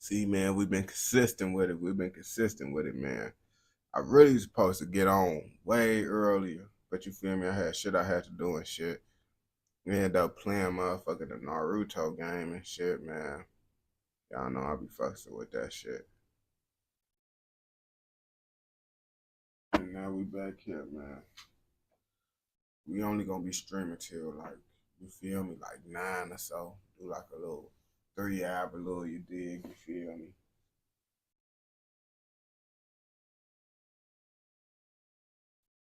See, man, we've been consistent with it. We've been consistent with it, man. I really was supposed to get on way earlier, but you feel me? I had shit I had to do and shit. We ended up playing motherfucking the Naruto game and shit, man. Y'all know I be fucking with that shit. And now we back here, man. We only gonna be streaming till like, you feel me, like 9 or so. Do like a little 3 hour little, you dig, you feel me?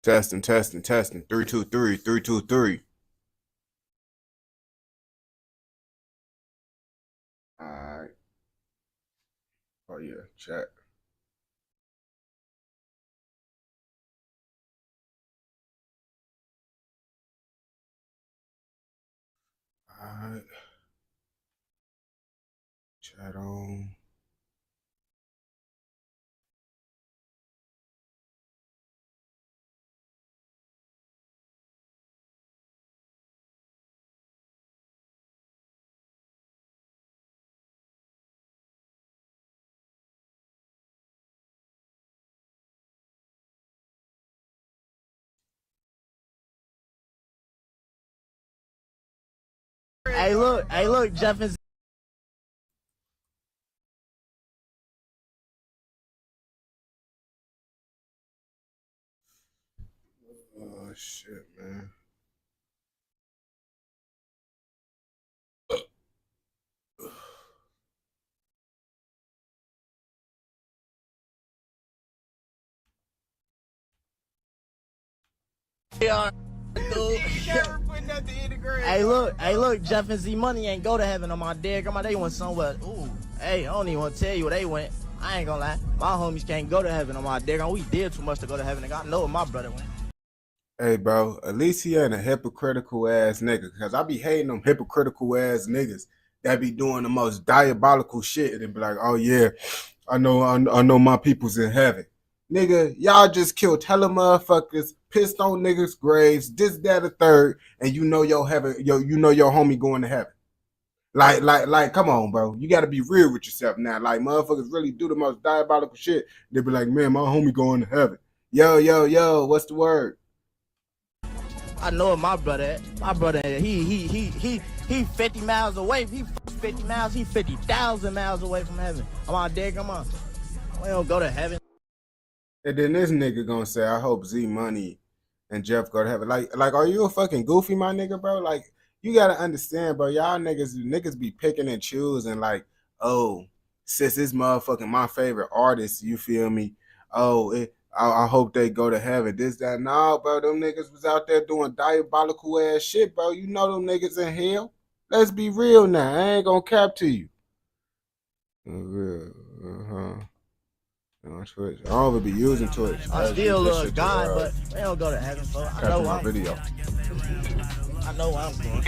Testing, testing, testing. 3 2 3, 3 2 3. Alright. Oh yeah, chat. Alright. Chat on. Hey, look, Jefferson. Oh shit, man. Yeah, dude. Hey, look, Jefferson Z Money ain't go to heaven on my dead grandma. They went somewhere. Ooh, hey, I don't even want to tell you where they went. I ain't gonna lie. My homies can't go to heaven on my dead grandma. We did too much to go to heaven. I know where my brother went. Hey, bro, at least he ain't a hypocritical ass nigga. Cause I be hating them hypocritical ass niggas that be doing the most diabolical shit and be like, oh yeah, I know my people's in heaven. Nigga, y'all just killed hella motherfuckers, pissed on niggas' graves, this, that, a third, and you know your heaven, you know your homie going to heaven. Like, come on, bro. You gotta be real with yourself now. Like, motherfuckers really do the most diabolical shit. They be like, man, my homie going to heaven. Yo, what's the word? I know where my brother at. My brother, he 50 miles away. He 50 miles. He 50,000 miles away from heaven. On my dead grandma. We don't go to heaven. And then this nigga gonna say, I hope Z Money and Jeff go to heaven. Like, are you a fucking goofy, my nigga, bro? Like, you gotta understand, bro. Y'all niggas be picking and choosing. Like, oh, since this motherfucking my favorite artist, you feel me? Oh, I hope they go to heaven. This, that, nah, bro. Them niggas was out there doing diabolical ass shit, bro. You know them niggas in hell. Let's be real now. I ain't gonna cap to you. Real, on Twitch. I don't even be using Twitch. I still love God, but we don't go to heaven, so I know my video. I know where I'm going.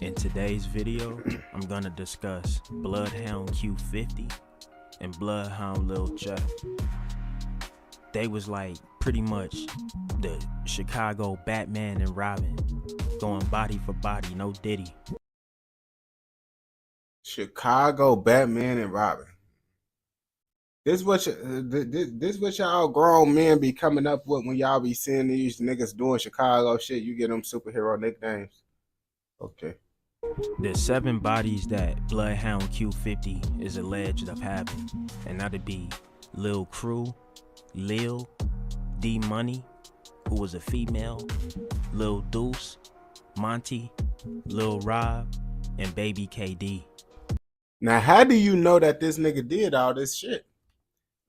In today's video, I'm gonna discuss Bloodhound Q50 and Bloodhound Lil Jeff. They was like pretty much the Chicago Batman and Robin, going body for body, no Diddy. Chicago Batman and Robin. This what y'all grown men be coming up with when y'all be seeing these niggas doing Chicago shit. You get them superhero nicknames. Okay. There's 7 bodies that Bloodhound Q50 is alleged of having, and that'd be Lil Crew, Lil, D Money, who was a female, Lil Deuce, Monty, Lil Rob, and Baby KD. Now, how do you know that this nigga did all this shit?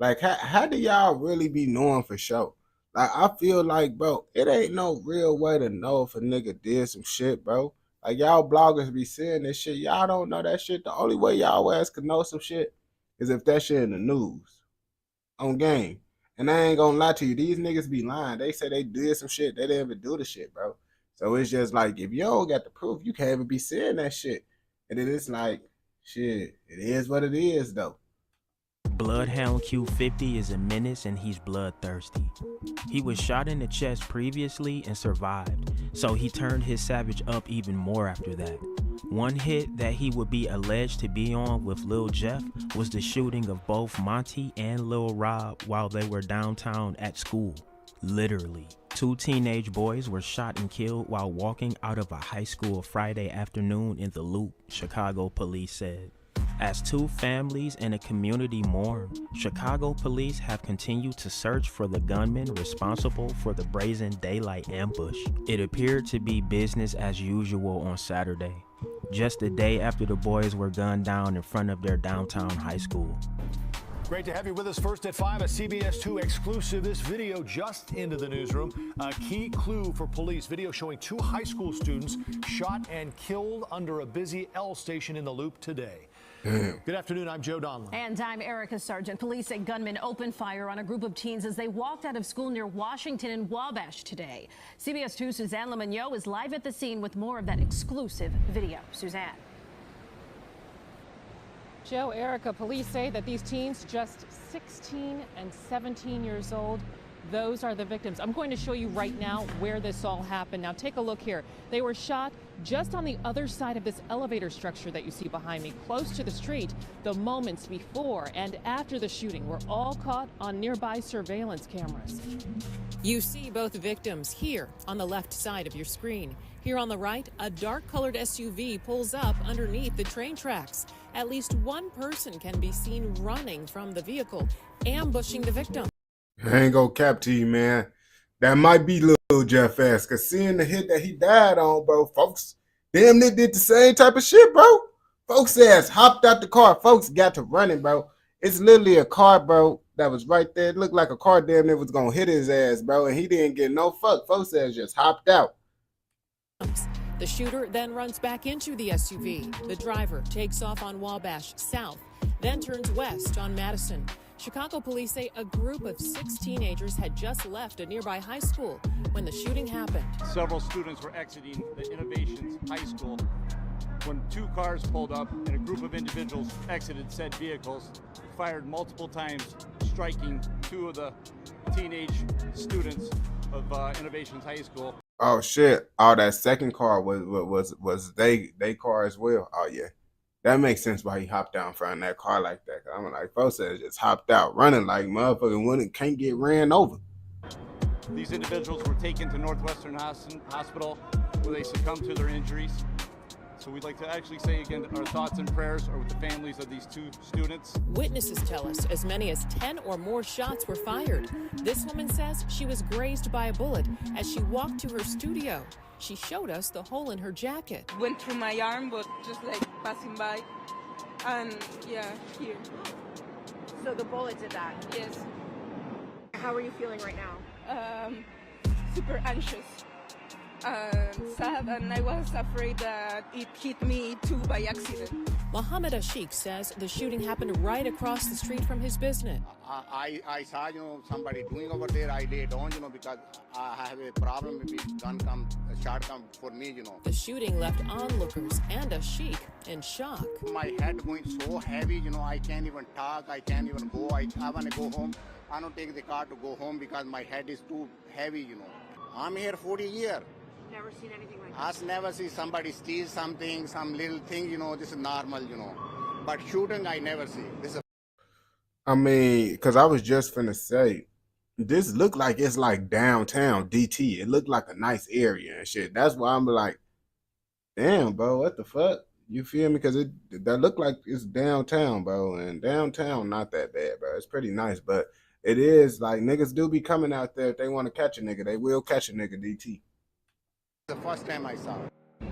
Like, how do y'all really be knowing for sure? Like, I feel like, bro, it ain't no real way to know if a nigga did some shit, bro. Like, y'all bloggers be saying this shit. Y'all don't know that shit. The only way y'all ass can know some shit is if that shit in the news. On game. And I ain't gonna lie to you, these niggas be lying. They say they did some shit. They didn't even do the shit, bro. So it's just like, if you don't got the proof, you can't even be saying that shit. And then it's like, shit, it is what it is, though. Bloodhound Q50 is a menace and he's bloodthirsty. He was shot in the chest previously and survived, so he turned his savage up even more after that. One hit that he would be alleged to be on with Lil Jeff was the shooting of both Monty and Lil Rob while they were downtown at school. Literally. 2 teenage boys were shot and killed while walking out of a high school Friday afternoon in the Loop, Chicago police said. As 2 families and a community mourn, Chicago police have continued to search for the gunman responsible for the brazen daylight ambush. It appeared to be business as usual on Saturday, just a day after the boys were gunned down in front of their downtown high school. Great to have you with us. First at 5, a CBS 2 exclusive. This video just into the newsroom. A key clue for police. Video showing 2 high school students shot and killed under a busy L station in the Loop today. Good afternoon. I'm Joe Donlin. And I'm Erica Sargent. Police say gunmen opened fire on a group of teens as they walked out of school near Washington and Wabash today. CBS 2's Suzanne Lemonnier is live at the scene with more of that exclusive video. Suzanne. Joe, Erica, police say that these teens, just 16 and 17 years old, those are the victims. I'm going to show you right now where this all happened. Now take a look here. They were shot just on the other side of this elevator structure that you see behind me, close to the street. The moments before and after the shooting were all caught on nearby surveillance cameras. You see both victims here on the left side of your screen. Here on the right, a dark-colored SUV pulls up underneath the train tracks. At least one person can be seen running from the vehicle, ambushing the victim. I ain't gonna cap to you, man. That might be Lil Jeff ass, cause seeing the hit that he died on, bro, folks damn near did the same type of shit, bro. Folks ass hopped out the car. Folks got to running, bro. It's literally a car, bro, that was right there. It looked like a car damn near was gonna hit his ass, bro, and he didn't get no fuck. Folks ass just hopped out. The shooter then runs back into the SUV. The driver takes off on Wabash south, then turns west on Madison. Chicago police say a group of 6 teenagers had just left a nearby high school when the shooting happened. Several students were exiting the Innovations High School when 2 cars pulled up and a group of individuals exited said vehicles, fired multiple times, striking 2 of the teenage students of Innovations High School. Oh shit! Oh, that second car was they car as well. Oh yeah, that makes sense why he hopped down front of that car like that. I'm like, folks said just hopped out running like motherfucking when it can't get ran over. These individuals were taken to Northwestern Hospital where they succumbed to their injuries. So we'd like to actually say again our thoughts and prayers are with the families of these 2 students. Witnesses tell us as many as 10 or more shots were fired. This woman says she was grazed by a bullet as she walked to her studio. She showed us the hole in her jacket. Went through my arm, but just like passing by. And yeah, here. So the bullet did that? Yes. How are you feeling right now? Super anxious. Sad, and I was afraid that it hit me too by accident. Mohammed Ashik says the shooting happened right across the street from his business. I saw, somebody doing over there. I lay down, because I have a problem. Maybe shot come for me, The shooting left onlookers and Ashik in shock. My head going so heavy, I can't even talk. I can't even go. I want to go home. I don't take the car to go home because my head is too heavy, I'm here 40 years. Never seen anything like I've never see somebody steal something, some little thing, this is normal, But shooting, I never see. This is. I mean, because I was just finna say, this looked like it's like downtown DT. It looked like a nice area and shit. That's why I'm like, damn, bro, what the fuck? You feel me? Because that looked like it's downtown, bro. And downtown, not that bad, bro. It's pretty nice, but it is like niggas do be coming out there if they want to catch a nigga. They will catch a nigga, DT. The first time I saw it.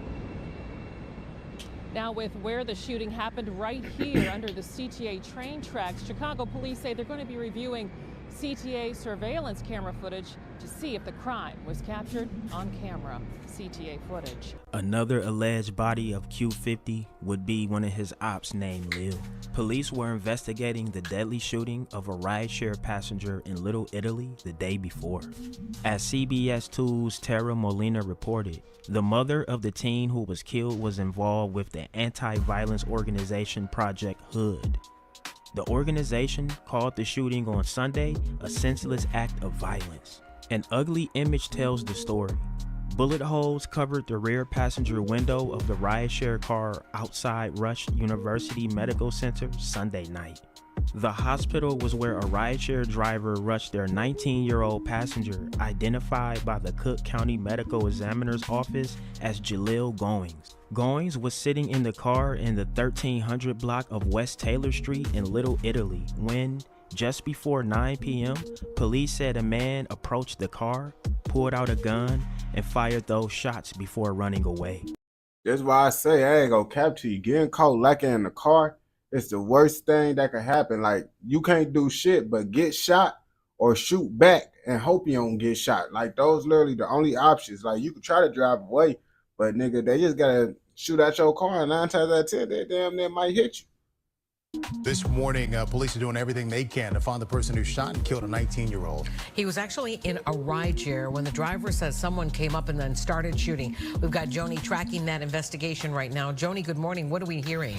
Now with where the shooting happened right here under the CTA train tracks, Chicago police say they're going to be reviewing CTA surveillance camera footage to see if the crime was captured on camera. CTA footage. Another alleged body of Q50 would be one of his ops named Lil. Police were investigating the deadly shooting of a rideshare passenger in Little Italy the day before. As CBS 2's Tara Molina reported, the mother of the teen who was killed was involved with the anti-violence organization Project Hood. The organization called the shooting on Sunday a senseless act of violence. An ugly image tells the story. Bullet holes covered the rear passenger window of the rideshare car outside Rush University Medical Center Sunday night. The hospital was where a rideshare driver rushed their 19-year-old passenger, identified by the Cook County Medical Examiner's Office as Jaleel Goings. Goings was sitting in the car in the 1300 block of West Taylor Street in Little Italy when, just before 9 p.m., police said a man approached the car, pulled out a gun, and fired those shots before running away. That's why I say I ain't gonna cap to you. Getting caught lacking in the car, it's the worst thing that could happen. Like, you can't do shit but get shot or shoot back and hope you don't get shot. Like, those literally the only options. Like, you could try to drive away, but nigga, they just gotta shoot at your car, and 9 times out of 10, they damn near might hit you. This morning, police are doing everything they can to find the person who shot and killed a 19-year-old. He was actually in a rideshare when the driver says someone came up and then started shooting. We've got Joni tracking that investigation right now. Joni, good morning. What are we hearing?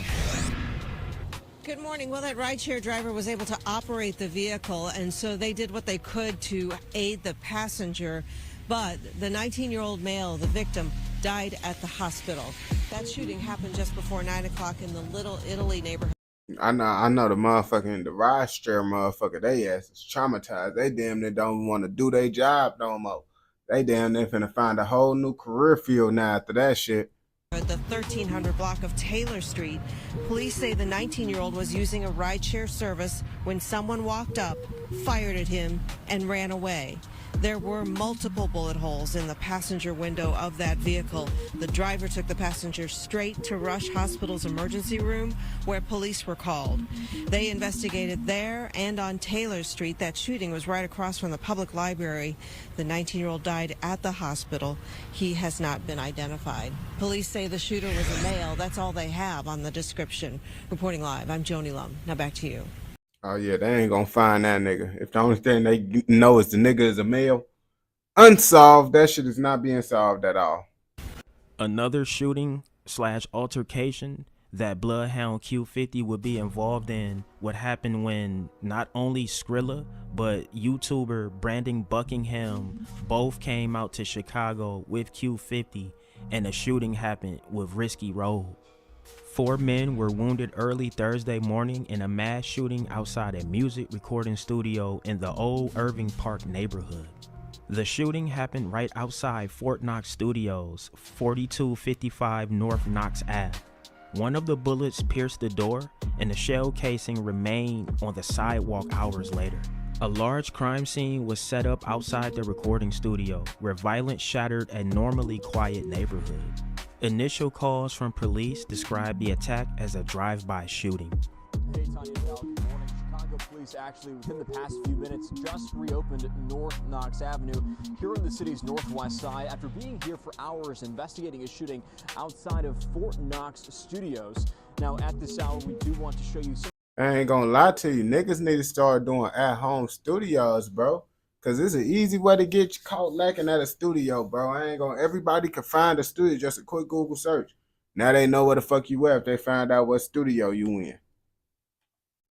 Good morning. Well, that rideshare driver was able to operate the vehicle, and so they did what they could to aid the passenger. But the 19-year-old male, the victim, died at the hospital. That shooting happened just before 9 o'clock in the Little Italy neighborhood. I know the motherfucking, the rideshare motherfucker, they ass is traumatized. They damn near don't want to do their job no more. They damn near finna find a whole new career field now after that shit. At the 1300 block of Taylor Street, police say the 19-year-old was using a rideshare service when someone walked up, fired at him, and ran away. There were multiple bullet holes in the passenger window of that vehicle. The driver took the passenger straight to Rush Hospital's emergency room, where police were called. They investigated there and on Taylor Street. That shooting was right across from the public library. The 19-year-old died at the hospital. He has not been identified. Police say the shooter was a male. That's all they have on the description. Reporting live, I'm Joni Lum. Now back to you. Oh yeah, they ain't gonna find that nigga. If the only thing they know is the nigga is a male, unsolved, that shit is not being solved at all. Another shooting / altercation that Bloodhound Q50 would be involved in would happen when not only Skrilla, but YouTuber Brandon Buckingham both came out to Chicago with Q50, and a shooting happened with Risky Road. 4 men were wounded early Thursday morning in a mass shooting outside a music recording studio in the Old Irving Park neighborhood. The shooting happened right outside Fort Knox Studios, 4255 North Knox Ave. One of the bullets pierced the door, and the shell casing remained on the sidewalk hours later. A large crime scene was set up outside the recording studio, where violence shattered a normally quiet neighborhood. Initial calls from police described the attack as a drive-by shooting. Hey, Tanya Bell, good morning. Chicago police actually, within the past few minutes, just reopened North Knox Avenue here on the city's northwest side after being here for hours investigating a shooting outside of Fort Knox Studios. Now, at this hour, we do want to show you some. I ain't gonna lie to you, niggas need to start doing at-home studios, bro. Cause it's an easy way to get you caught lacking at a studio, bro. Everybody can find a studio, just a quick Google search. Now they know where the fuck you at if they find out what studio you in.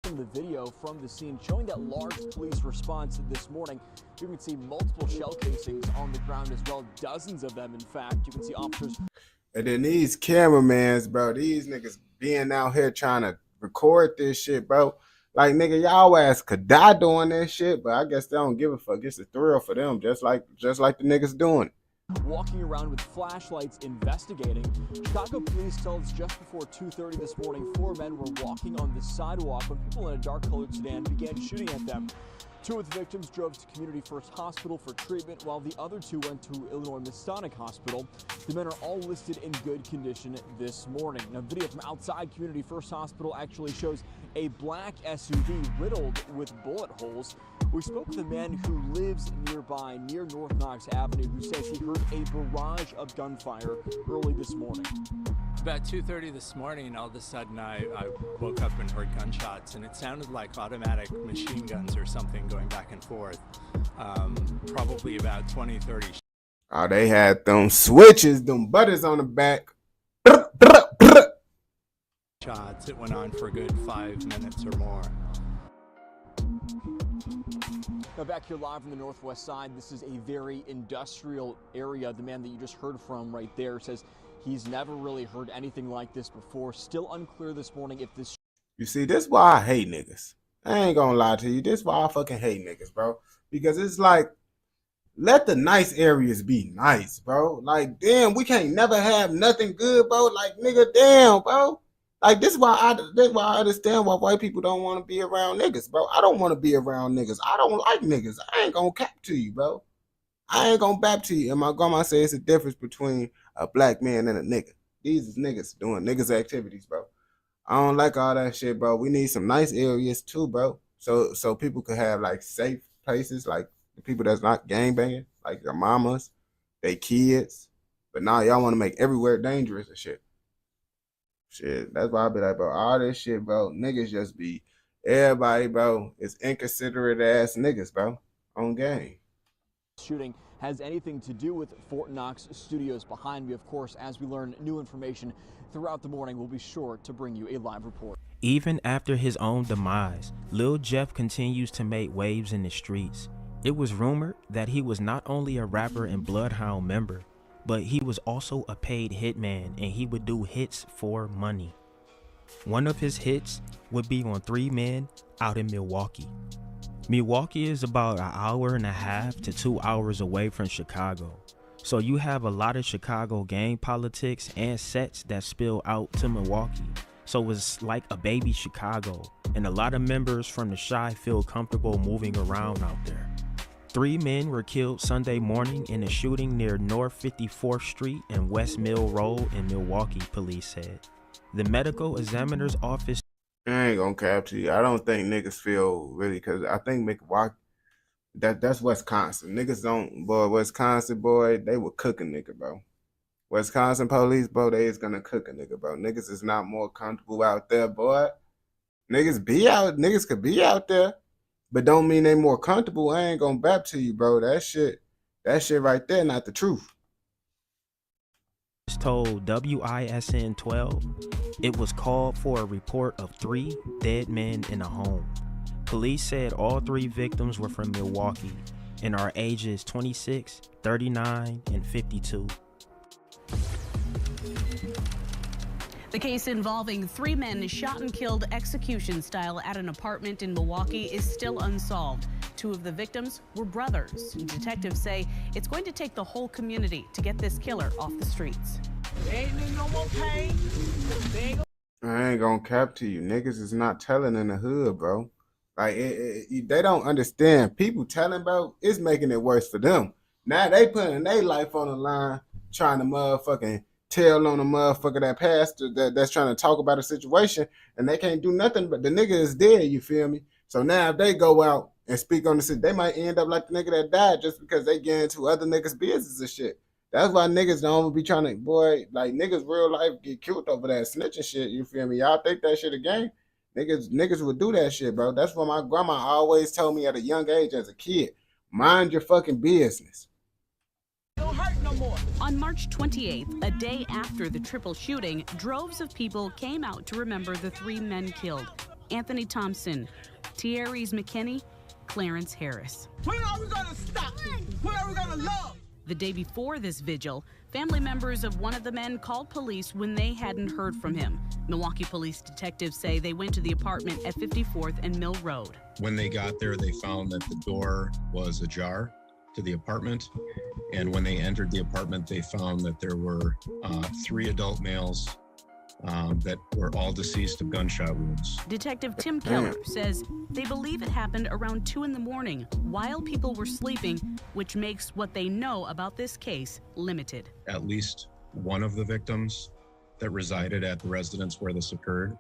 The video from the scene showing that large police response this morning. You can see multiple shell casings on the ground as well, dozens of them in fact. You can see officers. And then these cameramans, bro, these niggas being out here trying to record this shit, bro. Like, nigga, y'all ass could die doing that shit, but I guess they don't give a fuck. It's a thrill for them, just like the niggas doing it. Walking around with flashlights investigating. Chicago police tell us just before 2:30 this morning, 4 men were walking on the sidewalk when people in a dark-colored sedan began shooting at them. 2 of the victims drove to Community First Hospital for treatment, while the other 2 went to Illinois Masonic Hospital. The men are all listed in good condition this morning. Now, video from outside Community First Hospital actually shows a black SUV riddled with bullet holes. We spoke with a man who lives nearby, near North Knox Avenue, who says he heard a barrage of gunfire early this morning. About 2:30 this morning, all of a sudden I woke up and heard gunshots, and it sounded like automatic machine guns or something going back and forth. Probably about 20, 30. Oh, they had them switches, them buttons on the back. Shots. It went on for a good 5 minutes or more. Now back here live from the northwest side, this is a very industrial area. The man that you just heard from right there says he's never really heard anything like this before. Still unclear this morning if this... You see, this is why I hate niggas. I ain't gonna lie to you. This is why I fucking hate niggas, bro. Because it's like, let the nice areas be nice, bro. Like, damn, we can't never have nothing good, bro. Like, nigga, damn, bro. Like, this is why I understand why white people don't want to be around niggas, bro. I don't want to be around niggas. I don't like niggas. I ain't gonna cap to you, bro. I ain't gonna bap to you. And my grandma says it's a difference between a black man and a nigga. These is niggas doing niggas activities, bro. I don't like all that shit, bro. We need some nice areas too, bro. So people could have like safe places, like the people that's not gangbanging, like your mamas, they kids. But now y'all want to make everywhere dangerous and shit. Shit, that's why I be like, bro, all this shit, bro, niggas just be, everybody, bro, is inconsiderate ass niggas, bro, on game. Shooting has anything to do with Fort Knox Studios behind me. Of course, as we learn new information throughout the morning, we'll be sure to bring you a live report. Even after his own demise, Lil Jeff continues to make waves in the streets. It was rumored that he was not only a rapper and Bloodhound member, but he was also a paid hitman and he would do hits for money. One of his hits would be on 3 Men out in Milwaukee. Milwaukee is about an hour and a half to 2 hours away from Chicago. So you have a lot of Chicago gang politics and sets that spill out to Milwaukee. So it's like a baby Chicago, and a lot of members from the Chi feel comfortable moving around out there. 3 men were killed Sunday morning in a shooting near North 54th Street and West Mill Road in Milwaukee, police said. The medical examiner's office... I ain't gonna cap to you. I don't think niggas feel really, because I think Milwaukee, that's Wisconsin. Niggas don't, boy, Wisconsin, boy, they will cook a nigga, bro. Wisconsin police, bro, they is gonna cook a nigga, bro. Niggas is not more comfortable out there, boy. Niggas could be out there, but don't mean they more comfortable. I ain't gonna bap to you, bro. That shit right there, not the truth. Told WISN 12 it was called for a report of 3 dead men in a home. Police said all 3 victims were from Milwaukee and are ages 26, 39, and 52. The case involving 3 men shot and killed execution style at an apartment in Milwaukee is still unsolved. 2 of the victims were brothers. Detectives say it's going to take the whole community to get this killer off the streets. Ain't no more pain. I ain't gonna cap to you. Niggas is not telling in the hood, bro. Like, they don't understand. People telling, bro, it's making it worse for them. Now they putting their life on the line, trying to motherfucking tell on a motherfucker that pastor that's trying to talk about a situation, and they can't do nothing, but the nigga is dead, you feel me? So now if they go out and speak on the shit, they might end up like the nigga that died just because they get into other niggas' business and shit. That's why niggas don't be trying to, boy, like niggas real life get killed over that snitching shit, you feel me? Y'all think that shit a game? Niggas would do that shit, bro. That's what my grandma always told me at a young age as a kid. Mind your fucking business. Don't hurt no more. On March 28th, a day after the triple shooting, droves of people came out to remember the 3 men killed. Anthony Thompson, Tyrese McKinney, Clarence Harris. When are we gonna stop? When are we gonna love? The day before this vigil, family members of one of the men called police when they hadn't heard from him. Milwaukee police detectives say they went to the apartment at 54th and Mill Road. When they got there, they found that the door was ajar to the apartment. And when they entered the apartment, they found that there were 3 adult males that were all deceased of gunshot wounds. Detective Tim Keller says they believe it happened around 2 in the morning while people were sleeping, which makes what they know about this case limited. At least one of the victims that resided at the residence where this occurred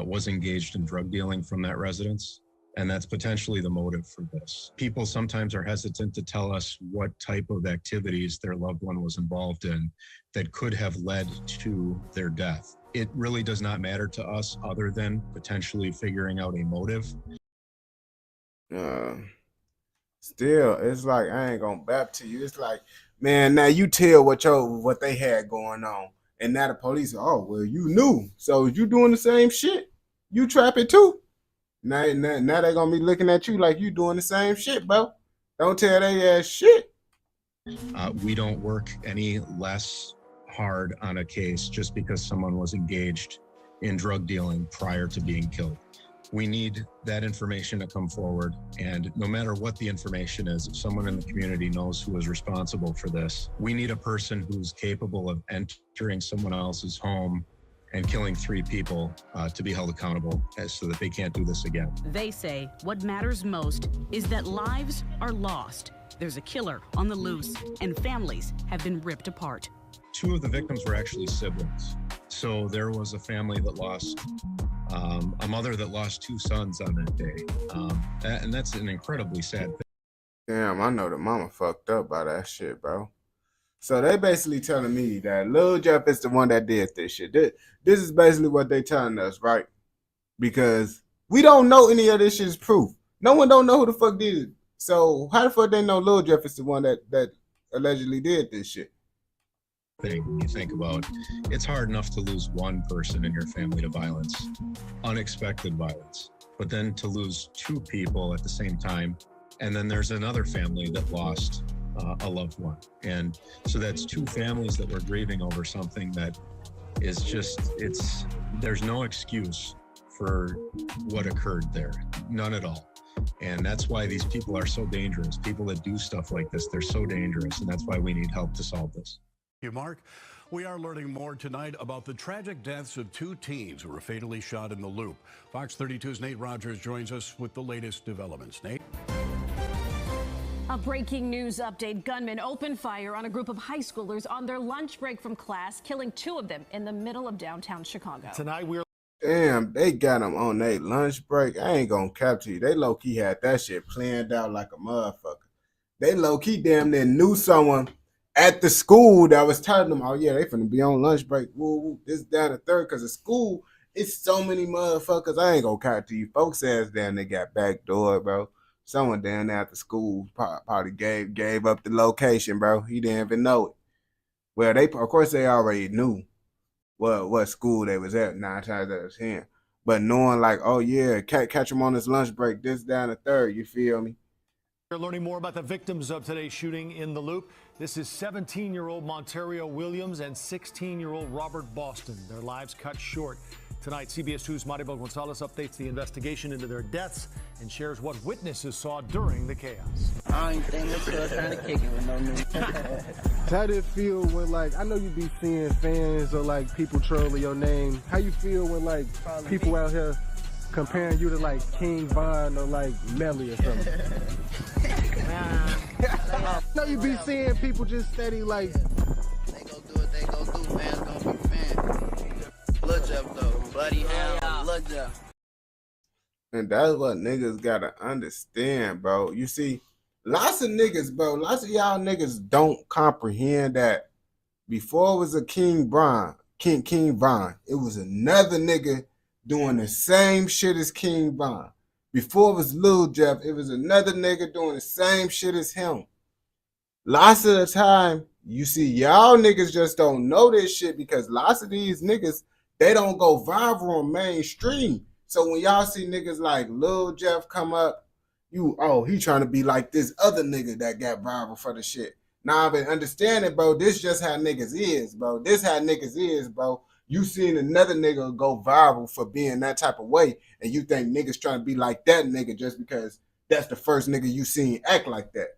was engaged in drug dealing from that residence. And that's potentially the motive for this. People sometimes are hesitant to tell us what type of activities their loved one was involved in that could have led to their death. It really does not matter to us other than potentially figuring out a motive. Still, it's like, I ain't gonna bap to you. It's like, man, now you tell what they had going on. And now the police, oh, well, you knew. So you doing the same shit? You trapping too? Now they gonna be looking at you like you doing the same shit, bro. Don't tell they ass shit. We don't work any less hard on a case just because someone was engaged in drug dealing prior to being killed. We need that information to come forward, and no matter what the information is, if someone in the community knows who is responsible for this, we need a person who's capable of entering someone else's home and killing 3 people to be held accountable so that they can't do this again. They say what matters most is that lives are lost. There's a killer on the loose, and families have been ripped apart. 2 of the victims were actually siblings. So there was a family that lost, a mother that lost 2 sons on that day. And that's an incredibly sad thing. Damn, I know the mama fucked up by that shit, bro. So they basically telling me that Lil Jeff is the one that did this shit. This is basically what they telling us, right? Because we don't know any of this shit is proof. No one don't know who the fuck did it. So how the fuck they know Lil Jeff is the one that allegedly did this shit? When you think about, it's hard enough to lose one person in your family to violence, unexpected violence, but then to lose 2 people at the same time, and then there's another family that lost a loved one, and so that's 2 families that were grieving over something that is just, there's no excuse for what occurred there, none at all. And that's why these people are so dangerous. People that do stuff like this, they're so dangerous, and that's why we need help to solve this. Thank you, Mark. We are learning more tonight about the tragic deaths of 2 teens who were fatally shot in the Loop. Fox 32's Nate Rogers joins us with the latest developments. Nate? A breaking news update. Gunmen opened fire on a group of high schoolers on their lunch break from class, killing 2 of them in the middle of downtown Chicago. Tonight we're... Damn, they got them on their lunch break. I ain't gonna cap to you. They low-key had that shit planned out like a motherfucker. They low-key damn near knew someone at the school that was telling them, oh yeah, they finna be on lunch break. Woo, woo. This down the third, because the school, it's so many motherfuckers. I ain't gonna cap to you. Folks ass down they got backdoor, bro. Someone down there at the school probably gave up the location, bro. He didn't even know it. Well, of course they already knew what school they was at 9 times out of 10. But knowing like, oh yeah, catch him on his lunch break, this down the third, you feel me? We're learning more about the victims of today's shooting in the Loop. This is 17-year-old Monterio Williams and 16-year-old Robert Boston. Their lives cut short. Tonight, CBS 2's Maribel Gonzalez updates the investigation into their deaths and shares what witnesses saw during the chaos. I ain't think they're still trying to kick it with no news. How did it feel when, like, I know you be seeing fans or, like, people trolling your name. How you feel when, like, people out here comparing you to, like, King Von or, like, Melly or something? I know you be seeing people just steady, like... They go do what they go do. Fans gonna be fans. Lil Jeff, though. Bloody hell, Lil Jeff. And that's what niggas gotta understand, bro. You see, lots of niggas, bro, lots of y'all niggas don't comprehend that before it was a King Von, it was another nigga doing the same shit as King Von. Before it was Lil Jeff, it was another nigga doing the same shit as him. Lots of the time, you see, y'all niggas just don't know this shit because lots of these niggas, they don't go viral on mainstream. So when y'all see niggas like Lil Jeff come up, he trying to be like this other nigga that got viral for the shit. Now I've been understanding, bro, this just how niggas is, bro. This how niggas is, bro. You seen another nigga go viral for being that type of way, and you think niggas trying to be like that nigga just because that's the first nigga you seen act like that.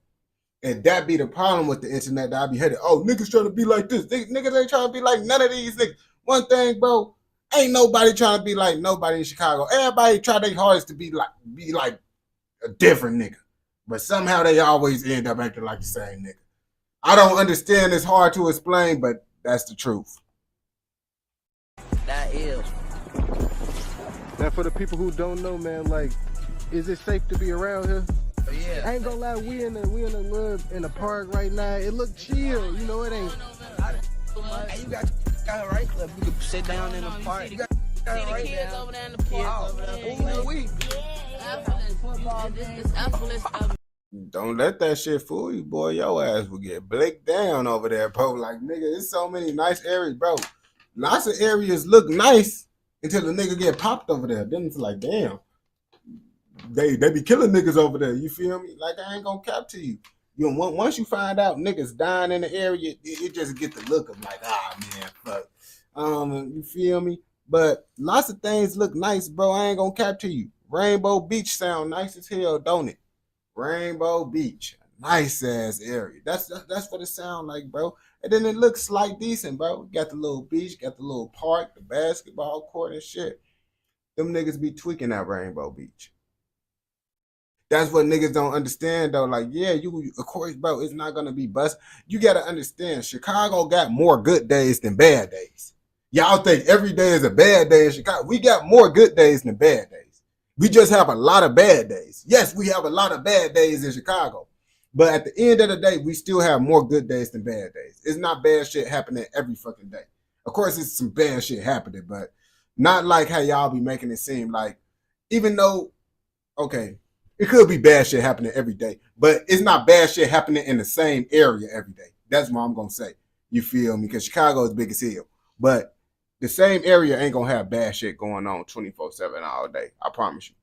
And that be the problem with the internet that I be headed. Oh, niggas trying to be like this. Niggas ain't trying to be like none of these niggas. One thing, bro, ain't nobody trying to be like nobody in Chicago. Everybody try their hardest to be like a different nigga. But somehow they always end up acting like the same nigga. I don't understand. It's hard to explain, but that's the truth. That is. Now for the people who don't know, man, like, is it safe to be around here? Oh, yeah. I ain't gonna lie, we in the park right now. It look chill, you know. It ain't. You got right there. You can sit down in the park. You got right kids over there in the park. Don't let that shit fool you, boy. Your ass will get blicked down over there, bro. Like, nigga, there's so many nice areas, bro. Lots of areas look nice until the nigga get popped over there. Then it's like, damn, they be killing niggas over there. You feel me? Like, I ain't gonna cap to you. You know, once you find out niggas dying in the area, it just get the look of like, man, fuck. You feel me? But lots of things look nice, bro. I ain't gonna cap to you. Rainbow Beach sound nice as hell, don't it? Rainbow Beach, nice ass area. That's what it sound like, bro. And then it looks like decent, bro. Got the little beach, got the little park, the basketball court and shit. Them niggas be tweaking at Rainbow Beach. That's what niggas don't understand though. Like, yeah, you of course, bro, it's not gonna be bust. You gotta understand, Chicago got more good days than bad days. Y'all think every day is a bad day in Chicago. We got more good days than bad days. We just have a lot of bad days. Yes, we have a lot of bad days in Chicago. But at the end of the day, we still have more good days than bad days. It's not bad shit happening every fucking day. Of course, it's some bad shit happening, but not like how y'all be making it seem like, even though, okay, it could be bad shit happening every day, but it's not bad shit happening in the same area every day. That's what I'm going to say. You feel me? Because Chicago is big as hell. But the same area ain't going to have bad shit going on 24/7 all day. I promise you.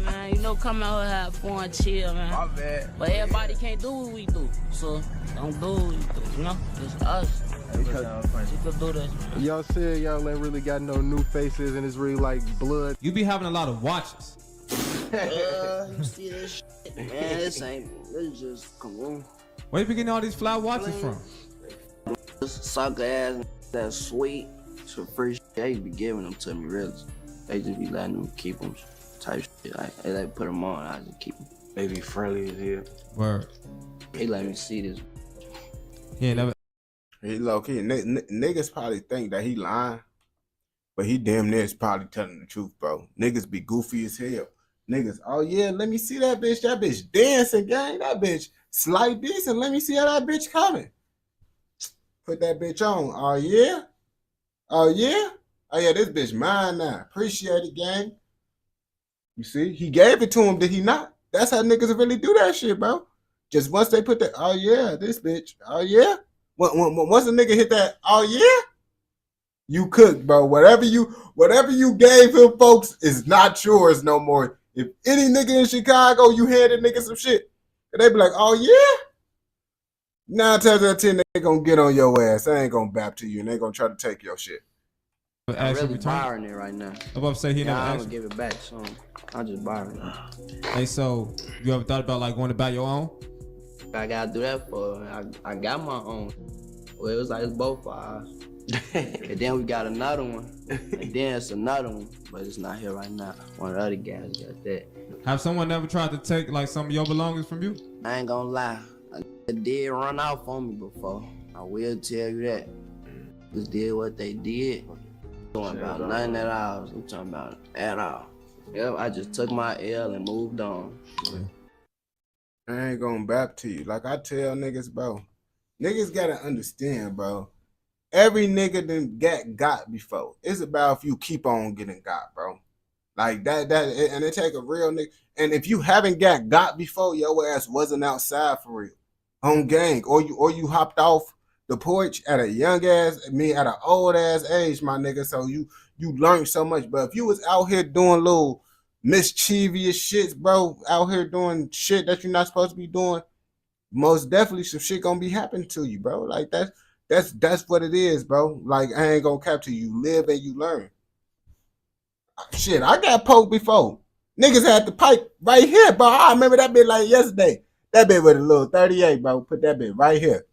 Man, you know, come out here, have fun, chill, man. My bad. But everybody can't do what we do, so don't do what we do, you know? It's us. You could do this, man. Y'all said y'all ain't really got no new faces and it's really like blood. You be having a lot of watches. You see this shit? Man, this just come on. Where you be getting all these fly watches from? This sucker ass, that sweet, some free shit. They be giving them to me, really. They just be letting them keep them. Type shit. They like put them on, I just keep them. They be friendly as hell. Word. They let me see this. Yeah, never. He low key. Niggas probably think that he lying, but he damn near is probably telling the truth, bro. Niggas be goofy as hell. Niggas, oh yeah, let me see that bitch. That bitch dancing, gang. That bitch slight decent. Let me see how that bitch coming. Put that bitch on. Oh yeah? Oh yeah? Oh yeah, this bitch mine now. Appreciate it, gang. You see, he gave it to him, did he not? That's how niggas really do that shit, bro. Just once they put that, oh yeah, this bitch, oh yeah. Once a nigga hit that, oh yeah, you cooked, bro. Whatever you gave him, folks, is not yours no more. If any nigga in Chicago, you handed nigga some shit, and they be like, oh yeah. 9 times out of 10, they gonna get on your ass. They ain't gonna bap to you, and they gonna try to take your shit. I'm really borrowing it right now. I'm about to say he never I'm asked. gonna give it back soon. I just borrowing it. Hey, so you ever thought about like going to buy your own? I gotta do that for. I got my own. Well, it was like it's both of us. And then we got another one. And then it's another one, but it's not here right now. One of the other guys got that. Have someone ever tried to take like some of your belongings from you? I ain't gonna lie. They did run off on me before. I will tell you that. Just did what they did. Talking about nothing at all. I'm talking about at all. Yep, I just took my L and moved on. I ain't gonna bap to you. Like I tell niggas, bro. Niggas gotta understand, bro. Every nigga done got before. It's about if you keep on getting got, bro. Like that, and it take a real nigga. And if you haven't got before, your ass wasn't outside for real. On gang. Or you hopped off the porch at a young ass, at an old ass age, my nigga. So you learned so much. But if you was out here doing little mischievous shits, bro, out here doing shit that you're not supposed to be doing, most definitely some shit gonna be happening to you, bro. Like that's what it is, bro. Like I ain't gonna cap to you. You live and you learn. Shit, I got poked before. Niggas had the pipe right here, bro. I remember that bit like yesterday. That bit with a little 38, bro. Put that bit right here.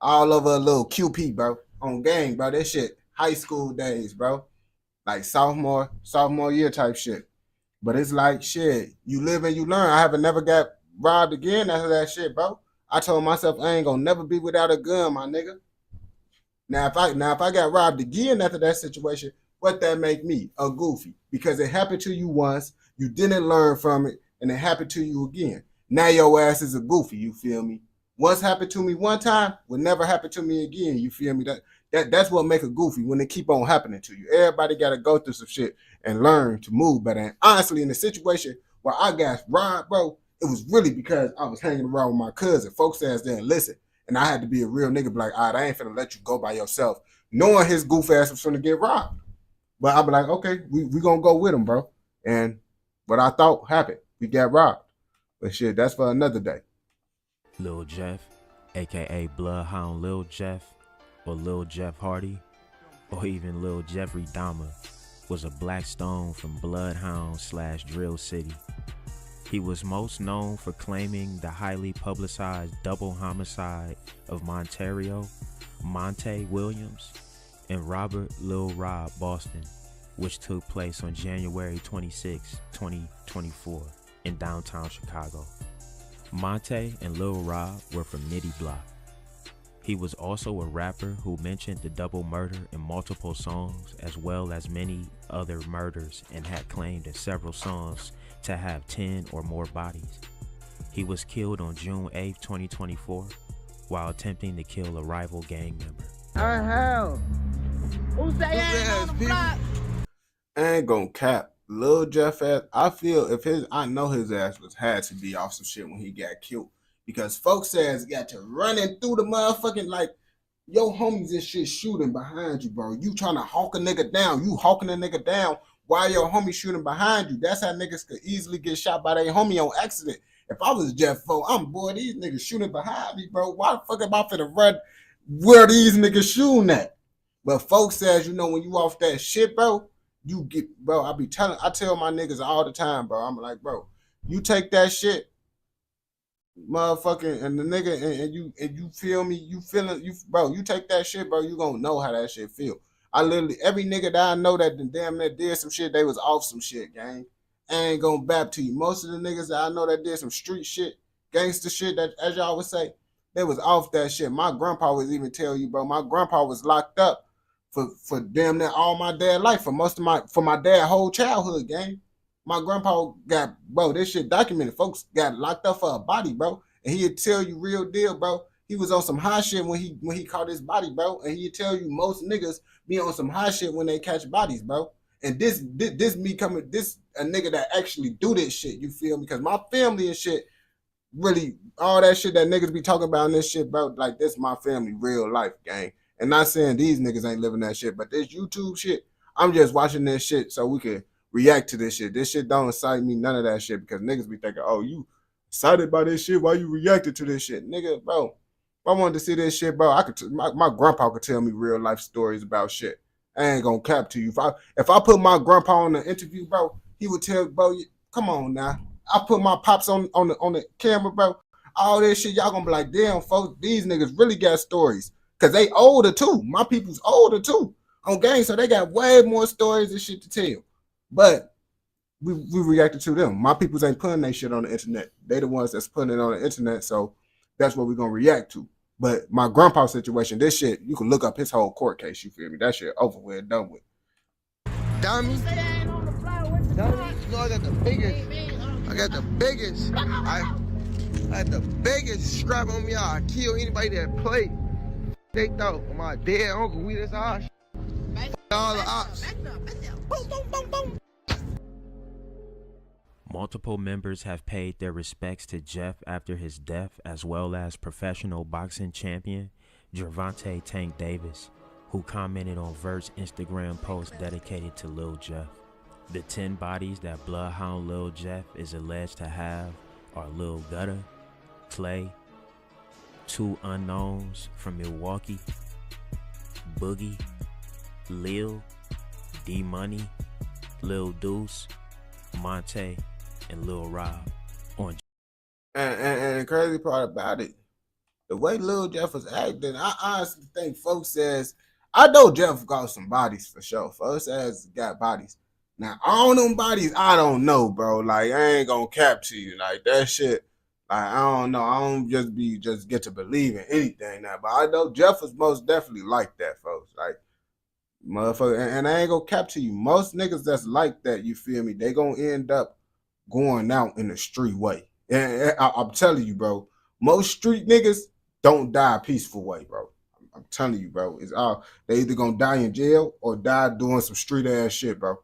All over a little QP, bro. On gang, bro. That shit, high school days, bro. Like sophomore year type shit. But it's like, shit, you live and you learn. I haven't never got robbed again after that shit, bro. I told myself I ain't gonna never be without a gun, my nigga. Now if I got robbed again after that situation, what that make me? A goofy. Because it happened to you once, you didn't learn from it, and it happened to you again. Now your ass is a goofy, you feel me? Once happened to me one time, will never happen to me again, you feel me? That's what make a goofy when they keep on happening to you. Everybody gotta go through some shit and learn to move better. And honestly, in the situation where I got robbed, bro, it was really because I was hanging around with my cousin. Folks ass didn't listen. And I had to be a real nigga, be like, all right, I ain't finna let you go by yourself. Knowing his goof ass was finna get robbed. But I'll be like, okay, we gonna go with him, bro. And what I thought happened. We got robbed. But shit, that's for another day. Lil Jeff, aka Bloodhound Lil Jeff, or Lil Jeff Hardy, or even Lil Jeffrey Dahmer, was a black stone from Bloodhound/Drill City. He was most known for claiming the highly publicized double homicide of Monte Williams and Robert Lil Rob Boston, which took place on January 26, 2024 in downtown Chicago. Monte and Lil Rob were from Nitty Block. He was also a rapper who mentioned the double murder in multiple songs, as well as many other murders, and had claimed in several songs to have 10 or more bodies. He was killed on June 8, 2024, while attempting to kill a rival gang member. Hell. Who's that on the block? I ain't gonna cap. Lil Jeff ass, I know his ass had to be off some shit when he got killed. Because folks ass got to running through the motherfucking, like, your homies and shit shooting behind you, bro. You trying to hawk a nigga down. You hawking a nigga down while your homie shooting behind you. That's how niggas could easily get shot by their homie on accident. If I was Jeff Foe, boy, these niggas shooting behind me, bro. Why the fuck am I finna run where these niggas shooting at? But folks says, you know, when you off that shit, bro, you get, bro, I tell my niggas all the time, bro. I'm like, bro, you take that shit, motherfucking, and the nigga, and you feel me, bro, you take that shit, bro, you gonna know how that shit feel. I literally, every nigga that I know that damn that did some shit, they was off some shit, gang. I ain't gonna bap to you. Most of the niggas that I know that did some street shit, gangster shit, that, as y'all would say, they was off that shit. My grandpa was even tell you, bro, my grandpa was locked up for damn near all my dad life, for my dad whole childhood, gang. My grandpa got, bro, this shit documented. Folks got locked up for a body, bro. And he'd tell you real deal, bro. He was on some high shit when he caught his body, bro. And he'd tell you most niggas be on some high shit when they catch bodies, bro. And this me coming, this a nigga that actually do this shit, you feel me? Because my family and shit, really, all that shit that niggas be talking about in this shit, bro, like, this my family, real life, gang. And not saying these niggas ain't living that shit, but this YouTube shit, I'm just watching this shit so we can react to this shit. This shit don't excite me, none of that shit, because niggas be thinking, oh, you excited by this shit, why you reacted to this shit? Nigga, bro, if I wanted to see this shit, bro, my grandpa could tell me real life stories about shit. I ain't gonna cap to you. If I put my grandpa on the interview, bro, he would tell, bro, come on now. I put my pops on the camera, bro. All this shit, y'all gonna be like, damn, folks, these niggas really got stories. Cause they older too. My people's older too on gang, so they got way more stories and shit to tell. But we reacted to them. My peoples ain't putting that shit on the internet. They the ones that's putting it on the internet, so that's what we're gonna react to. But my grandpa situation, this shit, you can look up his whole court case, you feel me? That shit over with, done with. Dummy. Dummy. You know I got the biggest. I got the biggest. I had the biggest strap on me. I kill anybody that play. They thought my dead uncle, we this our shit. All the ops. Boom, boom, boom, boom. Multiple members have paid their respects to Jeff after his death, as well as professional boxing champion Gervonta Tank Davis, who commented on Vert's Instagram post dedicated to Lil Jeff. The 10 bodies that Bloodhound Lil Jeff is alleged to have are Lil Gutter, Clay, 2 unknowns from Milwaukee, Boogie, Lil, D Money, Lil Deuce, Monte, and Lil Rob. And the crazy part about it, the way Lil Jeff was acting, I honestly think folks says, I know Jeff got some bodies for sure. Folks says got bodies. Now, all them bodies, I don't know, bro. Like, I ain't gonna cap to you. Like, that shit, like, I don't know. I don't just get to believe in anything now. But I know Jeff was most definitely like that, folks. Like, motherfucker, and I ain't gonna cap to you. Most niggas that's like that, you feel me, they gonna end up going out in the street way. And I'm telling you, bro, most street niggas don't die a peaceful way, bro. I'm telling you, bro. It's all, they either gonna die in jail or die doing some street ass shit, bro.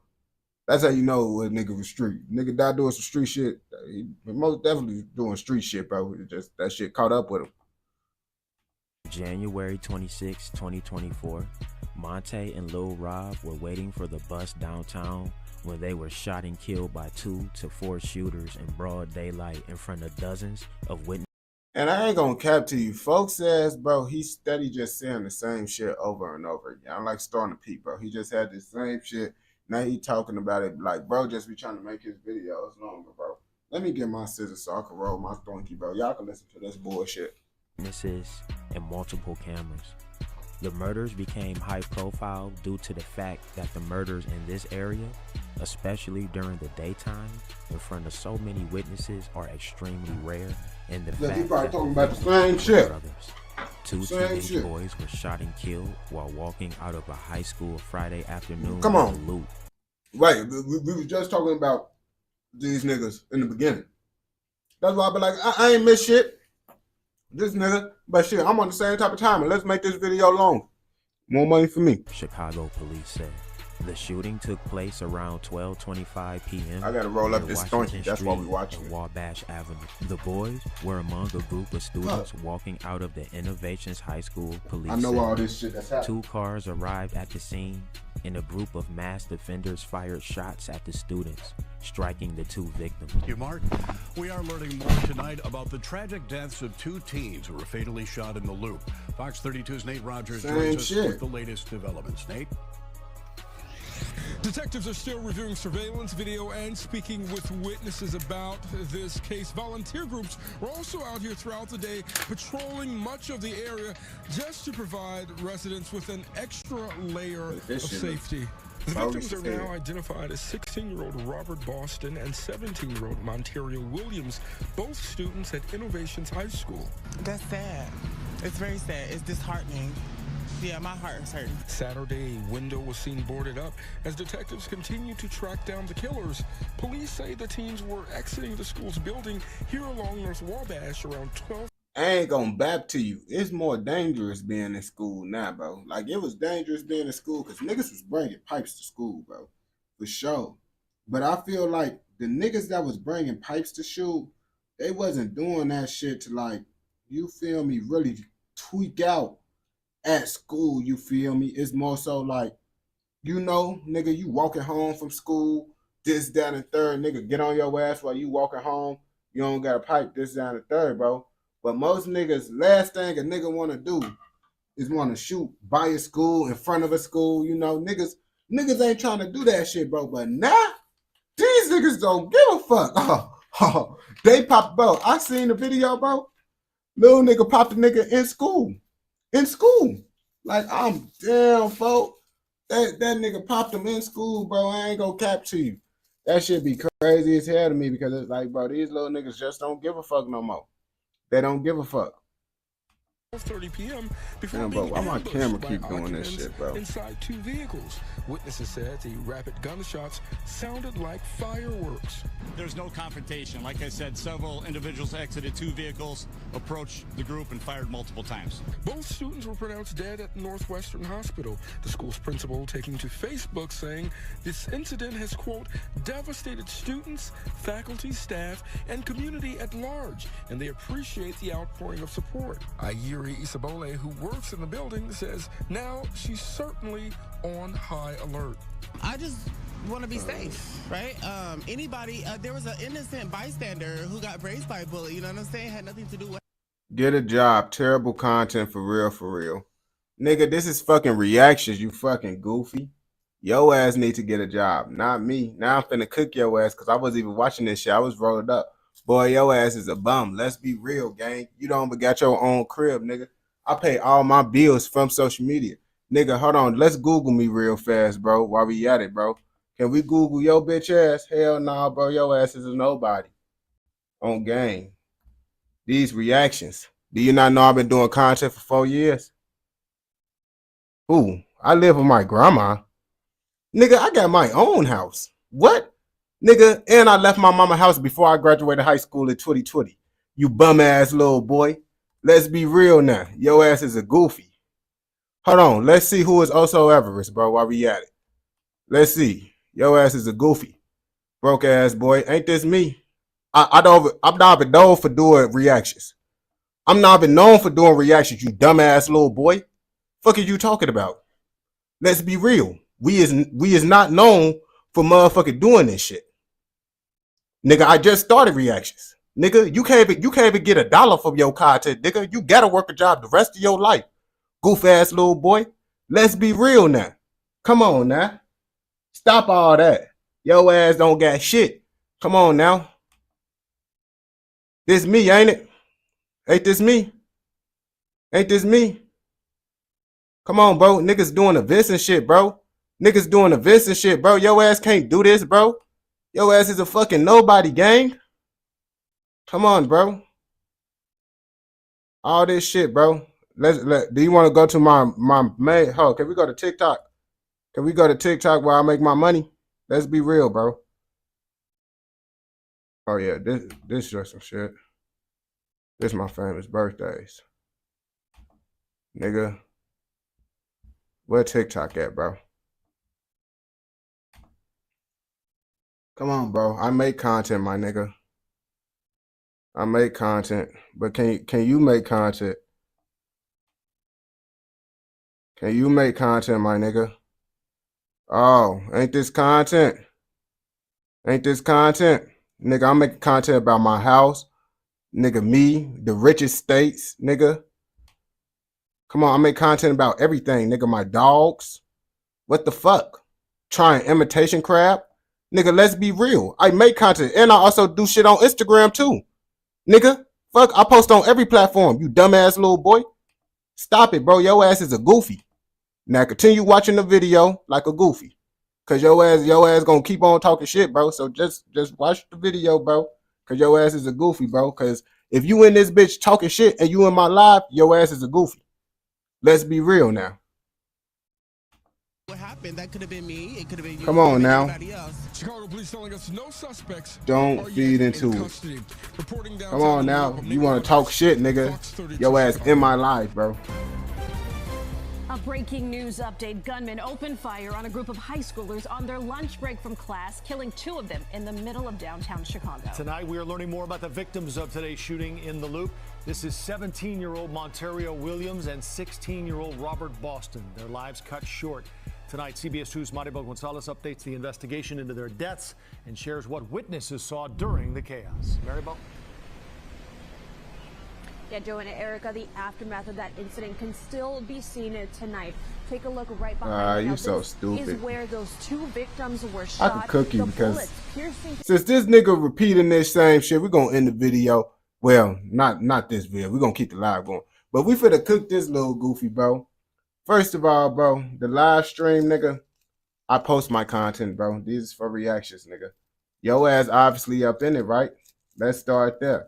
That's how you know a nigga was street. Nigga die doing some street shit. He most definitely doing street shit, bro. It just that shit caught up with him. January 26, 2024, Monte and Lil Rob were waiting for the bus downtown when they were shot and killed by 2 to 4 shooters in broad daylight in front of dozens of witnesses. And I ain't gonna cap to you. Folks says, bro, he's steady just saying the same shit over and over again. I like Storm the Pete, bro. He just had the same shit. Now he talking about it like, bro, just be trying to make his videos longer, bro. Let me get my scissors so I can roll my thonky, bro. Y'all can listen to this bullshit. Witnesses and multiple cameras. The murders became high profile due to the fact that the murders in this area, especially during the daytime, in front of so many witnesses, are extremely rare. And the fact he probably that talking about the same shit. Brothers, 2 Same teenage shit. boys were shot and killed while walking out of a high school Friday afternoon. Come on. in the Loop. Right, we were just talking about these niggas in the beginning. That's why I be like, I ain't miss shit. This nigga, but shit, I'm on the same type of time, and let's make this video long. More money for me. Chicago police said the shooting took place around 12:25 p.m. I gotta roll up near this Washington stonky. That's why we Street watching and it. Wabash Avenue. The boys were among a group of students walking out of the Innovations High School. Police I know said all this shit that's happening. 2 cars arrived at the scene, and a group of masked defenders fired shots at the students, striking the 2 victims. Thank you, Mark. We are learning more tonight about the tragic deaths of 2 teens who were fatally shot in the Loop. Fox 32's Nate Rogers joins us with the latest developments. Nate? Detectives are still reviewing surveillance video and speaking with witnesses about this case. Volunteer groups were also out here throughout the day patrolling much of the area just to provide residents with an extra layer of safety. The victims are now identified as 16-year-old Robert Boston and 17-year-old Monterio Williams, both students at Innovations High School. That's sad. It's very sad. It's disheartening. Yeah, my heart is hurting. Saturday, a window was seen boarded up as detectives continue to track down the killers. Police say the teens were exiting the school's building here along North Wabash around 12. I ain't gonna bap to you. It's more dangerous being in school now, bro. Like, it was dangerous being in school because niggas was bringing pipes to school, bro. For sure. But I feel like the niggas that was bringing pipes to school, they wasn't doing that shit to, like, you feel me, really tweak out at school, you feel me? It's more so like, you know, nigga, you walking home from school, this, that, and third, nigga, get on your ass while you walking home. You don't got a pipe, this, that, and third, bro. But most niggas, last thing a nigga want to do is want to shoot by a school, in front of a school. You know, niggas ain't trying to do that shit, bro. But now, these niggas don't give a fuck. They popped, bro. I seen the video, bro. Little nigga popped a nigga in school. In school. Like, I'm damn, folks. That nigga popped him in school, bro. I ain't gonna cap to you. That shit be crazy as hell to me because it's like, bro, these little niggas just don't give a fuck no more. They don't give a fuck. 12:30 p.m. before Damn, bro, being why my ambushed camera by keep doing this occupants shit, bro? inside 2 vehicles. Witnesses said the rapid gunshots sounded like fireworks. There's no confrontation. Like I said, several individuals exited 2 vehicles, approached the group, and fired multiple times. Both students were pronounced dead at Northwestern Hospital. The school's principal taking to Facebook saying this incident has, quote, devastated students, faculty, staff, and community at large, and they appreciate the outpouring of support. Ayiri Isabole, who works in the building, says now she's certainly on high alert. I just want to be safe, right? Anybody, there was an innocent bystander who got grazed by a bullet, you know what I'm saying? Had nothing to do with. Get a job. Terrible content for real, for real. Nigga, this is fucking reactions, you fucking goofy. Yo ass need to get a job, not me. Now I'm finna cook your ass because I wasn't even watching this shit. I was rolled up. Boy, your ass is a bum. Let's be real, gang. You don't even got your own crib, nigga. I pay all my bills from social media. Nigga, hold on. Let's Google me real fast, bro, while we at it, bro. Can we Google your bitch ass? Hell nah, bro. Your ass is a nobody. On game. These reactions. Do you not know I've been doing content for 4 years? Ooh, I live with my grandma. Nigga, I got my own house. What? Nigga, and I left my mama house before I graduated high school in 2020. You bum ass little boy. Let's be real now. Your ass is a goofy. Hold on. Let's see who is also Everest, bro, while we at it. Let's see. Your ass is a goofy. Broke ass boy. Ain't this me? I'm not even known for doing reactions. I'm not even known for doing reactions, you dumbass little boy. Fuck are you talking about? Let's be real. We is not known for motherfucking doing this shit. Nigga, I just started reactions. Nigga, you can't even get $1 from your content, nigga. You gotta work a job the rest of your life. Goof ass little boy. Let's be real now. Come on now. Stop all that. Your ass don't got shit. Come on now. This me, ain't it? Ain't this me? Ain't this me? Come on, bro. Niggas doing events and shit, bro. Niggas doing events and shit, bro. Your ass can't do this, bro. Your ass is a fucking nobody, gang. Come on, bro. All this shit, bro. Do you want to go to my main? Oh, can we go to TikTok? Can we go to TikTok where I make my money? Let's be real, bro. Oh yeah, this just some shit. This my famous birthdays. Nigga. Where TikTok at, bro? Come on, bro. I make content, my nigga. I make content. But can you make content? Can you make content, my nigga? Oh, ain't this content? Ain't this content? Nigga, I'm making content about my house. Nigga, me, the richest states, nigga. Come on, I make content about everything, nigga. My dogs. What the fuck? Trying imitation crab? Nigga, let's be real. I make content and I also do shit on Instagram too. Nigga, fuck, I post on every platform, you dumbass little boy. Stop it, bro. Your ass is a goofy. Now continue watching the video like a goofy. Cause your ass gonna keep on talking shit, bro. So just watch the video, bro. Cause your ass is a goofy, bro. Cause if you in this bitch talking shit and you in my live, your ass is a goofy. Let's be real now. What happened? That could have been me. It could have been you. Come on now. Chicago police telling us no suspects. Don't feed into it. Come on now. You want to talk shit, nigga? Your ass in my life, bro. A breaking news update. Gunmen opened fire on a group of high schoolers on their lunch break from class, killing 2 of them in the middle of downtown Chicago. Tonight, we are learning more about the victims of today's shooting in the Loop. This is 17-year-old Montario Williams and 16-year-old Robert Boston. Their lives cut short. Tonight, CBS 2's Maribel Gonzalez updates the investigation into their deaths and shares what witnesses saw during the chaos. Maribel? Yeah, Joe and Erica, the aftermath of that incident can still be seen tonight. Take a look right behind you. Now, so this stupid. Is where those 2 victims were shot. I can cook you the because piercing since this nigga repeating this same shit, we're gonna end the video. Well, not this video. We're gonna keep the live going. But we finna cook this little goofy, bro. First of all, bro, the live stream, nigga, I post my content, bro. These is for reactions, nigga. Yo ass obviously up in it, right? Let's start there.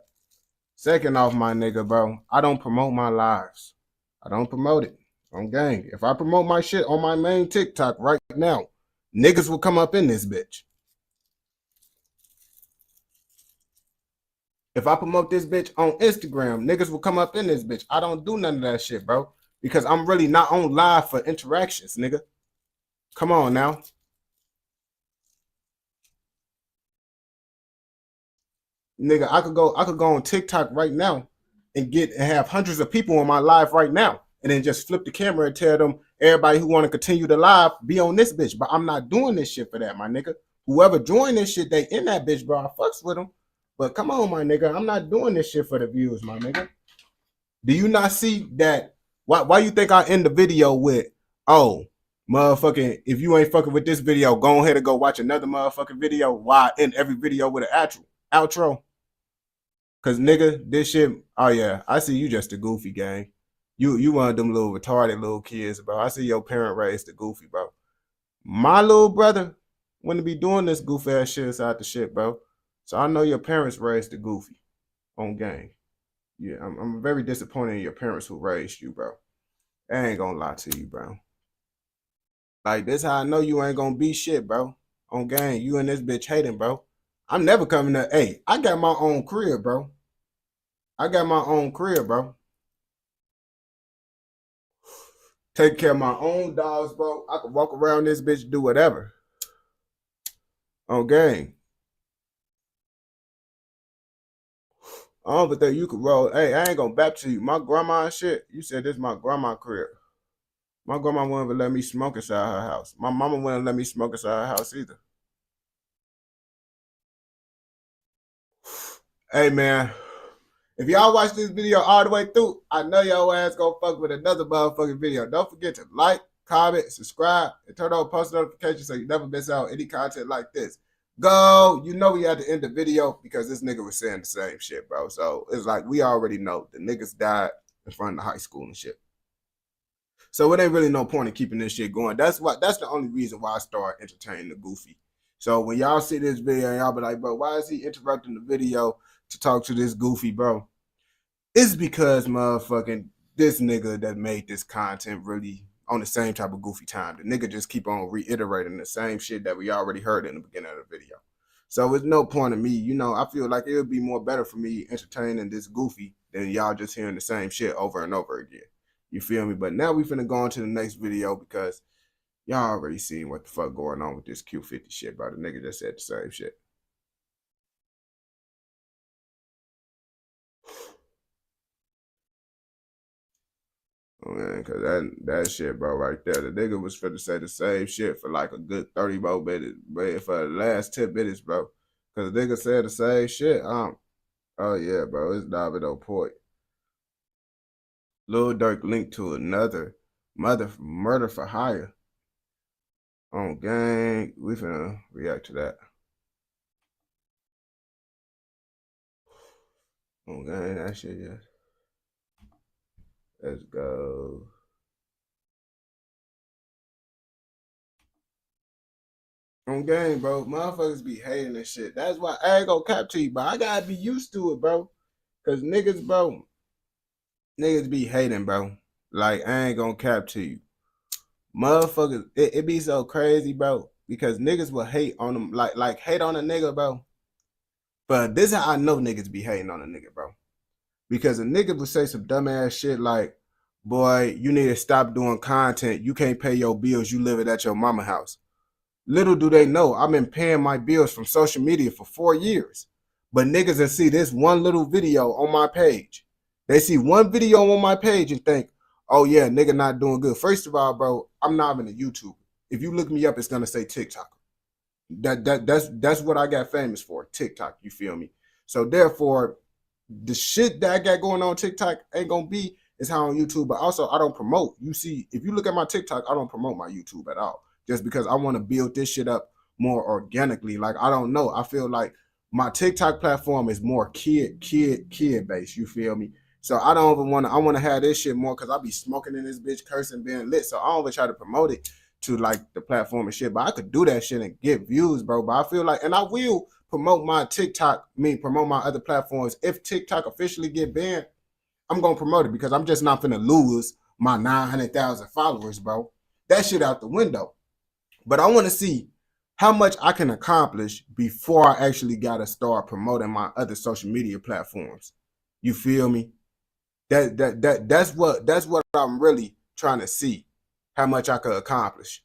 Second off, my nigga, bro, I don't promote my lives. I don't promote it on gang. If I promote my shit on my main TikTok right now, niggas will come up in this bitch. If I promote this bitch on Instagram, niggas will come up in this bitch. I don't do none of that shit, bro. Because I'm really not on live for interactions, nigga. Come on now. Nigga, I could go on TikTok right now and have hundreds of people on my live right now. And then just flip the camera and tell them, everybody who want to continue the live, be on this bitch. But I'm not doing this shit for that, my nigga. Whoever joined this shit, they in that bitch, bro. I fucks with them. But come on, my nigga. I'm not doing this shit for the views, my nigga. Do you not see that? Why you think I end the video with, oh, motherfucking, if you ain't fucking with this video, go ahead and go watch another motherfucking video. Why I end every video with an outro? Cause nigga, this shit, oh yeah, I see you just a goofy gang. You one of them little retarded little kids, bro. I see your parent raised the goofy, bro. My little brother wouldn't be doing this goofy ass shit inside the shit, bro. So I know your parents raised the goofy on gang. Yeah, I'm very disappointed in your parents who raised you, bro. I ain't gonna lie to you, bro. Like, this how I know you ain't gonna be shit, bro. On gang, you and this bitch hating, bro. I'm never coming to, hey, I got my own crib, bro. I got my own crib, bro. Take care of my own dogs, bro. I can walk around this bitch, do whatever. On gang. I don't think you could roll. Hey, I ain't gonna bap to you. My grandma and shit. You said this is my grandma crib. My grandma wouldn't let me smoke inside her house. My mama wouldn't let me smoke inside her house either. Hey, man. If y'all watch this video all the way through, I know your ass gonna fuck with another motherfucking video. Don't forget to like, comment, subscribe, and turn on post notifications so you never miss out any content like this. Go. You know we had to end the video because this nigga was saying the same shit, bro. So it's like we already know the niggas died in front of the high school and shit. So it ain't really no point in keeping this shit going. That's the only reason why I started entertaining the goofy. So when y'all see this video, y'all be like, bro, why is he interrupting the video to talk to this goofy, bro? It's because motherfucking this nigga that made this content really on the same type of goofy time. The nigga just keep on reiterating the same shit that we already heard in the beginning of the video. So it's no point in me, you know, I feel like it would be more better for me entertaining this goofy than y'all just hearing the same shit over and over again. You feel me? But now we finna go on to the next video because y'all already seen what the fuck going on with this Q50 shit, bro. The nigga just said the same shit. Oh, man, cause that shit, bro, right there. The nigga was finna say the same shit for like a good 30 more minutes, but for the last 10 minutes, bro. Cause the nigga said the same shit. Oh yeah, bro, it's Domino Point. Lil Durk linked to another murder for hire. On gang, we finna react to that. On gang, that shit, yeah. Let's go. On game, bro. Motherfuckers be hating this shit. That's why I ain't gonna cap to you, but I gotta be used to it, bro. Cause niggas, bro, niggas be hating, bro. Like, I ain't gonna cap to you. Motherfuckers, it be so crazy, bro. Because niggas will hate on them, like hate on a nigga, bro. But this is how I know niggas be hating on a nigga, bro. Because a nigga would say some dumbass shit like, boy, you need to stop doing content. You can't pay your bills. You living at your mama house. Little do they know, I've been paying my bills from social media for 4 years. But niggas that see this one little video on my page. They see one video on my page and think, oh yeah, nigga not doing good. First of all, bro, I'm not even a YouTuber. If you look me up, it's going to say TikTok. That's what I got famous for, TikTok, you feel me? So therefore, the shit that I got going on TikTok ain't gonna be as how on YouTube, but also I don't promote. You see, if you look at my TikTok, I don't promote my YouTube at all, just because I want to build this shit up more organically. Like, I don't know. I feel like my TikTok platform is more kid based. You feel me? So I don't even want to. I want to have this shit more because I be smoking in this bitch, cursing, being lit. So I don't even try to promote it to like the platform and shit. But I could do that shit and get views, bro. But I feel like, and I will promote my TikTok, promote my other platforms. If TikTok officially get banned, I'm going to promote it because I'm just not finna lose my 900,000 followers, bro. That shit out the window. But I want to see how much I can accomplish before I actually got to start promoting my other social media platforms. You feel me? That's what I'm really trying to see, how much I could accomplish.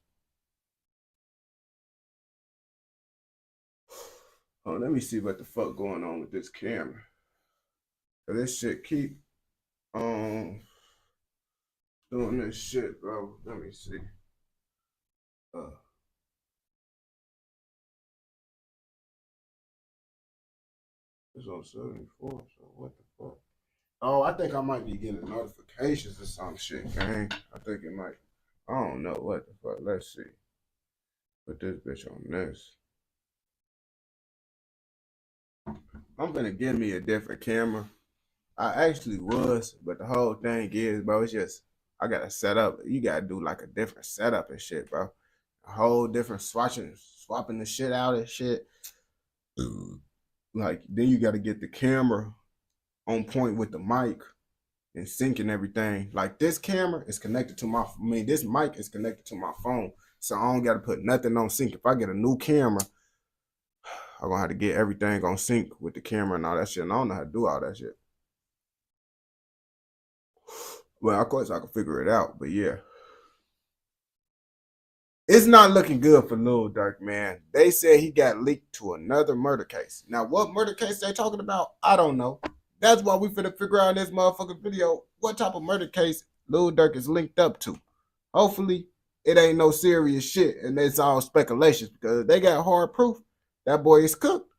Oh, let me see what the fuck going on with this camera. This shit keep doing this shit, bro. Let me see. It's on 74, so what the fuck? Oh, I think I might be getting notifications or some shit, gang. I think it might. I don't know what the fuck. Let's see. Put this bitch on this. I'm gonna give me a different camera. I actually was, but the whole thing is, bro, it's just, I gotta set up. You gotta do like a different setup and shit, bro. A whole different swapping the shit out and shit. Like, then you gotta get the camera on point with the mic and syncing everything. Like, this camera is connected to my, this mic is connected to my phone. So I don't gotta put nothing on sync. If I get a new camera, I'm gonna have to get everything on sync with the camera and all that shit. And I don't know how to do all that shit. Well, of course I can figure it out, but yeah. It's not looking good for Lil Durk, man. They said he got leaked to another murder case. Now, what murder case they talking about? I don't know. That's why we finna figure out in this motherfucking video what type of murder case Lil Durk is linked up to. Hopefully, it ain't no serious shit, and it's all speculations because they got hard proof. That boy is cooked.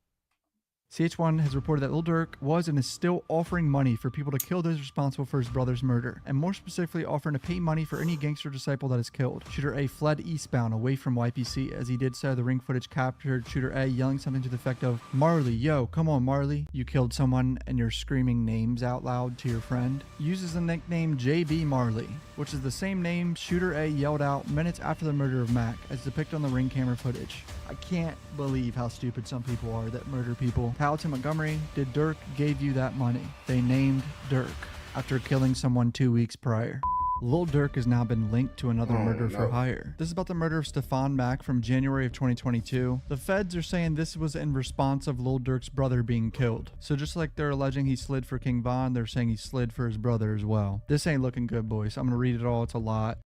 CH1 has reported that Lil Durk was and is still offering money for people to kill those responsible for his brother's murder, and more specifically offering to pay money for any gangster disciple that is killed. Shooter A fled eastbound away from YPC. As he did so, the ring footage captured Shooter A yelling something to the effect of, "Marley, yo, come on Marley, you killed someone and you're screaming names out loud to your friend." Uses the nickname JB Marley, which is the same name Shooter A yelled out minutes after the murder of Mac, as depicted on the ring camera footage. I can't believe how stupid some people are that murder people. Paladin Montgomery, did Durk gave you that money? They named Durk after killing someone 2 weeks prior. Lil Durk has now been linked to another murder for hire. This is about the murder of Stefan Mack from January of 2022. The feds are saying this was in response of Lil Durk's brother being killed. So just like they're alleging he slid for King Von, they're saying he slid for his brother as well. This ain't looking good, boys. I'm gonna read it all. It's a lot.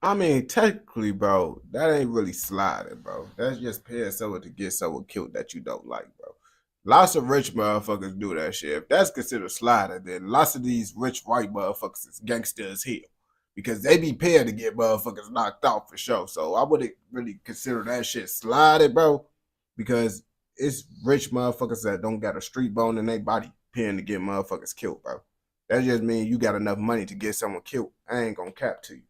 I mean, technically, bro, that ain't really sliding, bro. That's just paying someone to get someone killed that you don't like, bro. Lots of rich motherfuckers do that shit. If that's considered sliding, then lots of these rich white motherfuckers is gangsters here. Because they be paid to get motherfuckers knocked out for sure. So I wouldn't really consider that shit sliding, bro. Because it's rich motherfuckers that don't got a street bone in their body paying to get motherfuckers killed, bro. That just means you got enough money to get someone killed. I ain't gonna cap to you.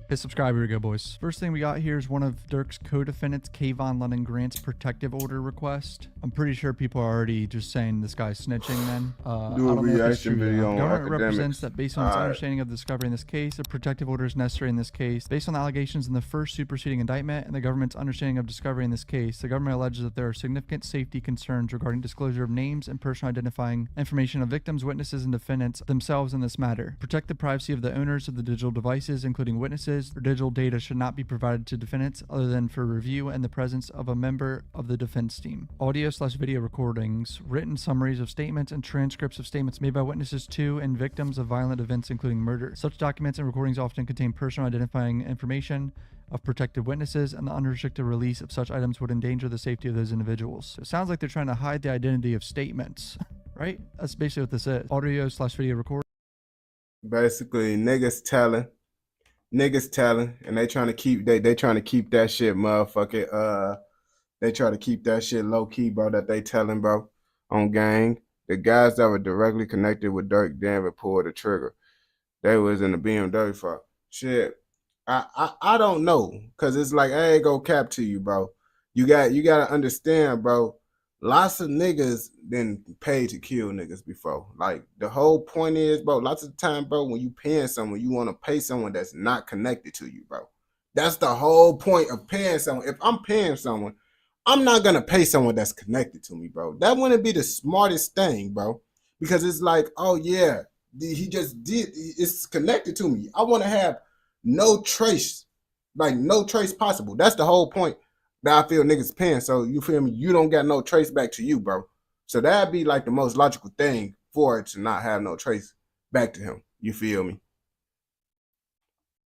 Hit subscribe. Here we go, boys. First thing we got here is one of Durk's co-defendants, Kayvon London Grant's protective order request. I'm pretty sure people are already just saying this guy's snitching then. Do a reaction video on Government academics. represents that based on its understanding of the discovery in this case, a protective order is necessary in this case. Based on the allegations in the first superseding indictment and the government's understanding of discovery in this case, the government alleges that there are significant safety concerns regarding disclosure of names and personal identifying information of victims, witnesses, and defendants themselves in this matter. Protect the privacy of the owners of the digital devices, including witnesses. Or digital data should not be provided to defendants other than for review and the presence of a member of the defense team. Audio/video recordings, written summaries of statements, and transcripts of statements made by witnesses to and victims of violent events, including murder. Such documents and recordings often contain personal identifying information of protected witnesses, and the unrestricted release of such items would endanger the safety of those individuals. So it sounds like they're trying to hide the identity of statements, right? That's basically what this is. Audio/video recording. Basically, niggas telling, and they trying to keep they trying to keep that shit motherfucking they try to keep that shit low key, bro. That they telling, bro, on gang. The guys that were directly connected with Durk Denver pulled the trigger. They was in the BMW for shit. I don't know, cause it's like I ain't gonna cap to you, bro. You gotta understand, bro. Lots of niggas been paid to kill niggas before. Like, the whole point is, bro, lots of the time, bro, when you paying someone, you want to pay someone that's not connected to you, bro. That's the whole point of paying someone. If I'm paying someone, I'm not going to pay someone that's connected to me, bro. That wouldn't be the smartest thing, bro. Because it's like, oh, yeah, he just did. It's connected to me. I want to have no trace, like no trace possible. That's the whole point. That I feel niggas paying, so you feel me? You don't got no trace back to you, bro. So that'd be like the most logical thing for it to not have no trace back to him. You feel me?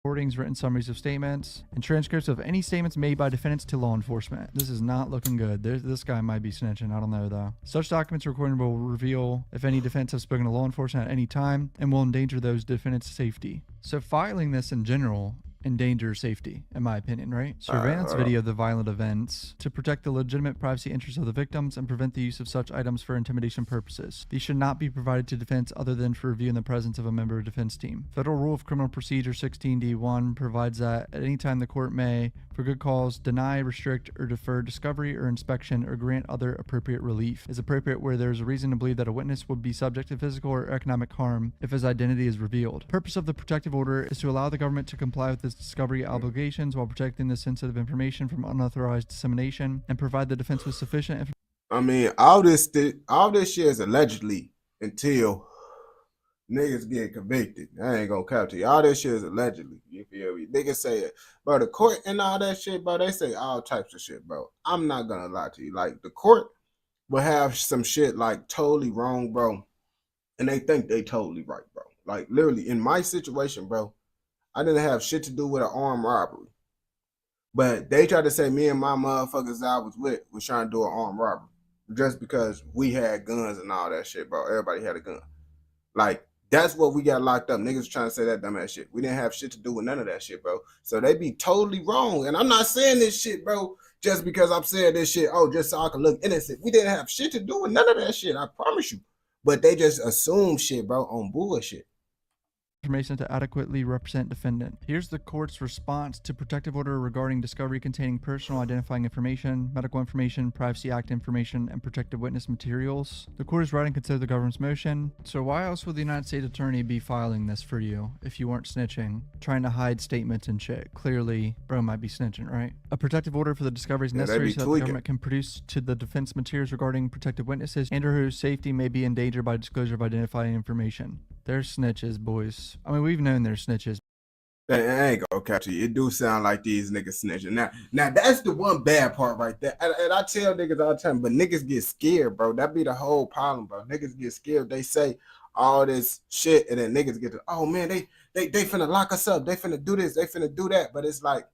Recordings, written summaries of statements, and transcripts of any statements made by defendants to law enforcement. This is not looking good. This guy might be snitching. I don't know, though. Such documents recording will reveal if any defendants have spoken to law enforcement at any time and will endanger those defendants' safety. So filing this in general endanger safety, in my opinion, right? Surveillance video of the violent events to protect the legitimate privacy interests of the victims and prevent the use of such items for intimidation purposes. These should not be provided to defense other than for review in the presence of a member of the defense team. Federal Rule of Criminal Procedure 16D1 provides that at any time the court may, for good cause, deny, restrict, or defer discovery or inspection or grant other appropriate relief. Is appropriate where there is a reason to believe that a witness would be subject to physical or economic harm if his identity is revealed. Purpose of the protective order is to allow the government to comply with its discovery obligations while protecting the sensitive information from unauthorized dissemination and provide the defense with sufficient information. I mean, all this shit is allegedly until niggas get convicted. I ain't gonna cap to you. All this shit is allegedly. You feel me? Niggas say it. Bro, the court and all that shit, bro, they say all types of shit, bro. I'm not gonna lie to you. Like, the court will have some shit like totally wrong, bro. And they think they totally right, bro. Like, literally, in my situation, bro, I didn't have shit to do with an armed robbery. But they tried to say me and my motherfuckers I was with was trying to do an armed robbery. Just because we had guns and all that shit, bro. Everybody had a gun. Like, That's what we got locked up. Niggas trying to say that dumbass shit. We didn't have shit to do with none of that shit, bro. So they be totally wrong. And I'm not saying this shit, bro, just because I'm saying this shit, just so I can look innocent. We didn't have shit to do with none of that shit. I promise you. But they just assume shit, bro, on bullshit. Information to adequately represent defendant. Here's the court's response to protective order regarding discovery containing personal identifying information, medical information, Privacy Act information, and protected witness materials. The court is ready to consider the government's motion. So why else would the United States Attorney be filing this for you if you weren't snitching, trying to hide statements and shit? Clearly, bro might be snitching, right? A protective order for the discovery is necessary so that the government can produce to the defense materials regarding protected witnesses and or whose safety may be endangered by disclosure of identifying information. They're snitches, boys. I mean, we've known they're snitches. I ain't gonna catch you. It do sound like these niggas snitching. Now that's the one bad part right there. And I tell niggas all the time, but niggas get scared, bro. That be the whole problem, bro. Niggas get scared. They say all this shit, and then niggas get to, oh man, they finna lock us up. They finna do this. They finna do that. But it's like,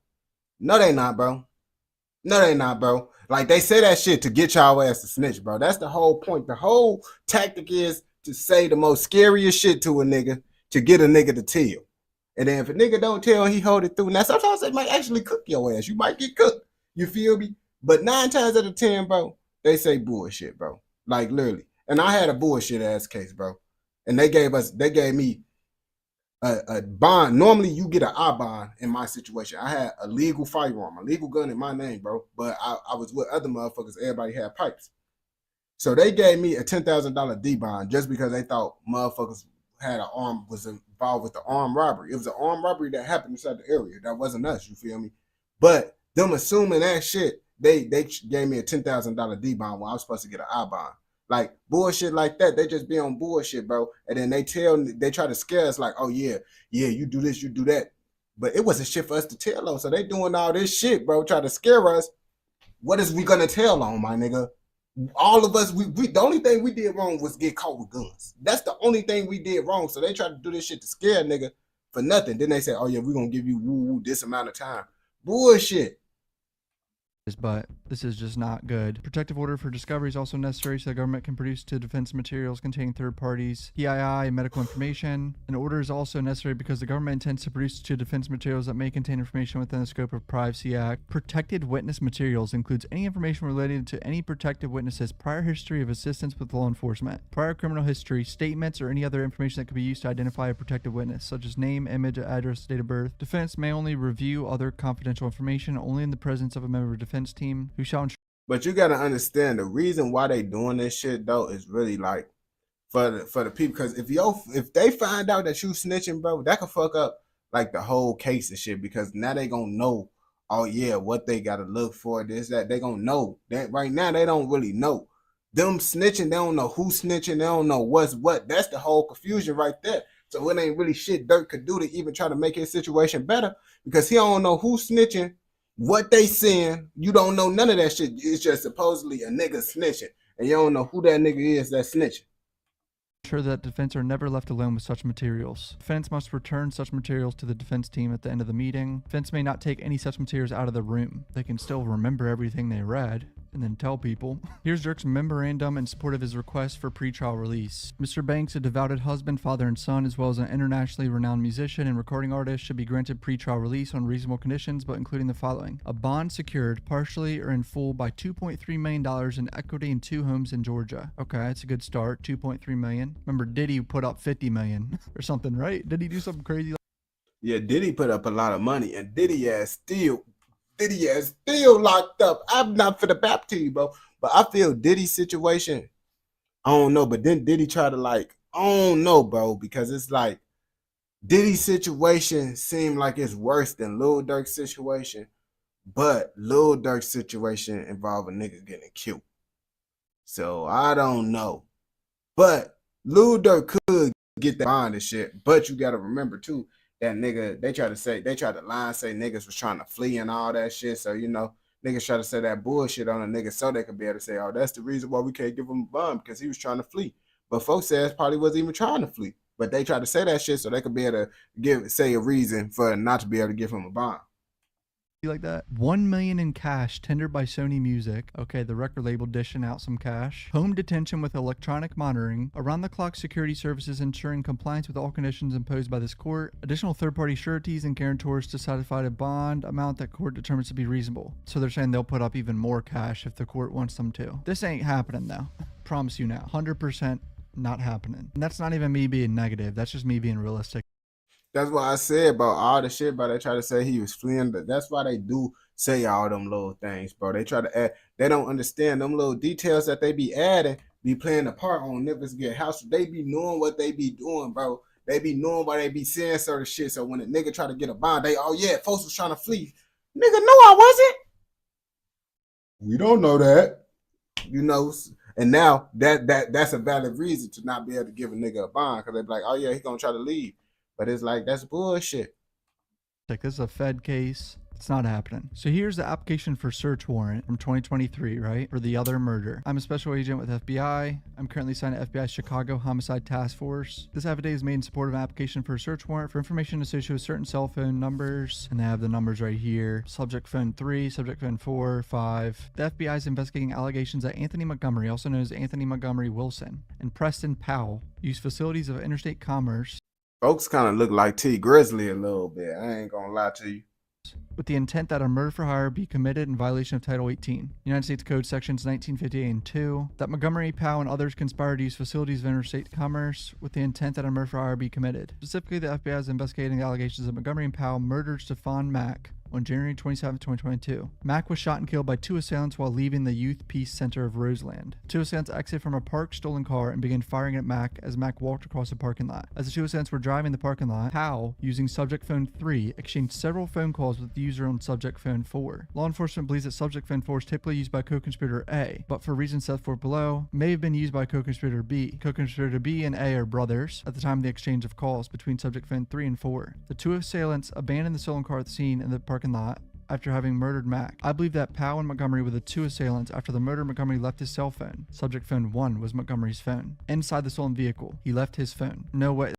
no, they not, bro. No, they not, bro. Like, they say that shit to get y'all ass to snitch, bro. That's the whole point. The whole tactic is to say the most scariest shit to a nigga to get a nigga to tell. And then if a nigga don't tell, he hold it through. Now, sometimes they might actually cook your ass. You might get cooked. You feel me? But 9 times out of 10, bro, they say bullshit, bro. Like, literally. And I had a bullshit ass case, bro. And they gave me a bond. Normally, you get an I bond in my situation. I had a legal firearm, a legal gun in my name, bro. But I was with other motherfuckers. Everybody had pipes. So they gave me a $10,000 D bond just because they thought motherfuckers had an arm, was involved with the armed robbery. It was an armed robbery that happened inside the area. That wasn't us, you feel me? But them assuming that shit, they gave me a $10,000 D bond when I was supposed to get an I bond. Like, bullshit like that, they just be on bullshit, bro. And then they try to scare us like, oh yeah, you do this, you do that. But it wasn't shit for us to tell on. So they doing all this shit, bro, try to scare us. What is we gonna tell on, my nigga? All of us, we the only thing we did wrong was get caught with guns. That's the only thing we did wrong. So they tried to do this shit to scare a nigga for nothing. Then they say, oh yeah, we're gonna give you woo this amount of time. Bullshit. But this is just not good. Protective order for discovery is also necessary so the government can produce to defense materials containing third parties, PII, and medical information. An order is also necessary because the government intends to produce to defense materials that may contain information within the scope of Privacy Act. Protected witness materials includes any information related to any protected witness's prior history of assistance with law enforcement, prior criminal history, statements, or any other information that could be used to identify a protected witness, such as name, image, address, date of birth. Defense may only review other confidential information only in the presence of a member of defense team who shall. But you gotta understand the reason why they doing this shit though is really like for the people, because if they find out that you snitching, bro, that could fuck up like the whole case and shit, because now they gonna know, oh yeah, what they gotta look for, this, that. They gonna know that. Right now they don't really know. Them snitching, they don't know who's snitching, they don't know what's what. That's the whole confusion right there. So it ain't really shit Dirk could do to even try to make his situation better, because he don't know who's snitching, what they saying. You don't know none of that shit. It's just supposedly a nigga snitching, and you don't know who that nigga is that's snitching. Ensure that defense are never left alone with such materials. Defense must return such materials to the defense team at the end of the meeting. Defense may not take any such materials out of the room. They can still remember everything they read and then tell people. Here's Dirk's memorandum in support of his request for pretrial release. Mr. Banks, a devoted husband, father, and son, as well as an internationally renowned musician and recording artist, should be granted pretrial release on reasonable conditions, but including the following: a bond secured partially or in full by $2.3 million in equity in 2 homes in Georgia. Okay, that's a good start. $2.3 million. Remember, Diddy put up $50 million or something, right? Did he do something crazy? Yeah, Diddy put up a lot of money, and Diddy ass still locked up. I'm not for the bap to you, bro, but I feel Diddy's situation, I don't know, but then Diddy try to like, I don't know, bro, because it's like Diddy's situation seemed like it's worse than Lil Durk's situation, but Lil Durk's situation involved a nigga getting killed. So I don't know, but Lil Durk could get that bond and shit, but you got to remember too, that nigga, they tried to lie and say niggas was trying to flee and all that shit. So, you know, niggas try to say that bullshit on a nigga so they could be able to say, oh, that's the reason why we can't give him a bond, because he was trying to flee. But folks says probably wasn't even trying to flee. But they tried to say that shit so they could be able to say a reason for not to be able to give him a bond. like that. $1 million in cash tendered by Sony Music. Okay, the record label dishing out some cash. Home detention with electronic monitoring. Around-the-clock security services ensuring compliance with all conditions imposed by this court. Additional third-party sureties and guarantors to satisfy a bond amount that court determines to be reasonable. So they're saying they'll put up even more cash if the court wants them to. This ain't happening though. Promise you now. 100% not happening. And that's not even me being negative. That's just me being realistic. That's why I said about all the shit, but they try to say he was fleeing. That's why they do say all them little things, bro. They try to add, they don't understand them little details that they be adding, be playing a part on niggas get house. They be knowing what they be doing, bro. They be knowing why they be saying certain shit. So when a nigga try to get a bond, they, oh yeah, folks was trying to flee. Nigga, no, I wasn't. We don't know that. You know, and now that's a valid reason to not be able to give a nigga a bond, because they be like, oh yeah, he gonna try to leave. But it's like, that's bullshit. Like, this is a Fed case. It's not happening. So here's the application for search warrant from 2023, right? For the other murder. I'm a special agent with FBI. I'm currently assigned to FBI's Chicago Homicide Task Force. This affidavit is made in support of an application for a search warrant for information associated with certain cell phone numbers. And they have the numbers right here. Subject phone 3, subject phone 4, 5. The FBI is investigating allegations that Anthony Montgomery, also known as Anthony Montgomery Wilson, and Preston Powell used facilities of interstate commerce. Folks kind of look like T Grizzly a little bit. I ain't gonna lie to you. With the intent that a murder for hire be committed in violation of Title 18, United States Code Sections 1958 and 2, that Montgomery, Powell, and others conspired to use facilities of interstate commerce with the intent that a murder for hire be committed. Specifically, the FBI is investigating the allegations that Montgomery and Powell murdered Stephon Mack on January 27, 2022. Mack was shot and killed by 2 assailants while leaving the Youth Peace Center of Roseland. 2 assailants exited from a parked stolen car and began firing at Mack as Mack walked across the parking lot. As the 2 assailants were driving the parking lot, Powell, using subject phone 3, exchanged several phone calls with the user on subject phone 4. Law enforcement believes that subject phone 4 is typically used by co-conspirator A, but for reasons set forth below, may have been used by co-conspirator B. Co-conspirator B and A are brothers at the time of the exchange of calls between subject phone 3 and 4. The 2 assailants abandoned the stolen car at the scene in the parking lot after having murdered Mack. I believe that Powell and Montgomery were the 2 assailants. After the murder, Montgomery left his cell phone. Subject phone 1 was Montgomery's phone. Inside the stolen vehicle, he left his phone. No way.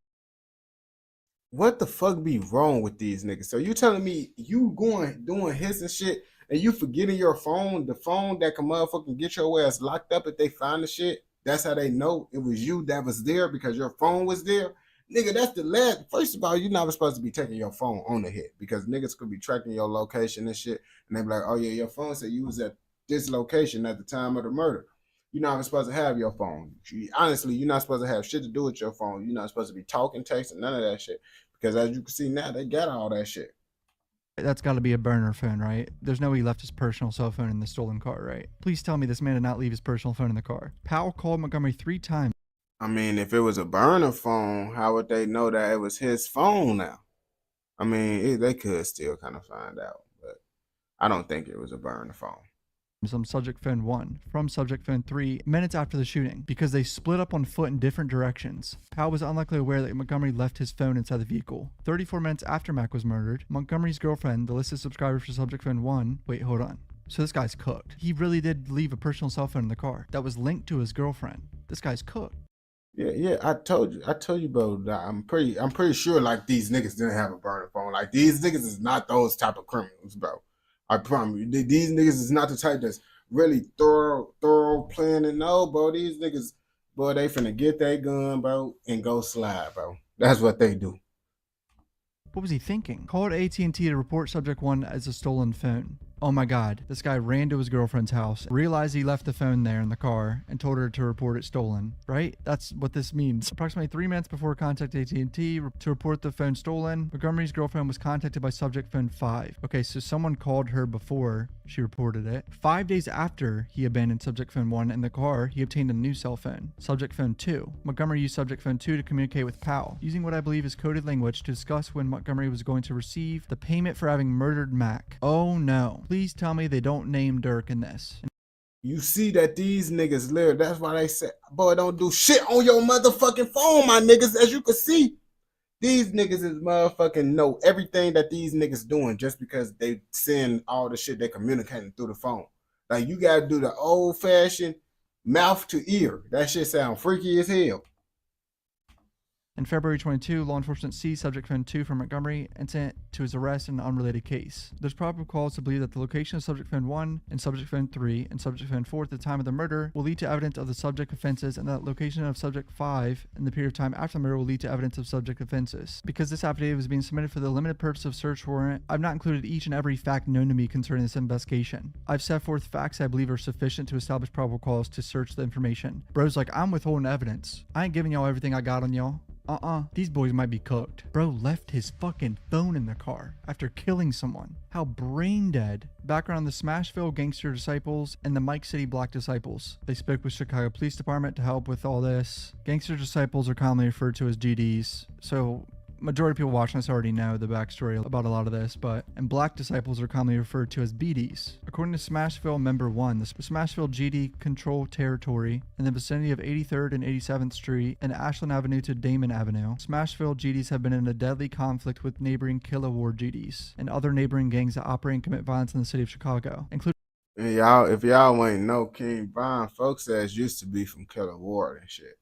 What the fuck be wrong with these niggas? So you telling me you going doing his and shit, and you forgetting your phone, the phone that can motherfucking get your ass locked up if they find the shit? That's how they know it was you that was there, because your phone was there. Nigga, that's the last. First of all, you're not supposed to be taking your phone on the hit, because niggas could be tracking your location and shit, and they be like, oh yeah, your phone said you was at this location at the time of the murder. You're not even supposed to have your phone. Honestly, you're not supposed to have shit to do with your phone. You're not supposed to be talking, texting, none of that shit. Because as you can see now, they got all that shit. That's got to be a burner phone, right? There's no way he left his personal cell phone in the stolen car, right? Please tell me this man did not leave his personal phone in the car. Powell called Montgomery 3 times. I mean, if it was a burner phone, how would they know that it was his phone now? I mean, they could still kind of find out, but I don't think it was a burner phone. From subject phone 1 from subject phone 3 minutes after the shooting, because they split up on foot in different directions. Powell was unlikely aware that Montgomery left his phone inside the vehicle. 34 minutes after Mack was murdered, Montgomery's girlfriend, the listed subscriber for subject phone 1, wait, hold on. So this guy's cooked. He really did leave a personal cell phone in the car that was linked to his girlfriend. This guy's cooked. Yeah, I told you, bro. That I'm pretty sure like these niggas didn't have a burner phone. Like these niggas is not those type of criminals, bro. I promise you, these niggas is not the type that's really thorough planning. No, bro, these niggas, boy, they finna get their gun, bro, and go slide, bro. That's what they do. What was he thinking? Called AT&T to report subject 1 as a stolen phone. Oh my god, this guy ran to his girlfriend's house, realized he left the phone there in the car, and told her to report it stolen, right? That's what this means. Approximately 3 minutes before contacting AT&T to report the phone stolen, Montgomery's girlfriend was contacted by subject phone 5. Okay, so someone called her before she reported it. 5 days after he abandoned subject phone 1 in the car, he obtained a new cell phone, subject phone 2. Montgomery used subject phone 2 to communicate with Powell, using what I believe is coded language to discuss when Montgomery was going to receive the payment for having murdered Mack. Oh no. Please tell me they don't name Dirk in this. You see that these niggas live. That's why they say, boy, don't do shit on your motherfucking phone, my niggas. As you can see, these niggas is motherfucking know everything that these niggas doing just because they send all the shit they communicating through the phone. Like, you gotta do the old-fashioned mouth to ear. That shit sound freaky as hell. In February 22, law enforcement seized subject Finn 2 from Montgomery and sent to his arrest in an unrelated case. There's probable cause to believe that the location of subject Finn 1 and subject Finn 3 and subject Finn 4 at the time of the murder will lead to evidence of the subject offenses, and that location of subject 5 in the period of time after the murder will lead to evidence of subject offenses. Because this affidavit was being submitted for the limited purpose of search warrant, I've not included each and every fact known to me concerning this investigation. I've set forth facts I believe are sufficient to establish probable cause to search the information. Bro's like, I'm withholding evidence. I ain't giving y'all everything I got on y'all. These boys might be cooked. Bro left his fucking phone in the car after killing someone. How brain dead. Background: the Smashville Gangster Disciples and the Mike City Black Disciples. They spoke with Chicago Police Department to help with all this. Gangster Disciples are commonly referred to as GDs. So majority of people watching this already know the backstory about a lot of this, and Black Disciples are commonly referred to as BDs. According to Smashville Member 1, the Smashville GD control territory in the vicinity of 83rd and 87th Street and Ashland Avenue to Damon Avenue. Smashville GDs have been in a deadly conflict with neighboring Killer Ward GDs and other neighboring gangs that operate and commit violence in the city of Chicago, including. And y'all, if y'all ain't know, King Von, folks ass used to be from Killer Ward and shit.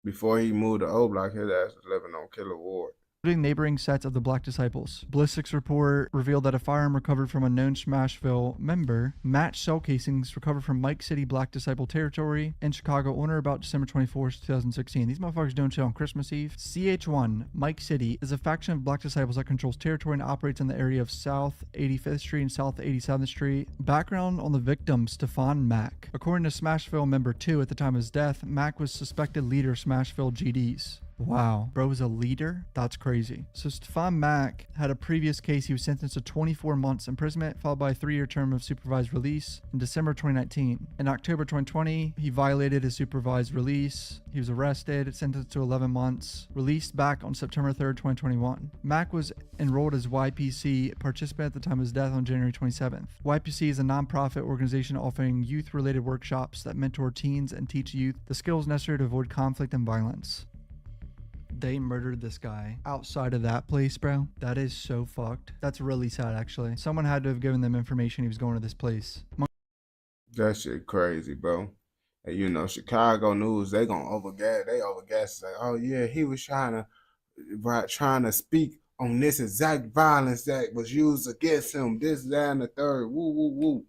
Before he moved to O Block, his ass was living on Killer Ward. Including neighboring sets of the Black Disciples. Ballistics report revealed that a firearm recovered from a known Smashville member matched shell casings recovered from Mike City Black Disciple territory in Chicago on or about December 24th, 2016. These motherfuckers doing shit on Christmas Eve. CH1 Mike City is a faction of Black Disciples that controls territory and operates in the area of South 85th Street and South 87th Street. Background on the victim, Stefan Mack. According to Smashville Member 2, at the time of his death, Mack was suspected leader of Smashville GDs. Wow, bro was a leader? That's crazy. So Stefan Mack had a previous case. He was sentenced to 24 months imprisonment, followed by a 3-year term of supervised release in December 2019. In October 2020, he violated his supervised release. He was arrested, sentenced to 11 months, released back on September 3rd, 2021. Mack was enrolled as YPC participant at the time of his death on January 27th. YPC is a nonprofit organization offering youth-related workshops that mentor teens and teach youth the skills necessary to avoid conflict and violence. They murdered this guy outside of that place, bro. That is so fucked. That's really sad, actually. Someone had to have given them information he was going to this place. That shit crazy, bro. And you know, Chicago news, they gonna overgas. They overgas. Like, oh yeah, he was trying to speak on this exact violence that was used against him. This, that, and the third. Woo, woo, woo.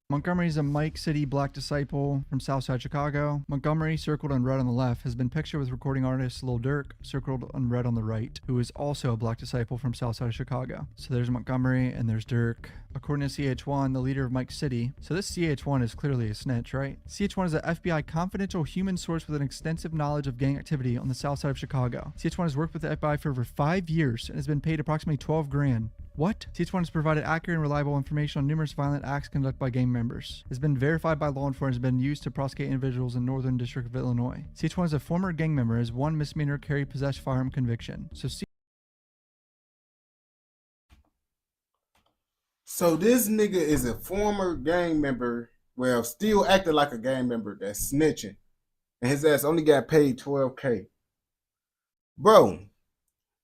Montgomery is a Mike City Black Disciple from Southside Chicago. Montgomery, circled in red on the left, has been pictured with recording artist Lil Durk, circled in red on the right, who is also a Black Disciple from Southside Chicago. So there's Montgomery and there's Durk. According to CH1, the leader of Mike City, so this CH1 is clearly a snitch, right? CH1 is an FBI confidential human source with an extensive knowledge of gang activity on the south side of Chicago. CH1 has worked with the FBI for over 5 years and has been paid approximately $12 grand. What? CH1 has provided accurate and reliable information on numerous violent acts conducted by gang members. It has been verified by law enforcement and has been used to prosecute individuals in Northern District of Illinois. CH1 is a former gang member, has one misdemeanor carry possessed firearm conviction. So this nigga is a former gang member, well, still acting like a gang member that's snitching. And his ass only got paid $12K. Bro.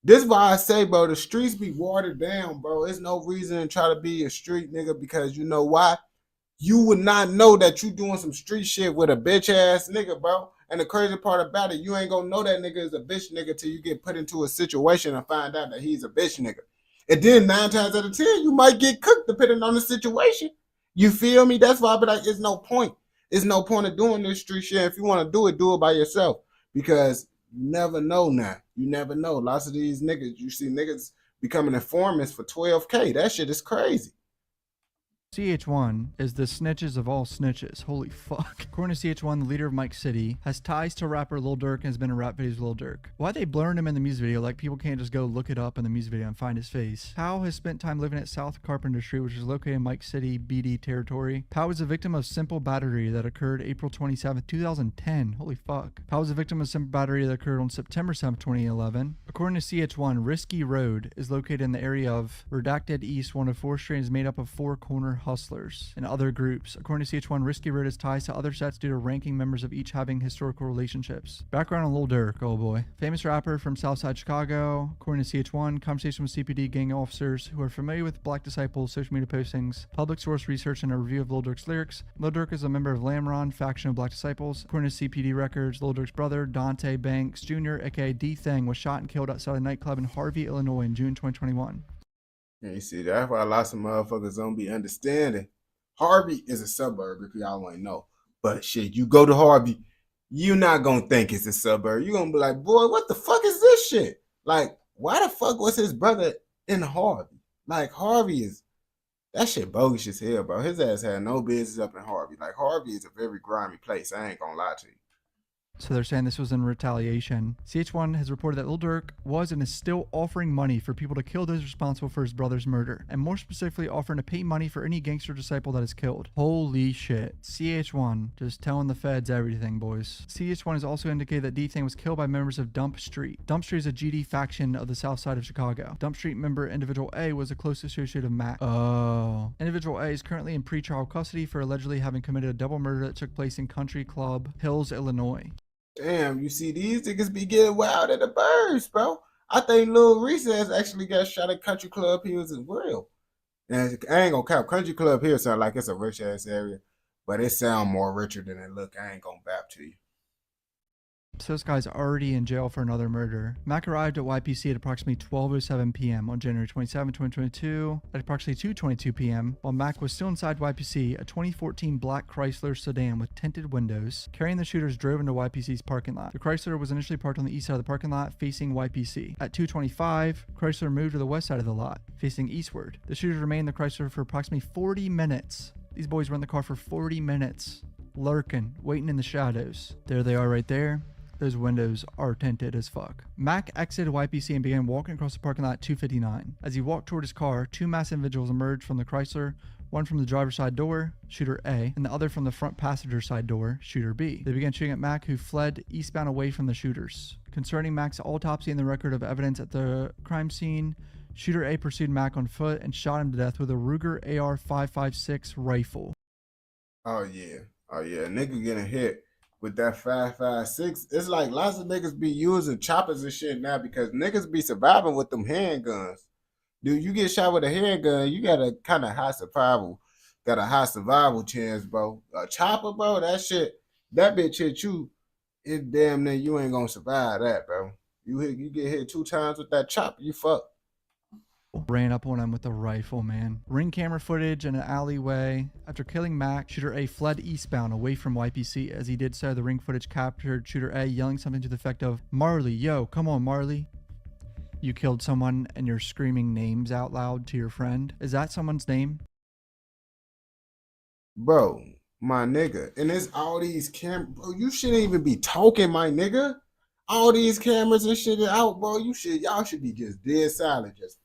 This is why I say, bro, the streets be watered down, bro. There's no reason to try to be a street nigga because you know why? You would not know that you doing some street shit with a bitch ass nigga, bro. And the crazy part about it, you ain't gonna know that nigga is a bitch nigga till you get put into a situation and find out that he's a bitch nigga. And then 9 times out of 10, you might get cooked depending on the situation. You feel me? That's why I be like, it's no point. It's no point of doing this street shit. If you want to do it by yourself. Because you never know now. You never know. Lots of these niggas, you see niggas becoming informants for $12K. That shit is crazy. CH1 is the snitches of all snitches. Holy fuck. According to CH1, the leader of Mike City has ties to rapper Lil Durk and has been in rap videos with Lil Durk. Why they blurring him in the music video? Like people can't just go look it up in the music video and find his face. Powell has spent time living at South Carpenter Street, which is located in Mike City BD territory. Powell was a victim of simple battery that occurred April 27th, 2010. Holy fuck. Powell was a victim of simple battery that occurred on September 7th, 2011. According to CH1, Risky Road is located in the area of Redacted East 104th Street and is made up of 4 corner hustlers and other groups. According to CH1, Risky Road has ties to other sets due to ranking members of each having historical relationships. Background on Lil Durk, oh boy. Famous rapper from Southside Chicago. According to CH1, conversation with CPD gang officers who are familiar with Black Disciples' social media postings, public source research, and a review of Lil Durk's lyrics. Lil Durk is a member of Lamron, faction of Black Disciples. According to CPD records, Lil Durk's brother, Dante Banks Jr., aka D-Thang, was shot and killed outside a nightclub in Harvey, Illinois in June 2021. Yeah, you see, that's why lots of motherfuckers don't be understanding. Harvey is a suburb, if y'all want to know. But shit, you go to Harvey, you're not going to think it's a suburb. You're going to be like, boy, what the fuck is this shit? Like, why the fuck was his brother in Harvey? Like, Harvey is, that shit bogus as hell, bro. His ass had no business up in Harvey. Like, Harvey is a very grimy place. I ain't going to lie to you. So they're saying this was in retaliation. CH1 has reported that Lil Durk was and is still offering money for people to kill those responsible for his brother's murder, and more specifically offering to pay money for any gangster disciple that is killed. Holy shit. CH1 just telling the feds everything, boys. CH1 has also indicated that D-Thang was killed by members of Dump Street. Dump Street is a GD faction of the south side of Chicago. Dump Street member Individual A was a close associate of Mac. Oh. Individual A is currently in pretrial custody for allegedly having committed a double murder that took place in Country Club Hills, Illinois. Damn, you see, these niggas be getting wild at the birds, bro. I think Lil Recess actually got shot at Country Club Hills as well. And I ain't gonna count. Country Club Hills sound like it's a rich ass area, but it sound more richer than it look. I ain't gonna bap to you. So this guy's already in jail for another murder. Mac arrived at YPC at approximately 12:07 p.m. on January 27, 2022. At approximately 2:22 p.m., while Mac was still inside YPC, a 2014 black Chrysler sedan with tinted windows carrying the shooters drove into YPC's parking lot. The Chrysler was initially parked on the east side of the parking lot, facing YPC. At 2:25, Chrysler moved to the west side of the lot, facing eastward. The shooters remained in the Chrysler for approximately 40 minutes. These boys were in the car for 40 minutes, lurking, waiting in the shadows. There they are right there. Those windows are tinted as fuck. Mac exited YPC and began walking across the parking lot at 2:59. As he walked toward his car, two masked individuals emerged from the Chrysler, one from the driver's side door, shooter A, and the other from the front passenger side door, shooter B. They began shooting at Mac, who fled eastbound away from the shooters. Concerning Mac's autopsy and the record of evidence at the crime scene, shooter A pursued Mac on foot and shot him to death with a Ruger AR-556 rifle. Oh yeah, nigga getting hit with that 5.56, it's like lots of niggas be using choppers and shit now because niggas be surviving with them handguns. Dude, you get shot with a handgun, you got a kind of high survival chance, bro. A chopper, bro, that shit, that bitch hit you, it's damn near you ain't gonna survive that, bro. You get hit 2 times with that chopper, you fuck. Ran up on him with a rifle, man. Ring camera footage in an alleyway. After killing Mac, shooter A fled eastbound away from YPC. As he did so, the ring footage captured shooter A yelling something to the effect of, "Marley, yo, come on, Marley." You killed someone and you're screaming names out loud to your friend. Is that someone's name? Bro, my nigga. And it's all these cameras. Bro, you shouldn't even be talking, my nigga. All these cameras and shit out, bro. Y'all should be just dead silent, just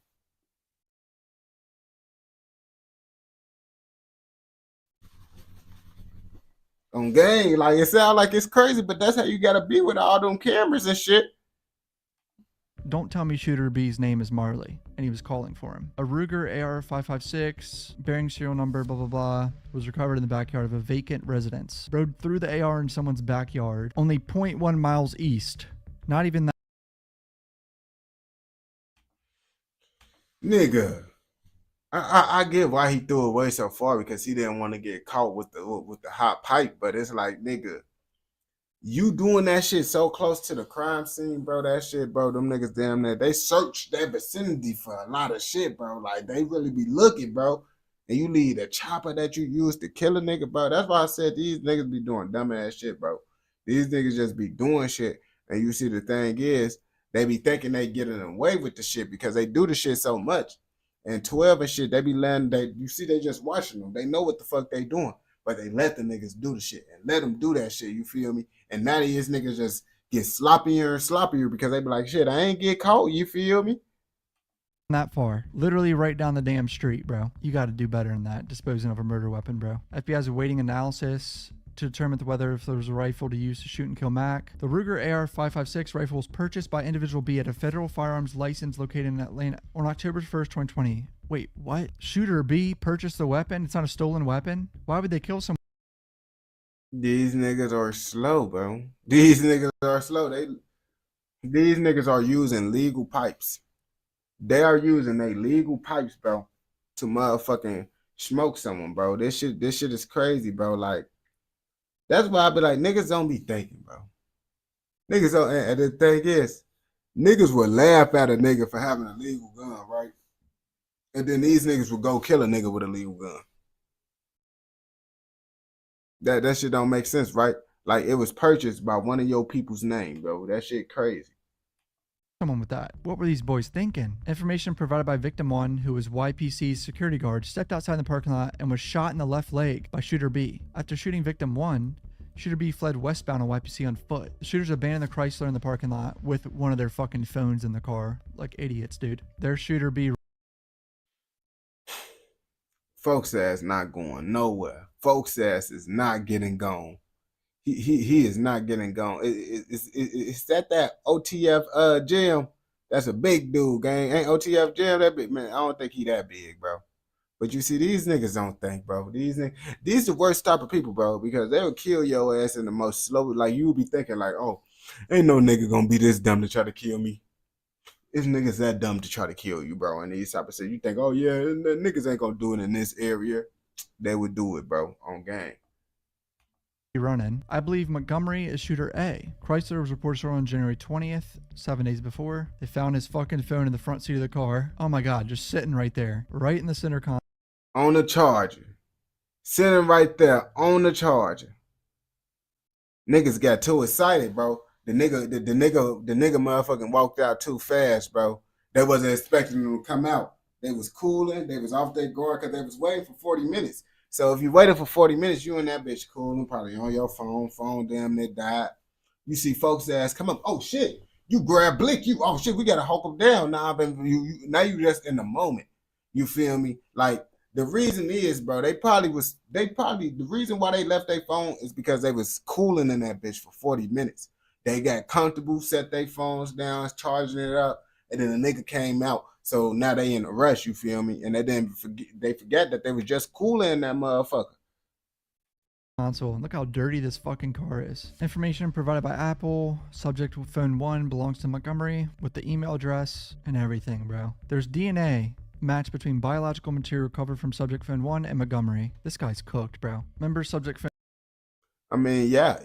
on gang. Like, it sound like it's crazy, but that's how you gotta be with all them cameras and shit. Don't tell me shooter B's name is Marley and he was calling for him. A Ruger AR-556 bearing serial number blah blah blah was recovered in the backyard of a vacant residence. Rode through the AR in someone's backyard, only 0.1 miles east. Not even that. Nigga, I get why he threw away so far, because he didn't want to get caught with the hot pipe. But it's like, nigga, you doing that shit so close to the crime scene, bro. That shit, bro. Them niggas damn near, they search that vicinity for a lot of shit, bro. Like, they really be looking, bro. And you leave the chopper that you used to kill a nigga, bro. That's why I said these niggas be doing dumbass shit, bro. These niggas just be doing shit. And you see, the thing is, they be thinking they getting away with the shit because they do the shit so much. And 12 and shit, they be letting, you see, they just watching them. They know what the fuck they doing, but they let the niggas do the shit and let them do that shit, you feel me? And now these niggas just get sloppier and sloppier because they be like, shit, I ain't get caught, you feel me? That far. Literally right down the damn street, bro. You got to do better than that, disposing of a murder weapon, bro. FBI's awaiting analysis to determine whether if there was a rifle to use to shoot and kill Mac. The Ruger AR-556 rifle was purchased by individual B at a federal firearms license located in Atlanta on October 1st, 2020. Wait, what? Shooter B purchased the weapon? It's not a stolen weapon? Why would they kill someone? These niggas are slow, bro. These niggas are slow. These niggas are using legal pipes. They are using their legal pipes, bro, to motherfucking smoke someone, bro. This shit is crazy, bro. Like, that's why I be like, niggas don't be thinking, bro. Niggas don't, and the thing is, niggas would laugh at a nigga for having a legal gun, right? And then these niggas would go kill a nigga with a legal gun. That shit don't make sense, right? Like, it was purchased by one of your people's name, bro. That shit crazy. Someone with that. What were these boys thinking? Information provided by victim 1, who was YPC's security guard, stepped outside the parking lot and was shot in the left leg by shooter B. After shooting victim 1, shooter B fled westbound on YPC on foot. The shooters abandoned the Chrysler in the parking lot with one of their fucking phones in the car. Like idiots, dude. Their shooter B. Folks ass not going nowhere. Folks ass is not getting gone. He is not getting gone. It's that OTF Jim. That's a big dude, gang. Ain't OTF Jim that big? Man, I don't think he that big, bro. But you see, these niggas don't think, bro. These the worst type of people, bro, because they will kill your ass in the most slow. Like, you will be thinking like, oh, ain't no nigga gonna be this dumb to try to kill me. It's niggas that dumb to try to kill you, bro. And these type of shit, you think, oh yeah, the niggas ain't gonna do it in this area. They would do it, bro, on gang. Running. I believe Montgomery is shooter A. Chrysler was reported stolen on January 20th, 7 days before. They found his fucking phone in the front seat of the car. Oh my god, just sitting right there, right in the center console. On the charger. Sitting right there on the charger. Niggas got too excited, bro. The nigga motherfucking walked out too fast, bro. They wasn't expecting him to come out. They was cooling. They was off their guard because they was waiting for 40 minutes. So if you waited for 40 minutes, you and that bitch cooling, probably on your phone damn near died. You see folks ass come up, oh shit, you grab Blick, oh shit, we gotta hawk them down. Now you just in the moment. You feel me? Like, the reason is, bro, the reason why they left their phone is because they was cooling in that bitch for 40 minutes. They got comfortable, set their phones down, charging it up, and then the nigga came out. So now they in a rush, you feel me? And they forget that they was just cooling in that motherfucker. Console. And look how dirty this fucking car is. Information provided by Apple. Subject phone 1 belongs to Montgomery with the email address and everything, bro. There's DNA match between biological material recovered from subject phone 1 and Montgomery. This guy's cooked, bro. Remember subject phone. I mean, yeah.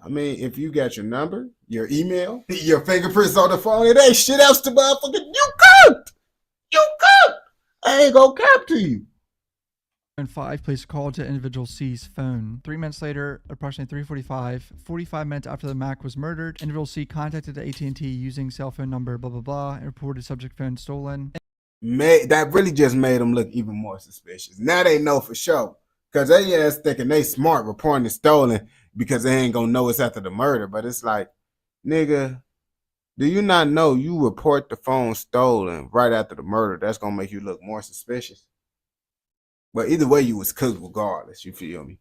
I mean, if you got your number, your email, your fingerprints on the phone, it ain't shit else to motherfucking, you cooked! You cooked! I ain't gonna cap to you. And 5 placed a call to individual C's phone. 3 minutes later, approximately 3:45, 45 minutes after the Mac was murdered, individual C contacted AT&T using cell phone number blah blah blah and reported subject phone stolen. That really just made them look even more suspicious. Now they know for sure. Because they ass thinking they smart reporting it stolen because they ain't gonna know it's after the murder. But it's like, nigga, do you not know you report the phone stolen right after the murder? That's gonna make you look more suspicious. But either way, you was cooked regardless, you feel me?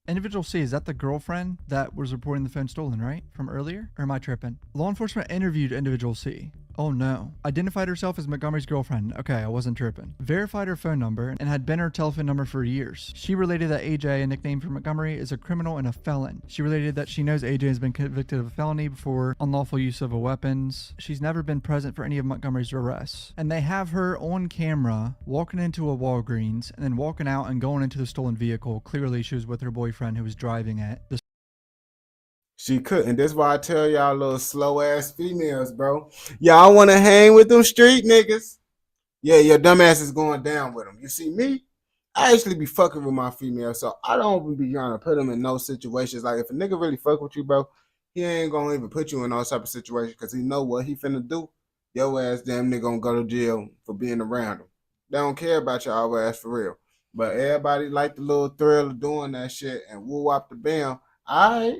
Individual C, is that the girlfriend that was reporting the phone stolen, right? From earlier? Or am I tripping? Law enforcement interviewed individual C. Oh no. Identified herself as Montgomery's girlfriend. Okay, I wasn't tripping. Verified her phone number and had been her telephone number for years. She related that AJ, a nickname for Montgomery, is a criminal and a felon. She related that she knows AJ has been convicted of a felony before unlawful use of weapons. She's never been present for any of Montgomery's arrests. And they have her on camera walking into a Walgreens and then walking out and going into the stolen vehicle. Clearly she was with her boyfriend who was driving it. She couldn't. That's why I tell y'all little slow ass females, bro. Y'all want to hang with them street niggas? Yeah, your dumb ass is going down with them. You see me? I actually be fucking with my females, so I don't even be trying to put them in no situations. Like, if a nigga really fuck with you, bro, he ain't gonna even put you in those type of situations because he know what he finna do. Your ass damn nigga gonna go to jail for being around him. They don't care about y'all ass for real. But everybody like the little thrill of doing that shit and woo wop the bam. All right.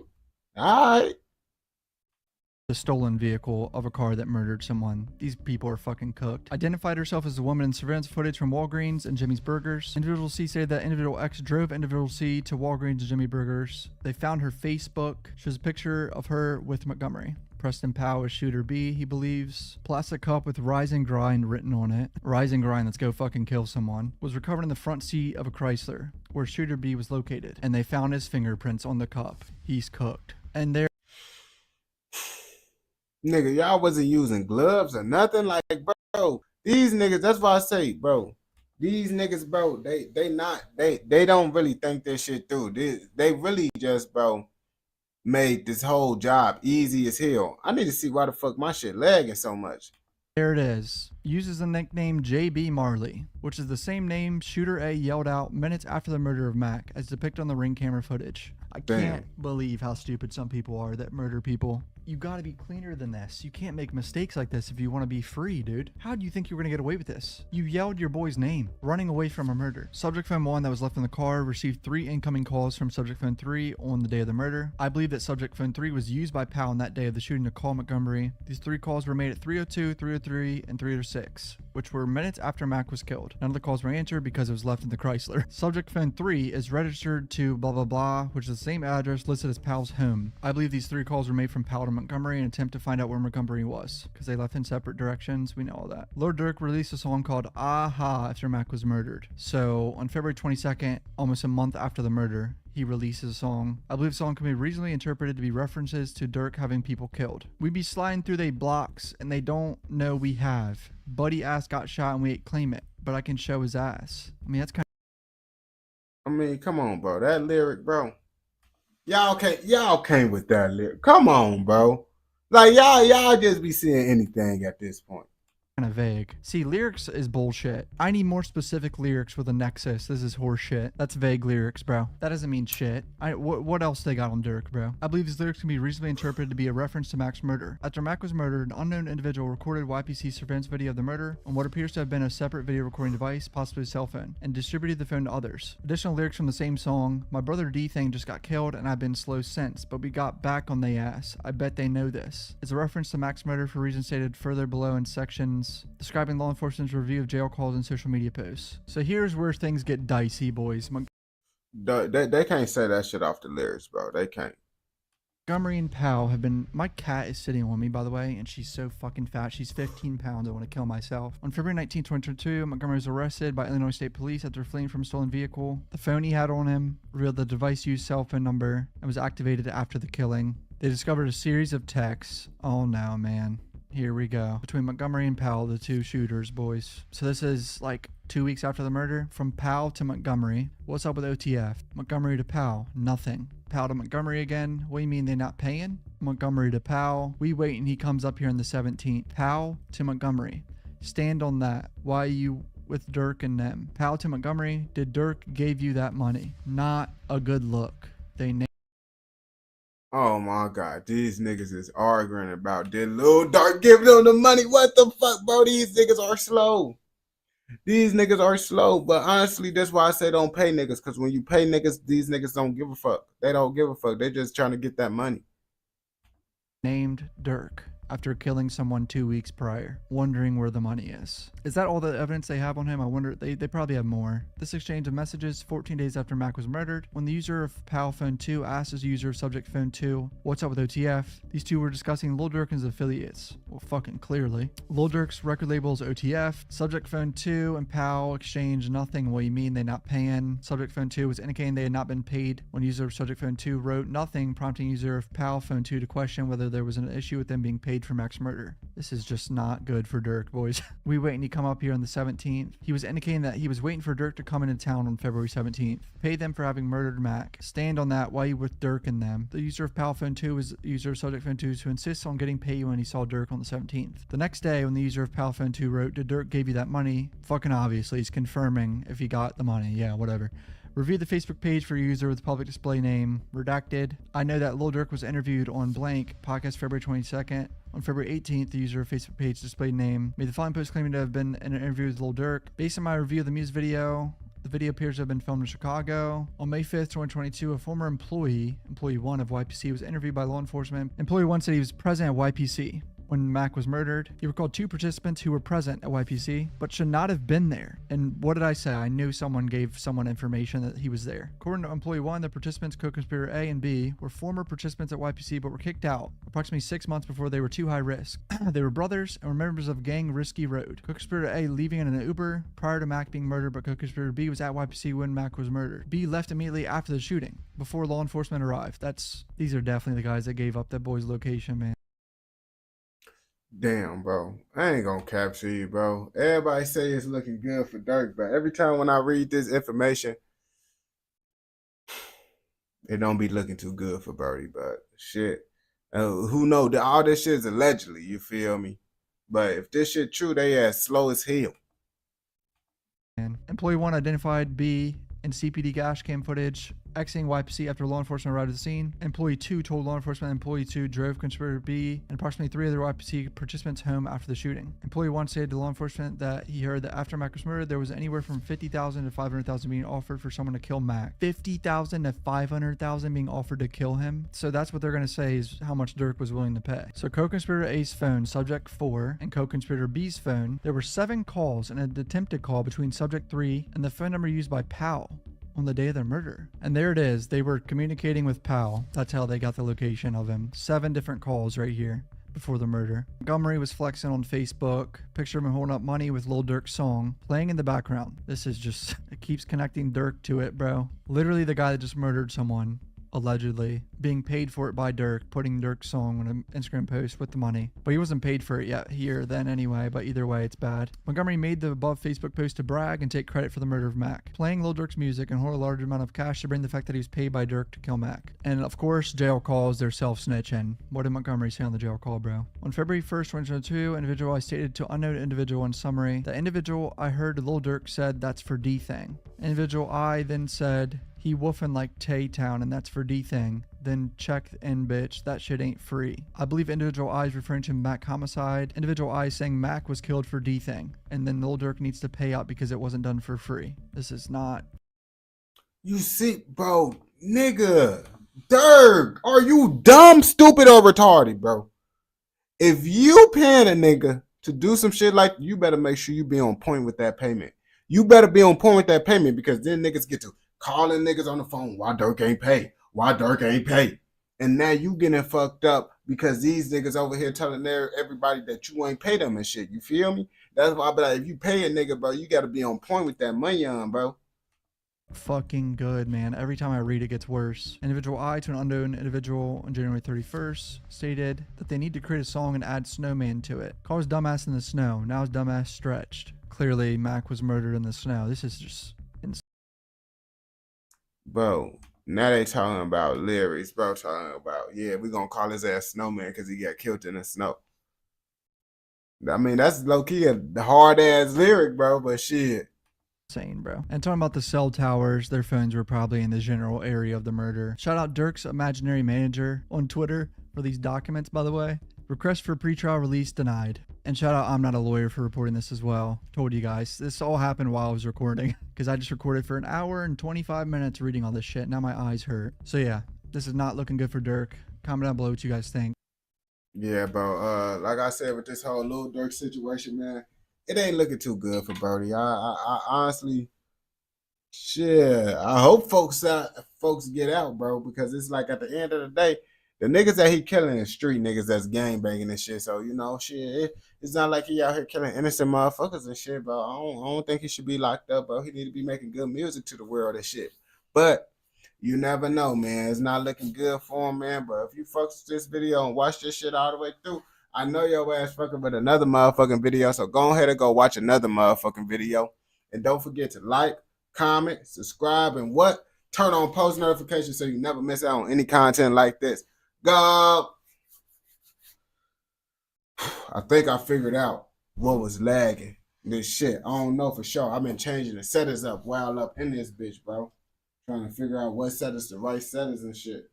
the stolen vehicle of a car that murdered someone. These people are fucking cooked. Identified herself as a woman in surveillance footage from Walgreens and Jimmy's Burgers. Individual C said that individual X drove individual C to Walgreens and Jimmy Burgers. They found her Facebook. Shows a picture of her with Montgomery. Preston Powell is shooter B, he believes. Plastic cup with Rise and Grind written on it. Rise and Grind, let's go fucking kill someone. Was recovered in the front seat of a Chrysler, where shooter B was located. And they found his fingerprints on the cup. He's cooked. And there... Nigga, y'all wasn't using gloves or nothing. Like, bro, these niggas, that's why I say, bro, these niggas, bro, they don't really think this shit through. They really just, bro, made this whole job easy as hell. I need to see why the fuck my shit lagging so much. There it is. Uses the nickname JB Marley, which is the same name Shooter A yelled out minutes after the murder of Mac, as depicted on the Ring camera footage. I can't believe how stupid some people are that murder people. You gotta be cleaner than this. You can't make mistakes like this if you want to be free, dude. How do you think you were gonna get away with this? You yelled your boy's name, running away from a murder. Subject phone 1 that was left in the car received 3 incoming calls from subject phone 3 on the day of the murder. I believe that subject phone 3 was used by Powell on that day of the shooting to call Montgomery. These 3 calls were made at 3:02, 3:03, and 3:06, which were minutes after Mac was killed. None of the calls were answered because it was left in the Chrysler. Subject phone 3 is registered to blah blah blah, which is the same address listed as Powell's home. I believe these 3 calls were made from Powell to Montgomery in an attempt to find out where Montgomery was, because they left in separate directions. We know all that. Lil Durk released a song called Aha after Mac was murdered. So on February 22nd, almost a month after the murder, he releases a song. I believe the song can be reasonably interpreted to be references to Durk having people killed. We be sliding through they blocks and they don't know we have. Buddy ass got shot and we ain't claim it, but I can show his ass. I mean, that's kind of... I mean, come on, bro. That lyric, bro. Y'all came with that lyric. Come on, bro. Like, y'all just be seeing anything at this point. kind of vague. See, lyrics is bullshit. I need more specific lyrics with a nexus. This is horseshit. That's vague lyrics, bro. That doesn't mean shit. What else they got on Durk, bro? I believe these lyrics can be reasonably interpreted to be a reference to Mac's murder. After Mac was murdered, an unknown individual recorded YPC surveillance video of the murder on what appears to have been a separate video recording device, possibly a cell phone, and distributed the phone to others. Additional lyrics from the same song: my brother D thing just got killed and I've been slow since, but we got back on they ass. I bet they know this. It's a reference to Mac's murder for reasons stated further below in sections describing law enforcement's review of jail calls and social media posts. So here's where things get dicey, boys. They can't say that shit off the lyrics, bro. They can't. Montgomery and Powell have been... My cat is sitting on me, by the way, and she's so fucking fat. She's 15 pounds. I want to kill myself. On February 19, 2022, Montgomery was arrested by Illinois State Police after fleeing from a stolen vehicle. The phone he had on him revealed the device used cell phone number and was activated after the killing. They discovered a series of texts. Oh no, man. Here we go. Between Montgomery and Powell, the two shooters, boys. So this is like 2 weeks after the murder. From Powell to Montgomery. What's up with OTF? Montgomery to Powell. Nothing. Powell to Montgomery again. What do you mean they not paying? Montgomery to Powell. We wait and he comes up here on the 17th. Powell to Montgomery. Stand on that. Why are you with Durk and them? Powell to Montgomery. Did Durk gave you that money? Not a good look. They Oh my God, these niggas is arguing about did Lil Durk give them the money? What the fuck, bro? These niggas are slow. These niggas are slow, but honestly, that's why I say don't pay niggas, because when you pay niggas, these niggas don't give a fuck. They don't give a fuck. They're just trying to get that money. Named Durk after killing someone 2 weeks prior, wondering where the money is. Is that all the evidence they have on him? I wonder, they probably have more. This exchange of messages 14 days after Mac was murdered, when the user of Powell phone 2 asked his user of subject phone 2, what's up with OTF? These two were discussing Lil Durk and his affiliates. Well, fucking clearly. Lil Durk's record label is OTF. Subject phone 2 and Powell exchanged nothing. What do you mean they not paying? Subject phone 2 was indicating they had not been paid when user of subject phone 2 wrote nothing, prompting user of Powell phone 2 to question whether there was an issue with them being paid for Mac's murder. This is just not good for Durk, boys. We wait and he come up here on the 17th. He was indicating that he was waiting for Durk to come into town on February 17th. Pay them for having murdered Mac. Stand on that. Why you with Durk and them? The user of Powell phone 2 was user of subject phone 2 who insists on getting paid when he saw Durk on the 17th. The next day, when the user of Powell phone 2 wrote, did Durk give you that money? Fucking obviously, he's confirming if he got the money. Yeah, whatever. Review the Facebook page for a user with public display name redacted. I know that Lil Durk was interviewed on blank podcast February 22nd. On February 18th, the user of Facebook page displayed name made the following post claiming to have been in an interview with Lil Durk. Based on my review of the music video, the The video appears to have been filmed in Chicago. On May 5th, 2022, a former employee 1 of YPC, was interviewed by law enforcement. Employee 1 said he was present at YPC when Mac was murdered. He recalled 2 participants who were present at YPC, but should not have been there. And what did I say? I knew someone gave someone information that he was there. According to Employee 1, the participants, co-conspirator A and B, were former participants at YPC, but were kicked out approximately 6 months before they were too high risk. They were brothers and were members of gang Risky Road. Co-conspirator A leaving in an Uber prior to Mac being murdered, but co-conspirator B was at YPC when Mac was murdered. B left immediately after the shooting, before law enforcement arrived. These are definitely the guys that gave up that boy's location, man. Damn, bro. I ain't gonna capture you, bro. Everybody say it's looking good for Dirk, but every time when I read this information, it don't be looking too good for Birdie, but shit. Who know? All this shit is allegedly, you feel me? But if this shit true, they ass slow as hell. Employee 1 identified B in CPD dash cam footage exiting YPC after law enforcement arrived at the scene. Employee 2 told law enforcement Employee 2 drove conspirator B and approximately 3 other YPC participants home after the shooting. Employee 1 stated to law enforcement that he heard that after Mac was murdered, there was anywhere from $50,000 to $500,000 being offered for someone to kill Mac. $50,000 to $500,000 being offered to kill him. So that's what they're going to say is how much Dirk was willing to pay. So co-conspirator A's phone, subject 4, and co-conspirator B's phone, there were 7 calls and an attempted call between subject 3 and the phone number used by Powell on the day of their murder. And there it is. They were communicating with Powell. That's how they got the location of him. 7 different calls right here before the murder. Montgomery was flexing on Facebook. Picture of him holding up money with Lil Durk's song playing in the background. This is just, it keeps connecting Dirk to it, bro. Literally the guy that just murdered someone, allegedly, being paid for it by Dirk, putting Dirk's song on an Instagram post with the money. But he wasn't paid for it yet here then anyway, but either way, it's bad. Montgomery made the above Facebook post to brag and take credit for the murder of Mac, playing Lil Durk's music and hold a large amount of cash to bring the fact that he was paid by Dirk to kill Mac. And of course, jail calls, they're self-snitching. What did Montgomery say on the jail call, bro? On February 1st, 2022, individual I stated to unknown individual in summary, the individual I heard Lil Durk said that's for D-Thing. Individual I then said, he woofing like Tay-Town and that's for D-Thing. Then check in, bitch. That shit ain't free. I believe individual I is referring to Mac homicide. Individual I saying Mac was killed for D-Thing. And then Lil Durk needs to pay out because it wasn't done for free. This is not. You see, bro, nigga, Dirk, are you dumb, stupid, or retarded, bro? If you paying a nigga to do some shit like, you better make sure you be on point with that payment. You better be on point with that payment because then niggas get to calling niggas on the phone. Why Dirk ain't pay? Why Dirk ain't pay? And now you getting fucked up because these niggas over here telling everybody that you ain't pay them and shit. You feel me? That's why I be like, if you pay a nigga, bro, you got to be on point with that money on, bro. Fucking good, man. Every time I read it gets worse. Individual I to an unknown individual on January 31st stated that they need to create a song and add Snowman to it. Call his dumbass in the snow. Now his dumbass stretched. Clearly, Mac was murdered in the snow. This is just insane. Bro, now they talking about lyrics, bro. Talking about, yeah, we gonna call his ass Snowman because he got killed in the snow. I mean, that's low-key a hard-ass lyric, bro, but shit. Insane, bro. And talking about the cell towers, their phones were probably in the general area of the murder. Shout out Dirk's imaginary manager on Twitter for these documents, by the way. Request for pretrial release denied. And shout out I'm Not a Lawyer for reporting this as well. Told you guys. This all happened while I was recording because I just recorded for an hour and 25 minutes reading all this shit. Now my eyes hurt. So yeah, this is not looking good for Dirk. Comment down below what you guys think. Yeah, bro. Like I said, with this whole Lil Durk situation, man, it ain't looking too good for Birdie. I honestly, shit, I hope folks get out, bro, because it's like at the end of the day, the niggas that he killing is street niggas that's gang banging and shit. So, you know, shit, it's not like he out here killing innocent motherfuckers and shit, bro. I don't think he should be locked up, bro. He need to be making good music to the world and shit. But you never know, man. It's not looking good for him, man. But if you fucks with this video and watch this shit all the way through, I know your ass fucking with another motherfucking video. So go ahead and go watch another motherfucking video. And don't forget to like, comment, subscribe, and what? Turn on post notifications so you never miss out on any content like this. Go. I think I figured out what was lagging this shit. I don't know for sure. I've been changing the settings up while up in this bitch, bro. Trying to figure out what settings the right settings and shit.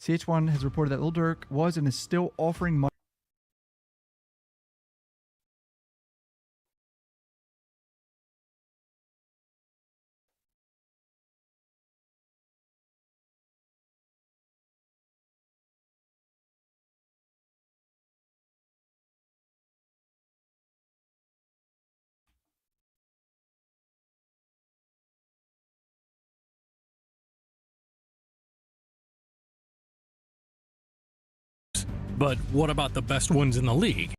CH1 has reported that Lil Durk was and is still offering money. But what about the best ones in the league?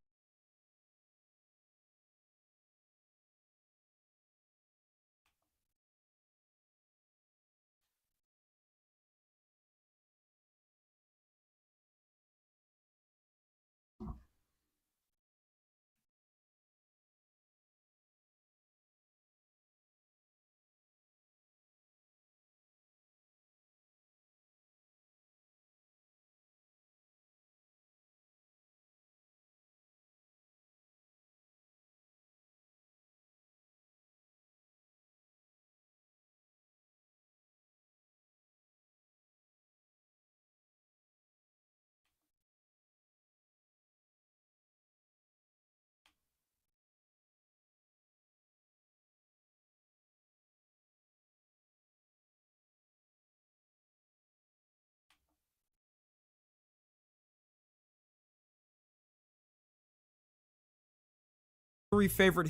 Three favorite.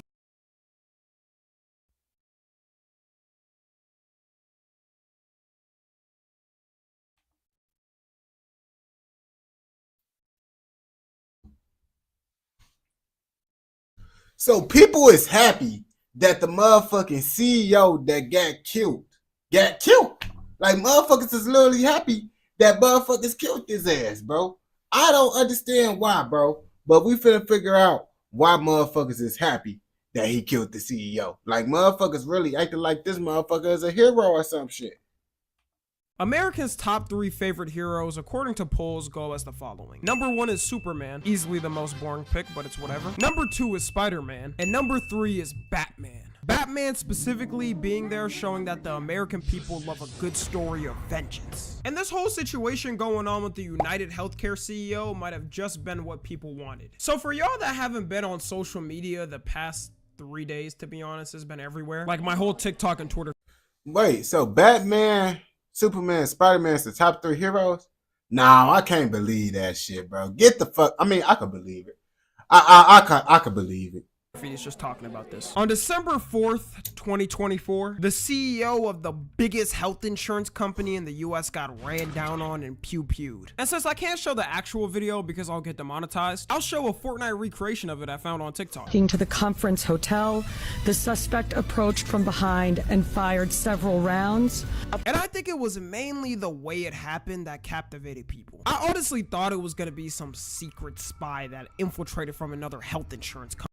So people is happy that the motherfucking CEO that got killed. Like motherfuckers is literally happy that motherfuckers killed his ass, bro. I don't understand why, bro. But we finna figure out why motherfuckers is happy that he killed the CEO. Like motherfuckers really acting like this motherfucker is a hero or some shit. Americans' top 3 favorite heroes, according to polls, go as the following. Number 1 is Superman, easily the most boring pick, but it's whatever. Number 2 is Spider-Man, and number 3 is Batman. Batman specifically being there, showing that the American people love a good story of vengeance. And this whole situation going on with the United Healthcare CEO might have just been what people wanted. So for y'all that haven't been on social media the past 3 days, to be honest, has been everywhere. Like my whole TikTok and Twitter. Wait, so Batman, Superman, Spider-Man's the top 3 heroes? Nah, I can't believe that shit, bro. Get the fuck. I mean, I could believe it. I could believe it. Is just talking about this. On December 4th, 2024, the CEO of the biggest health insurance company in the US got ran down on and pew-pewed. And since I can't show the actual video because I'll get demonetized, I'll show a Fortnite recreation of it I found on TikTok. To the conference hotel, the suspect approached from behind and fired several rounds. And I think it was mainly the way it happened that captivated people. I honestly thought it was going to be some secret spy that infiltrated from another health insurance company.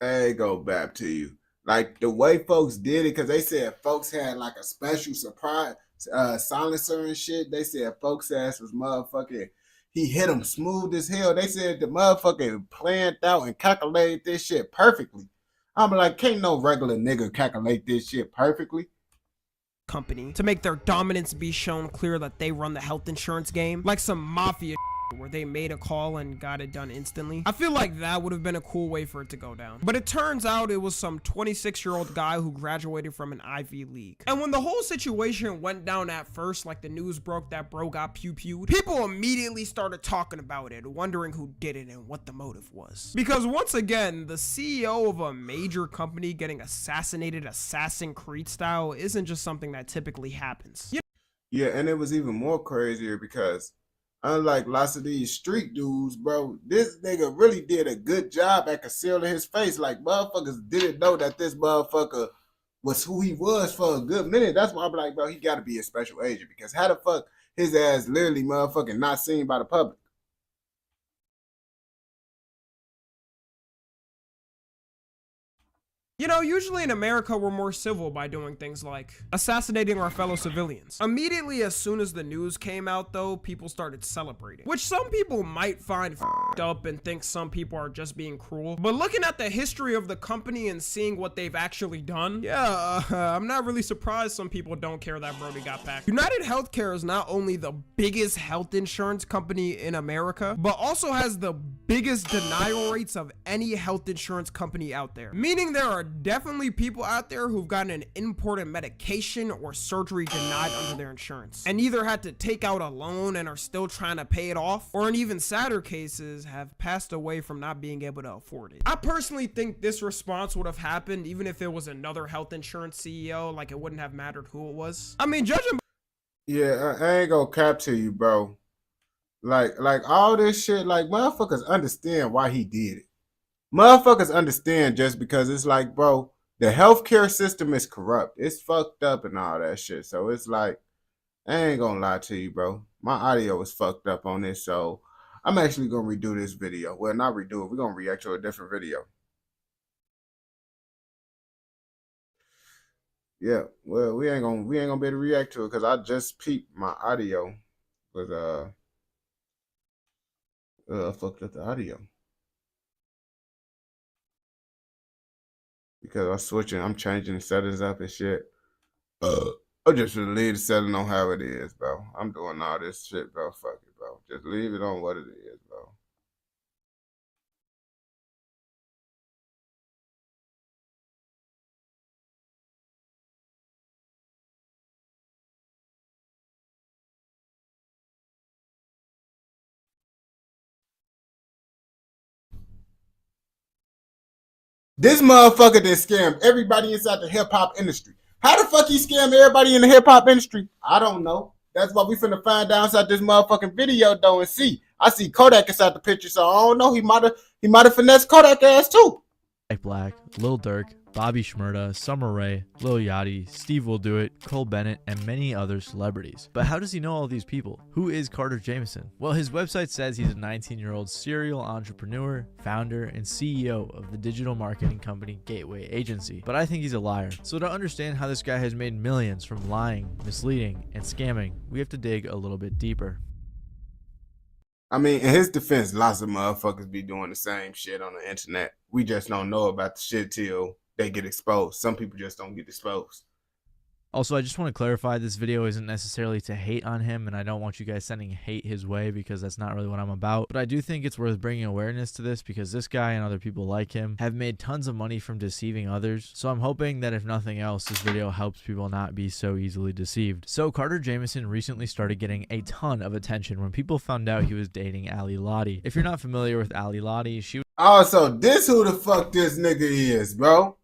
Hey, go back to you. Like the way folks did it, because they said folks had like a special surprise silencer and shit. They said folks' ass was motherfucking, he hit them smooth as hell. They said the motherfucker planned out and calculated this shit perfectly. I'm like, can't no regular nigga calculate this shit perfectly. Company to make their dominance be shown clear that they run the health insurance game like some mafia where they made a call and got it done instantly. I feel like that would have been a cool way for it to go down. But it turns out it was some 26-year-old guy who graduated from an Ivy League. And when the whole situation went down at first, like the news broke that bro got pew-pewed, people immediately started talking about it, wondering who did it and what the motive was. Because once again, the CEO of a major company getting assassinated Assassin's Creed style isn't just something that typically happens. Yeah, and it was even more crazier because unlike lots of these street dudes, bro, this nigga really did a good job at concealing his face. Like, motherfuckers didn't know that this motherfucker was who he was for a good minute. That's why I'm like, bro, he got to be a special agent, because how the fuck his ass literally motherfucking not seen by the public? You know, usually in America, we're more civil by doing things like assassinating our fellow civilians. Immediately as soon as the news came out, though, people started celebrating, which some people might find f***ed up and think some people are just being cruel. But looking at the history of the company and seeing what they've actually done, yeah, I'm not really surprised some people don't care that Brody got back. United Healthcare is not only the biggest health insurance company in America, but also has the biggest denial rates of any health insurance company out there. Meaning there are definitely people out there who've gotten an important medication or surgery denied under their insurance and either had to take out a loan and are still trying to pay it off, or in even sadder cases have passed away from not being able to afford it. I personally think this response would have happened even if it was another health insurance CEO, like it wouldn't have mattered who it was. I mean, judging. Yeah, I ain't gonna cap to you, bro. Like all this shit, like motherfuckers understand why he did it. Motherfuckers understand just because it's like, bro, the healthcare system is corrupt. It's fucked up and all that shit. So it's like, I ain't gonna lie to you, bro. My audio was fucked up on this, so I'm actually gonna redo this video. Well, not redo it. We're gonna react to a different video. Yeah, well, we ain't gonna be able to react to it because I just peeped my audio was fucked up the audio. Because I'm changing the settings up and shit. I'm just gonna leave the setting on how it is, bro. I'm doing all this shit, bro. Fuck it, bro. Just leave it on what it is, bro. This motherfucker done scammed everybody inside the hip hop industry. How the fuck he scammed everybody in the hip hop industry? I don't know. That's what we finna find out inside this motherfucking video though and see. I see Kodak inside the picture, so I don't know. He might have finessed Kodak ass too. Black, Lil Durk, Bobby Shmurda, Summer Rae, Lil Yachty, Steve Will Do It, Cole Bennett, and many other celebrities. But how does he know all these people? Who is Carter Jamison? Well, his website says he's a 19-year-old serial entrepreneur, founder, and CEO of the digital marketing company Gateway Agency. But I think he's a liar. So to understand how this guy has made millions from lying, misleading, and scamming, we have to dig a little bit deeper. I mean, in his defense, lots of motherfuckers be doing the same shit on the internet. We just don't know about the shit till they get exposed. Some people just don't get exposed. Also, I just want to clarify, this video isn't necessarily to hate on him, and I don't want you guys sending hate his way because that's not really what I'm about. But I do think it's worth bringing awareness to this because this guy and other people like him have made tons of money from deceiving others. So I'm hoping that if nothing else, this video helps people not be so easily deceived. So Carter Jamison recently started getting a ton of attention when people found out he was dating Ali Lottie. If you're not familiar with Ali Lottie, she was... Oh, so this who the fuck this nigga is, bro?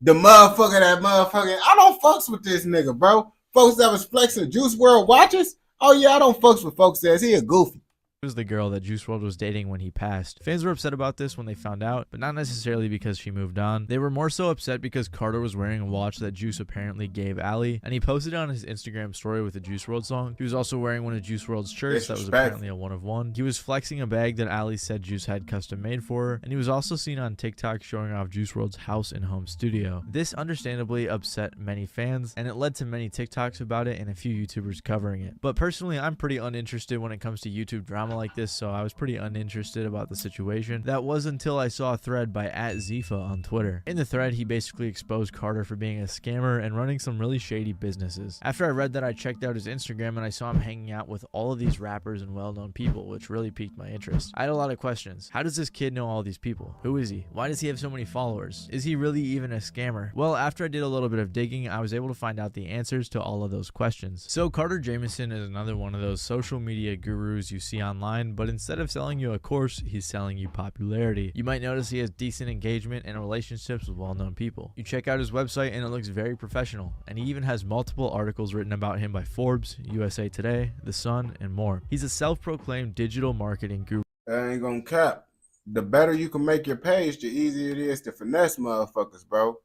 The motherfucker I don't fucks with this nigga, bro. Folks that was flexing Juice WRLD watches? Oh yeah, I don't fucks with folks that he a goofy. was the girl that Juice WRLD was dating when he passed. Fans were upset about this when they found out, but not necessarily because she moved on. They were more so upset because Carter was wearing a watch that Juice apparently gave Ali, and he posted it on his Instagram story with a Juice WRLD song. He was also wearing one of Juice WRLD's shirts that was apparently a one-of-one. He was flexing a bag that Ali said Juice had custom made for her, and he was also seen on TikTok showing off Juice WRLD's house and home studio. This understandably upset many fans, and it led to many TikToks about it and a few YouTubers covering it. But personally, I'm pretty uninterested when it comes to YouTube drama like this, so I was pretty uninterested about the situation. That was until I saw a thread by @Zifa on Twitter. In the thread, he basically exposed Carter for being a scammer and running some really shady businesses. After I read that, I checked out his Instagram and I saw him hanging out with all of these rappers and well-known people, which really piqued my interest. I had a lot of questions. How does this kid know all these people? Who is he? Why does he have so many followers? Is he really even a scammer? Well, after I did a little bit of digging, I was able to find out the answers to all of those questions. So Carter Jamison is another one of those social media gurus you see online, but instead of selling you a course, he's selling you popularity. You might notice he has decent engagement and relationships with well-known people. You check out his website and it looks very professional, and he even has multiple articles written about him by Forbes, USA Today, The Sun, and more. He's a self-proclaimed digital marketing guru. I ain't gonna cap. The better you can make your page, the easier it is to finesse motherfuckers, bro.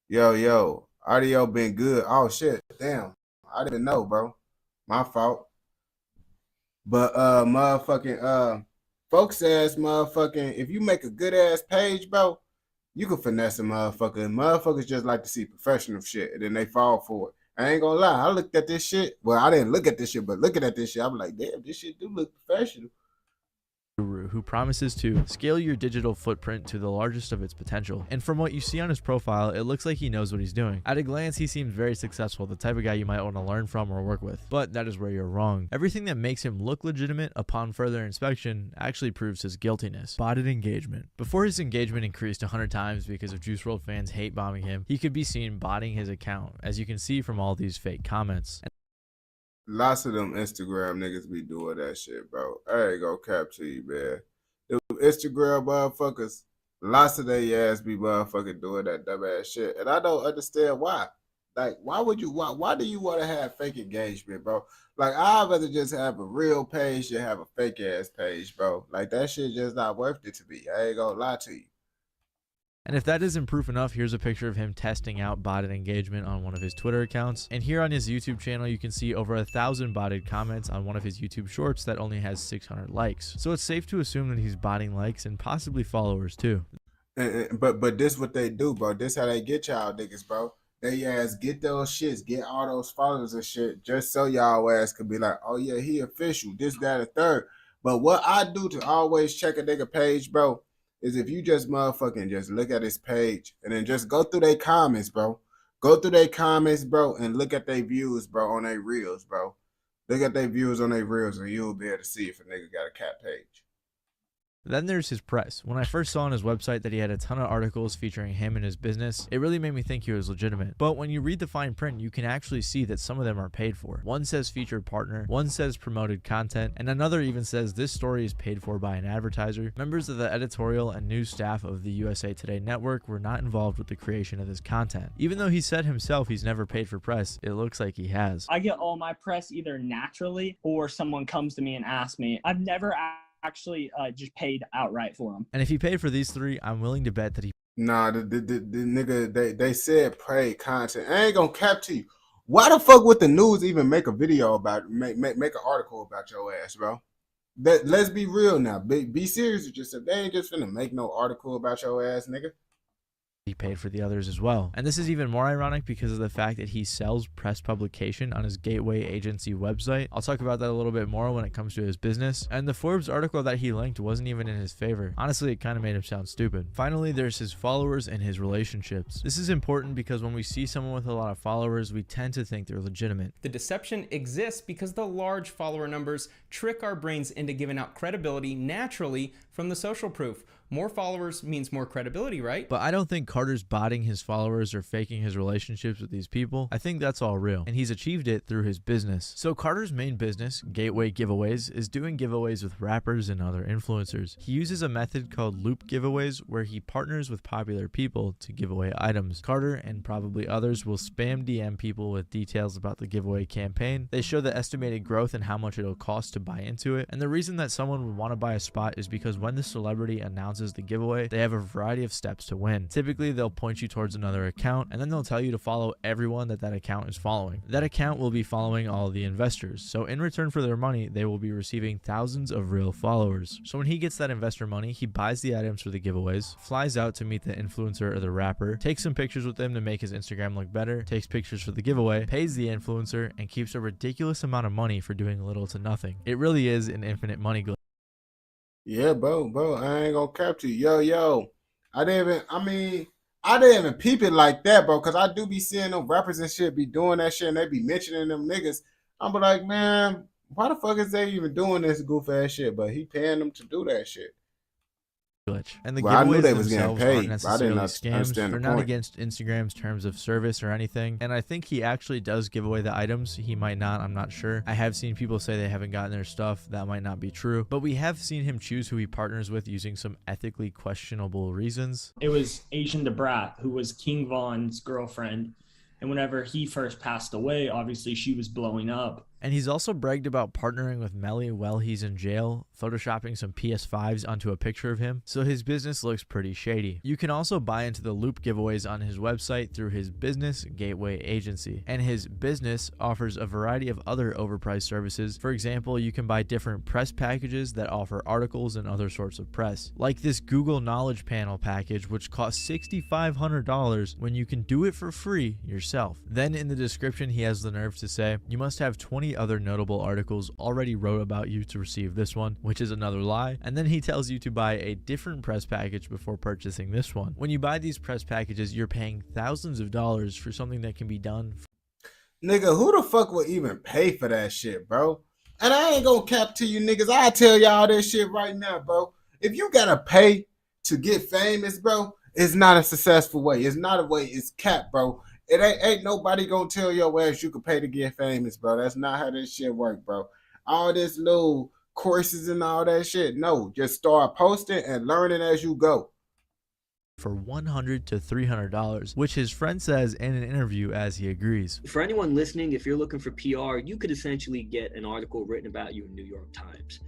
Yo, audio been good. Oh shit, damn. I didn't know, bro. My fault. But folks ass motherfucking, if you make a good ass page, bro, You can finesse a motherfucker, and motherfuckers just like to see professional shit, and then they fall for it. I ain't gonna lie, I looked at this shit. Well, I didn't look at this shit, but looking at this shit, I'm like, damn, this shit do look professional. Guru who promises to scale your digital footprint to the largest of its potential. And from what you see on his profile, it looks like he knows what he's doing. At a glance, he seems very successful, the type of guy you might want to learn from or work with. But that is where you're wrong. Everything that makes him look legitimate upon further inspection actually proves his guiltiness. Botted engagement. Before his engagement increased 100 times because of Juice WRLD fans hate bombing him, he could be seen botting his account, as you can see from all these fake comments. Lots of them Instagram niggas be doing that shit, bro. I ain't gonna cap to you, man. Them Instagram motherfuckers, lots of their ass be motherfucking doing that dumb ass shit. And I don't understand why. Like, why do you want to have fake engagement, bro? Like, I'd rather just have a real page than have a fake ass page, bro. Like, that shit just not worth it to me. I ain't gonna lie to you. And if that isn't proof enough, here's a picture of him testing out botted engagement on one of his Twitter accounts. And here on his YouTube channel, you can see over 1,000 botted comments on one of his YouTube shorts that only has 600 likes. So it's safe to assume that he's botting likes and possibly followers too. But this what they do, bro. This how they get y'all niggas, bro. They ass get those shits, get all those followers and shit, just so y'all ass could be like, oh yeah, he official, this, that, and third. But what I do to always check a nigga page, bro, is if you just motherfucking just look at his page and then just go through their comments, bro. Go through their comments, bro, and look at their views, bro, on their reels, bro. Look at their views on their reels and you'll be able to see if a nigga got a cat page. Then there's his press. When I first saw on his website that he had a ton of articles featuring him and his business, it really made me think he was legitimate. But when you read the fine print, you can actually see that some of them are paid for. One says featured partner, one says promoted content, and another even says this story is paid for by an advertiser. Members of the editorial and news staff of the USA Today network were not involved with the creation of this content. Even though he said himself he's never paid for press, it looks like he has. I get all my press either naturally or someone comes to me and asks me. I've never actually just paid outright for them. And if he paid for these three, I'm willing to bet that he... Nah, the nigga, they said paid content. I ain't gonna cap to you. Why the fuck would the news even make a video about it, make an article about your ass, bro? Let's be real now. Be serious with yourself. They ain't just finna make no article about your ass, nigga. He paid for the others as well. And this is even more ironic because of the fact that he sells press publication on his Gateway Agency website. I'll talk about that a little bit more when it comes to his business. And the Forbes article that he linked wasn't even in his favor. Honestly, it kind of made him sound stupid. Finally, there's his followers and his relationships. This is important because when we see someone with a lot of followers, we tend to think they're legitimate. The deception exists because the large follower numbers trick our brains into giving out credibility naturally from the social proof. More followers means more credibility, right? But I don't think Carter's botting his followers or faking his relationships with these people. I think that's all real, and he's achieved it through his business. So Carter's main business, Gateway Giveaways, is doing giveaways with rappers and other influencers. He uses a method called loop giveaways where he partners with popular people to give away items. Carter and probably others will spam DM people with details about the giveaway campaign. They show the estimated growth and how much it'll cost to buy into it. And the reason that someone would want to buy a spot is because when the celebrity announces the giveaway, they have a variety of steps to win. Typically, they'll point you towards another account, and then they'll tell you to follow everyone that account is following. That account will be following all of the investors, so in return for their money, they will be receiving thousands of real followers. So when he gets that investor money, he buys the items for the giveaways, flies out to meet the influencer or the rapper, takes some pictures with them to make his Instagram look better, takes pictures for the giveaway, pays the influencer, and keeps a ridiculous amount of money for doing little to nothing. It really is an infinite money glitch. Yeah, bro, I ain't gonna cap to you. Yo, I didn't even peep it like that, bro, because I do be seeing them rappers and shit be doing that shit, and they be mentioning them niggas. I'm be like, man, why the fuck is they even doing this goof ass shit? But he paying them to do that shit. And the Well, I knew giveaways they was getting themselves paid, aren't but I did necessarily not scams. understand the They're not point. against Instagram's terms of service or anything. And I think he actually does give away the items. He might not, I'm not sure. I have seen people say they haven't gotten their stuff. That might not be true. But we have seen him choose who he partners with using some ethically questionable reasons. It was Asian DeBrat, who was King Von's girlfriend. And whenever he first passed away, obviously she was blowing up. And he's also bragged about partnering with Melly while he's in jail, photoshopping some PS5s onto a picture of him, so his business looks pretty shady. You can also buy into the Loop giveaways on his website through his business gateway agency, and his business offers a variety of other overpriced services. For example, you can buy different press packages that offer articles and other sorts of press, like this Google Knowledge Panel package, which costs $6,500 when you can do it for free yourself. Then in the description, he has the nerve to say, you must have 20 other notable articles already wrote about you to receive this one, which is another lie. And then he tells you to buy a different press package before purchasing this one. When you buy these press packages, you're paying thousands of dollars for something that can be done. Nigga, who the fuck would even pay for that shit, bro? And I ain't gonna cap to you niggas. I tell y'all this shit right now, bro. If you gotta pay to get famous, bro, it's not a successful way. It's not a way. It's cap, bro. It ain't nobody gonna tell your ass you can pay to get famous, bro. That's not how this shit work, bro. All this little courses and all that shit. No, just start posting and learning as you go. For $100 to $300, which his friend says in an interview as he agrees. For anyone listening, if you're looking for PR, you could essentially get an article written about you in New York Times.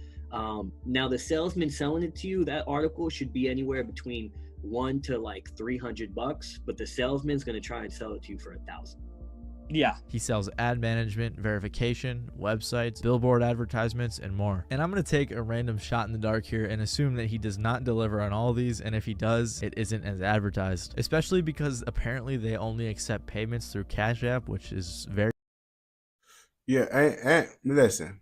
Now the salesman selling it to you, that article should be anywhere between $100 to like $300, but the salesman's gonna try and sell it to you for $1,000. Yeah. He sells ad management, verification, websites, billboard advertisements, and more. And I'm going to take a random shot in the dark here and assume that he does not deliver on all of these, and if he does, it isn't as advertised. Especially because apparently they only accept payments through Cash App, which is very... Yeah, listen.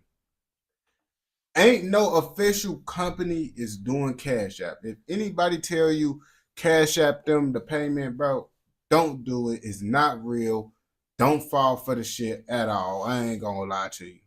Ain't no official company is doing Cash App. If anybody tell you Cash App them the payment, bro, don't do it. It's not real. Don't fall for the shit at all. I ain't gonna lie to you.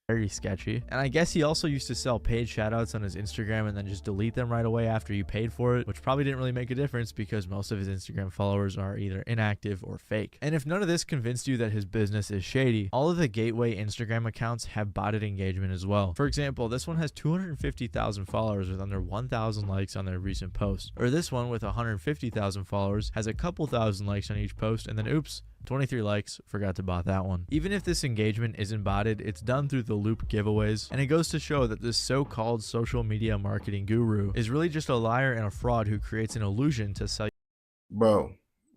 Very sketchy. And I guess he also used to sell paid shoutouts on his Instagram and then just delete them right away after you paid for it, which probably didn't really make a difference because most of his Instagram followers are either inactive or fake. And if none of this convinced you that his business is shady, all of the gateway Instagram accounts have botted engagement as well. For example, this one has 250,000 followers with under 1,000 likes on their recent post. Or this one with 150,000 followers has a couple thousand likes on each post and then oops, 23 likes, forgot to bot that one. Even if this engagement isn't botted, it's done through the Loop giveaways, and it goes to show that this so-called social media marketing guru is really just a liar and a fraud who creates an illusion to sell. Bro,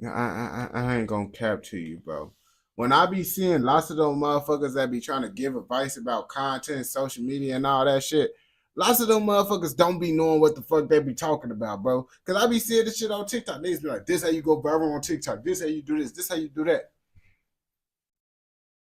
I ain't gonna cap to you, bro. When I be seeing lots of those motherfuckers that be trying to give advice about content, social media, and all that shit, lots of them motherfuckers don't be knowing what the fuck they be talking about, bro. Because I be seeing this shit on TikTok. Niggas be like, this how you go viral on TikTok. This how you do this how you do that.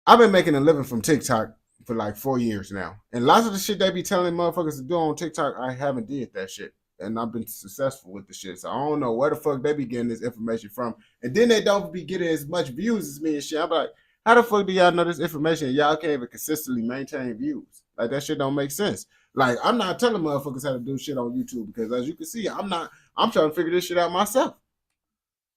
I've been making a living from TikTok for like 4 years now. And lots of the shit they be telling motherfuckers to do on TikTok, I haven't did that shit. And I've been successful with the shit. So I don't know where the fuck they be getting this information from. And then they don't be getting as much views as me and shit. I'm like, how the fuck do y'all know this information and y'all can't even consistently maintain views? Like, that shit don't make sense. Like, I'm not telling motherfuckers how to do shit on YouTube because as you can see, I'm trying to figure this shit out myself.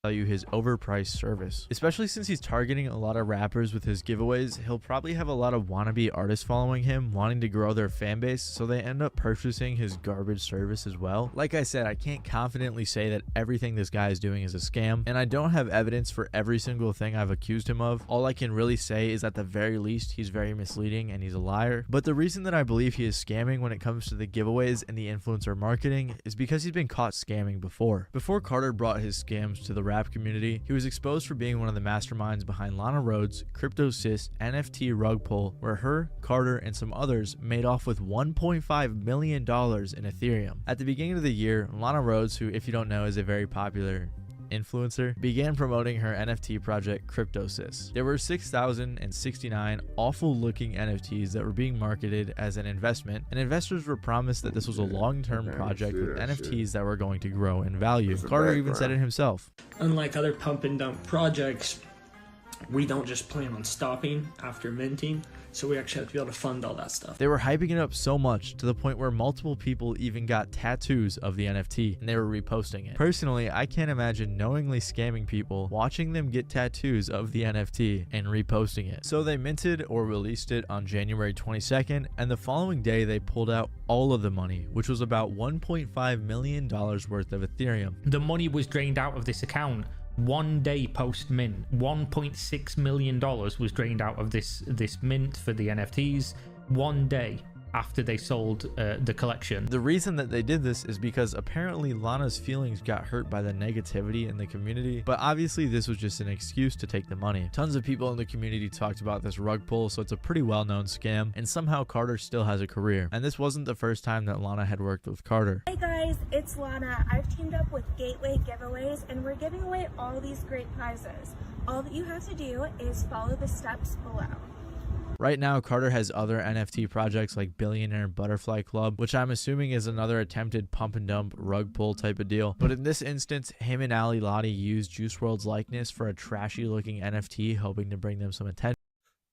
You his overpriced service, especially since he's targeting a lot of rappers with his giveaways. He'll probably have a lot of wannabe artists following him wanting to grow their fan base, so they end up purchasing his garbage service as well. Like I said, I can't confidently say that everything this guy is doing is a scam, and I don't have evidence for every single thing I've accused him of. All I can really say is at the very least he's very misleading and he's a liar. But the reason that I believe he is scamming when it comes to the giveaways and the influencer marketing is because he's been caught scamming before. Before Carter brought his scams to the rap community, he was exposed for being one of the masterminds behind Lana Rhoades' CryptoSys NFT rug pull, where her, Carter, and some others made off with $1.5 million in Ethereum. At the beginning of the year, Lana Rhoades, who if you don't know is a very popular influencer, began promoting her NFT project CryptoSys. There were 6,069 awful looking NFTs that were being marketed as an investment, and investors were promised that this was a long-term project with NFTs that were going to grow in value. Carter even said it himself. Unlike other pump and dump projects, we don't just plan on stopping after minting, so we actually have to be able to fund all that stuff. They were hyping it up so much to the point where multiple people even got tattoos of the NFT and they were reposting it. Personally, I can't imagine knowingly scamming people, watching them get tattoos of the NFT and reposting it. So they minted or released it on January 22nd, and the following day they pulled out all of the money, which was about $1.5 million worth of Ethereum. The money was drained out of this account 1 day post mint, $1.6 million was drained out of this mint for the NFTs 1 day after they sold the collection. The reason that they did this is because apparently Lana's feelings got hurt by the negativity in the community, but obviously this was just an excuse to take the money. Tons of people in the community talked about this rug pull, so it's a pretty well-known scam, and somehow Carter still has a career. And this wasn't the first time that Lana had worked with Carter. Hey guys, it's Lana. I've teamed up with Gateway Giveaways and we're giving away all these great prizes. All that you have to do is follow the steps below. Right now, Carter has other NFT projects like Billionaire Butterfly Club, which I'm assuming is another attempted pump and dump rug pull type of deal. But in this instance, him and Ali Lottie used Juice WRLD's likeness for a trashy looking NFT, hoping to bring them some attention.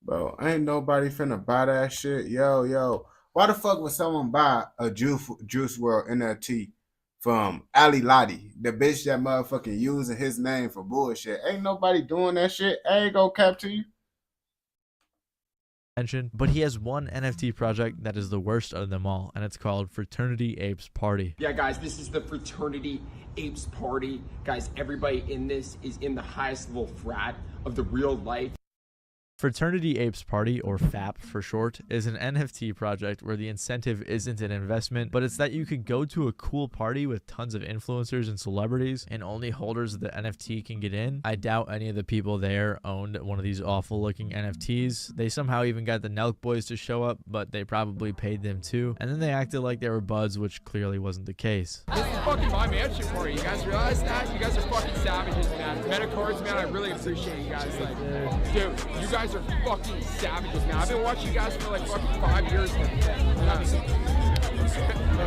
Bro, ain't nobody finna buy that shit. Yo. Why the fuck would someone buy a Juice WRLD NFT from Ali Lottie, the bitch that motherfucking using his name for bullshit? Ain't nobody doing that shit. I ain't gonna cap to you. But he has one NFT project that is the worst of them all, and it's called Fraternity Apes Party. Yeah, guys, this is the Fraternity Apes Party. Guys, everybody in this is in the highest level frat of the real life. Fraternity Apes Party, or FAP for short, is an NFT project where the incentive isn't an investment, but it's that you could go to a cool party with tons of influencers and celebrities, and only holders of the NFT can get in. I doubt any of the people there owned one of these awful looking NFTs. They somehow even got the Nelk Boys to show up, but they probably paid them too, and then they acted like they were buds, which clearly wasn't the case. This is fucking my mansion for you. You guys realize that? You guys are fucking savages, man. Metacards, man, I really appreciate you guys. Like, dude, you guys are fucking savages, man. I've been watching you guys for like fucking 5 years now.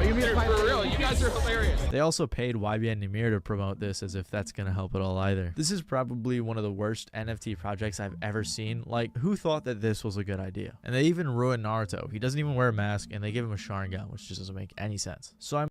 Dude, for real, you guys are hilarious. They also paid YBN Namir to promote this, as if that's gonna help at all either. This is probably one of the worst NFT projects I've ever seen. Like, who thought that this was a good idea? And they even ruined Naruto. He doesn't even wear a mask, and they give him a Sharingan, which just doesn't make any sense. So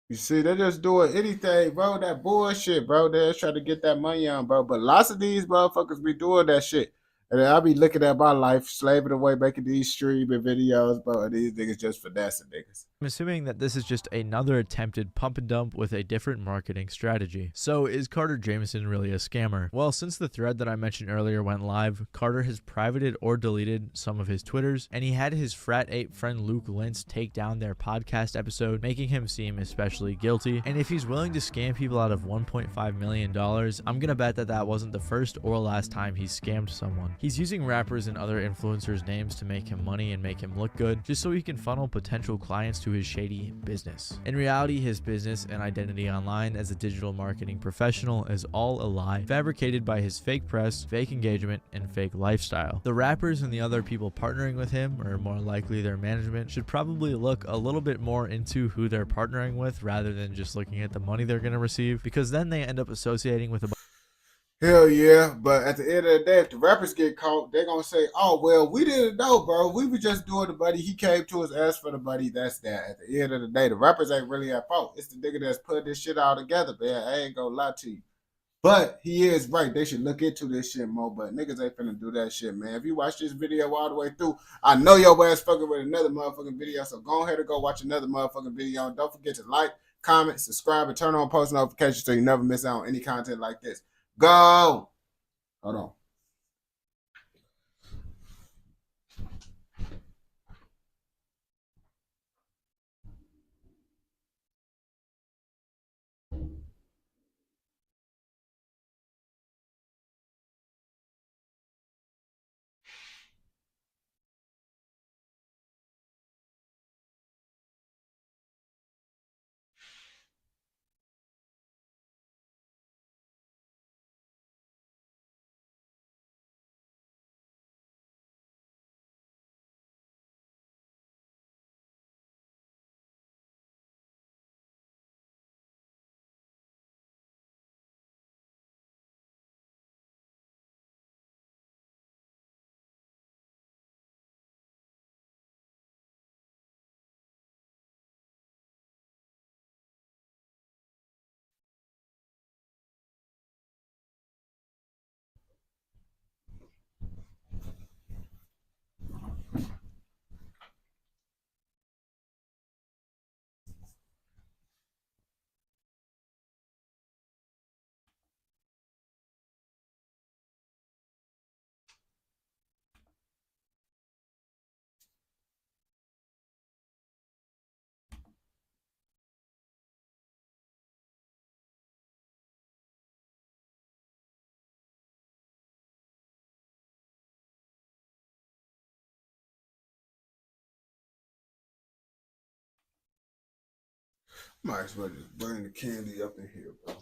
You see, they're just doing anything, bro. That bullshit, bro. They're trying to get that money on, bro. But lots of these motherfuckers be doing that shit. And then I be looking at my life, slaving away, making these streaming videos, bro. And these niggas just finessing niggas. I'm assuming that this is just another attempted pump and dump with a different marketing strategy. So is Carter Jamieson really a scammer? Well, since the thread that I mentioned earlier went live, Carter has privated or deleted some of his Twitters, and he had his frat ape friend Luke Lentz take down their podcast episode, making him seem especially guilty. And if he's willing to scam people out of $1.5 million, I'm gonna bet that that wasn't the first or last time he scammed someone. He's using rappers and other influencers' names to make him money and make him look good, just so he can funnel potential clients to his shady business. In reality, his business and identity online as a digital marketing professional is all a lie, fabricated by his fake press, fake engagement, and fake lifestyle. The rappers and the other people partnering with him, or more likely their management, should probably look a little bit more into who they're partnering with rather than just looking at the money they're going to receive, because then they end up associating with a Hell yeah, but at the end of the day, if the rappers get caught, they're gonna say, oh, well, we didn't know, bro. We were just doing the buddy. He came to us, asked for the buddy. That's that. At the end of the day, the rappers ain't really at fault. It's the nigga that's putting this shit all together, man. I ain't gonna lie to you. But he is right. They should look into this shit more, but niggas ain't finna do that shit, man. If you watch this video all the way through, I know your ass fucking with another motherfucking video, so go ahead and go watch another motherfucking video. And don't forget to like, comment, subscribe, and turn on post notifications so you never miss out on any content like this. Go! Hold on. Might as well just bring the candy up in here, bro.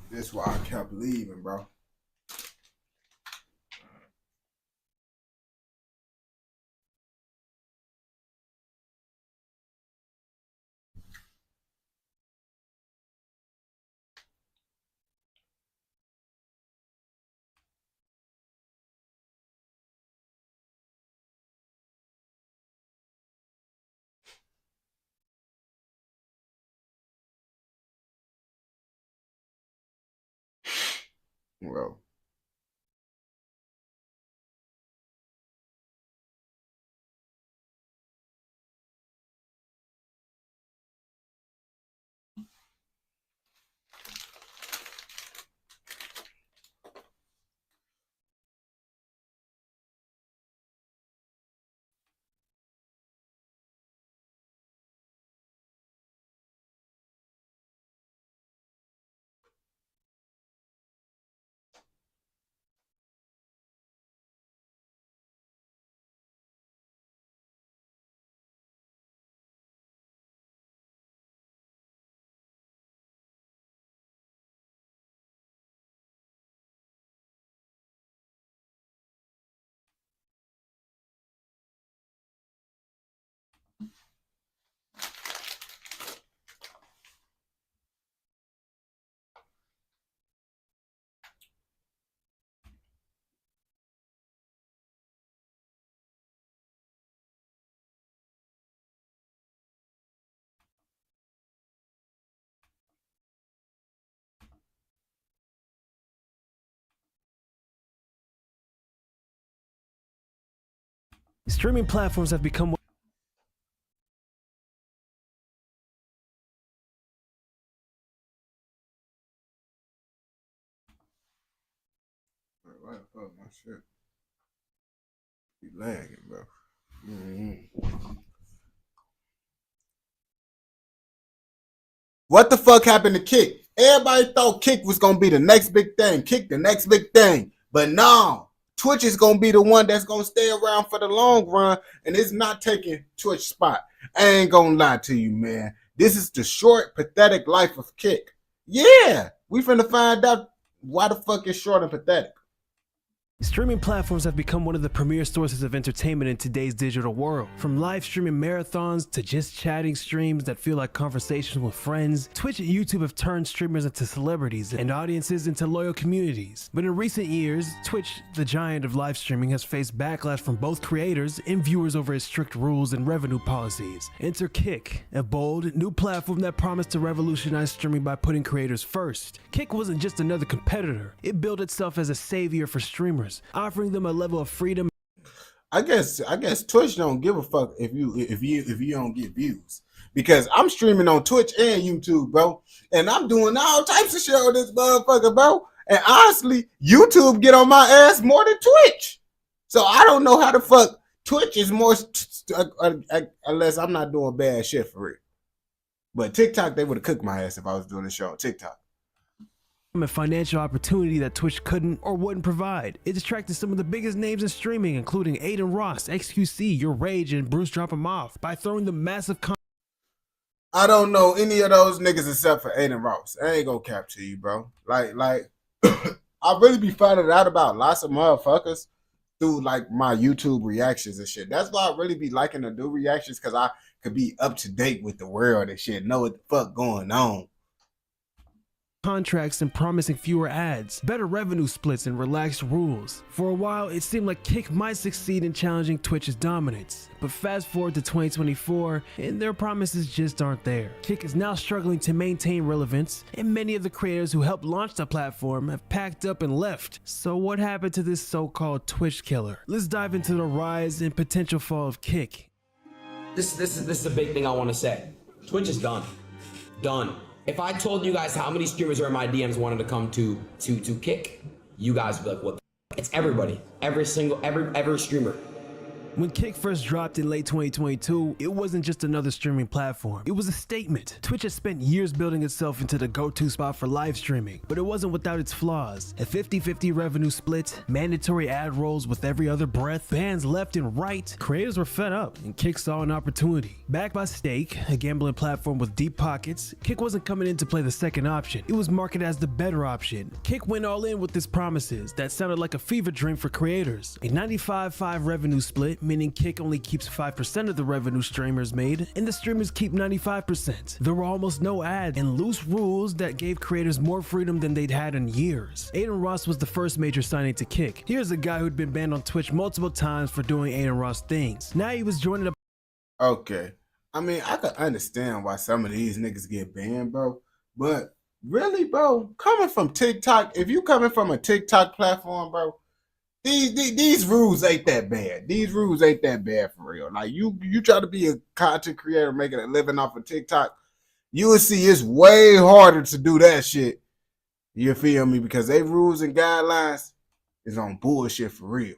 That's why I kept leaving, bro. Well. Streaming platforms have become Why the fuck my shit be lagging, bro? What the fuck happened to Kick? Everybody thought Kick was gonna be the next big thing. Kick the next big thing. But no, Twitch is gonna be the one that's gonna stay around for the long run, and it's not taking Twitch spot. I ain't gonna lie to you, man. This is the short, pathetic life of Kick. Yeah, we finna find out why the fuck it's short and pathetic. Streaming platforms have become one of the premier sources of entertainment in today's digital world. From live streaming marathons to just chatting streams that feel like conversations with friends, Twitch and YouTube have turned streamers into celebrities and audiences into loyal communities. But in recent years, Twitch, the giant of live streaming, has faced backlash from both creators and viewers over its strict rules and revenue policies. Enter Kick, a bold, new platform that promised to revolutionize streaming by putting creators first. Kick wasn't just another competitor. It built itself as a savior for streamers, offering them a level of freedom. I guess Twitch don't give a fuck if you don't get views, because I'm streaming on Twitch and YouTube, bro, and I'm doing all types of shit on this motherfucker, bro. And honestly, YouTube get on my ass more than Twitch. So I don't know how the fuck Twitch is more, unless I'm not doing bad shit for it. But TikTok, they would have cooked my ass if I was doing a show on TikTok. A financial opportunity that Twitch couldn't or wouldn't provide. It attracted some of the biggest names in streaming, including Aiden Ross, XQC, Your Rage, and Bruce Drop 'Em Off, by throwing the massive I don't know any of those niggas except for Aiden Ross. I ain't gonna cap to you, bro. Like I really be finding out about lots of motherfuckers through like my YouTube reactions and shit. That's why I really be liking to do reactions, because I could be up to date with the world and shit, know what the fuck going on. Contracts and promising fewer ads, better revenue splits, and relaxed rules. For a while, it seemed like Kick might succeed in challenging Twitch's dominance. But fast forward to 2024, and their promises just aren't there. Kick is now struggling to maintain relevance, and many of the creators who helped launch the platform have packed up and left. So what happened to this so-called Twitch killer? Let's dive into the rise and potential fall of Kick. This is a big thing I want to say. Twitch is done. Done. If I told you guys how many streamers are in my DMs wanted to come to Kick, you guys would be like, what the f-? It's everybody. Every streamer. When Kick first dropped in late 2022, it wasn't just another streaming platform. It was a statement. Twitch has spent years building itself into the go-to spot for live streaming, but it wasn't without its flaws. A 50-50 revenue split, mandatory ad rolls with every other breath, bans left and right. Creators were fed up, and Kick saw an opportunity. Backed by Stake, a gambling platform with deep pockets, Kick wasn't coming in to play the second option. It was marketed as the better option. Kick went all in with its promises that sounded like a fever dream for creators. A 95-5 revenue split, meaning Kick only keeps 5% of the revenue streamers made, and the streamers keep 95%. There were almost no ads, and loose rules that gave creators more freedom than they'd had in years. Adin Ross was the first major signing to Kick. Here's a guy who'd been banned on Twitch multiple times for doing Adin Ross things. Now he was joining a... Okay. I mean, I could understand why some of these niggas get banned, bro. But really, bro, coming from TikTok, if you coming from a TikTok platform, bro, these rules ain't that bad. These rules ain't that bad for real. Like you try to be a content creator making a living off of TikTok, you will see it's way harder to do that shit. You feel me? Because they rules and guidelines is on bullshit for real.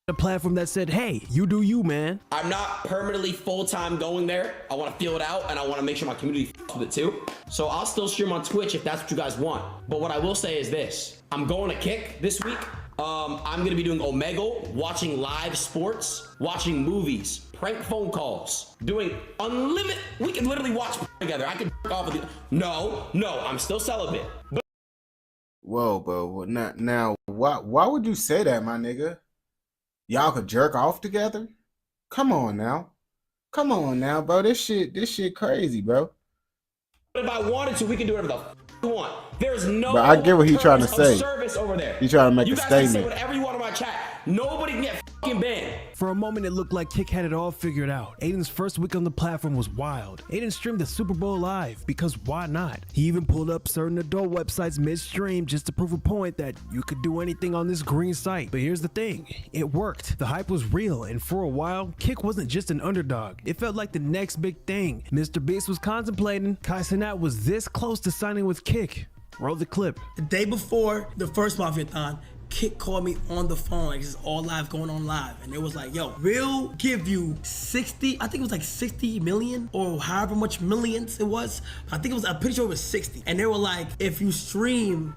A platform that said, hey, you do you, man. I'm not permanently full-time going there. I want to feel it out, and I want to make sure my community with it too. So I'll still stream on Twitch if that's what you guys want. But what I will say is this. I'm going to Kick this week. I'm going to be doing Omegle, watching live sports, watching movies, prank phone calls, doing unlimited. We can literally watch together. I can off with you. No, I'm still celibate. But whoa, bro. Now, why would you say that, my nigga? Y'all could jerk off together? Come on now, bro. This shit crazy, bro. if I wanted to, we can do whatever the we want. There's no. But I get what he's trying to say. Service over there. He's trying to make a statement. You guys can say whatever you want in my chat. Nobody can get fucking banned. For a moment, it looked like Kick had it all figured out. Adin's first week on the platform was wild. Adin streamed the Super Bowl live, because why not? He even pulled up certain adult websites mid-stream just to prove a point that you could do anything on this green site. But here's the thing, it worked. The hype was real, and for a while, Kick wasn't just an underdog. It felt like the next big thing. Mr. Beast was contemplating. Kai Cenat was this close to signing with Kick. Roll the clip. The day before the first Mafia-thon, Kick called me on the phone, like, it's all live, going on live. And it was like, yo, we'll give you 60, I think it was like 60 million or however much millions it was. I think it was, I'm pretty sure it was 60. And they were like, if you stream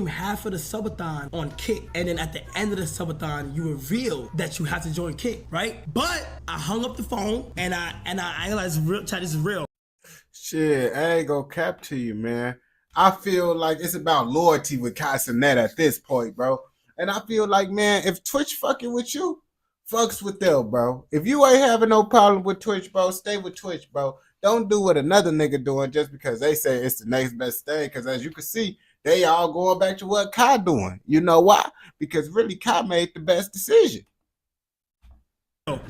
half of the subathon on Kick, and then at the end of the subathon, you reveal that you have to join Kick, right? But I hung up the phone and I realized real chat, this is real. Shit, I ain't gonna cap to you, man. I feel like it's about loyalty with Kai Cenat at this point, bro. And I feel like, man, if Twitch fucking with you, fucks with them, bro. If you ain't having no problem with Twitch, bro, stay with Twitch, bro. Don't do what another nigga doing just because they say it's the next best thing. Because as you can see, they all going back to what Kai doing. You know why? Because really, Kai made the best decision.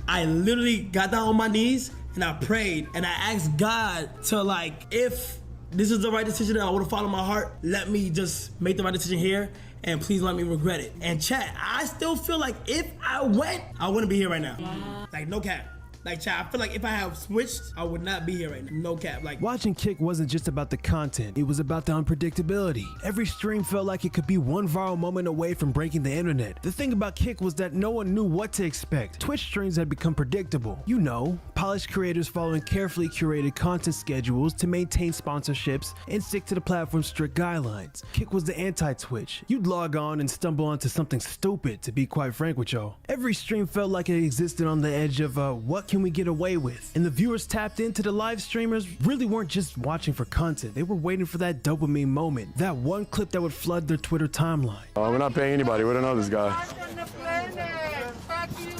I literally got down on my knees and I prayed and I asked God to, like, if this is the right decision and I would have followed my heart, let me just make the right decision here and please let me regret it. And chat, I still feel like if I went, I wouldn't be here right now. Like, no cap. Like, chat, I feel like if I had switched, I would not be here right now. No cap. Like, watching Kick wasn't just about the content, it was about the unpredictability. Every stream felt like it could be one viral moment away from breaking the internet. The thing about Kick was that no one knew what to expect. Twitch streams had become predictable. You know, polished creators following carefully curated content schedules to maintain sponsorships and stick to the platform's strict guidelines. Kick was the anti-Twitch. You'd log on and stumble onto something stupid, to be quite frank with y'all. Every stream felt like it existed on the edge of what can we get away with? And the viewers tapped into the live streamers really weren't just watching for content. They were waiting for that dopamine moment, that one clip that would flood their Twitter timeline. We're not paying anybody. We don't know this guy.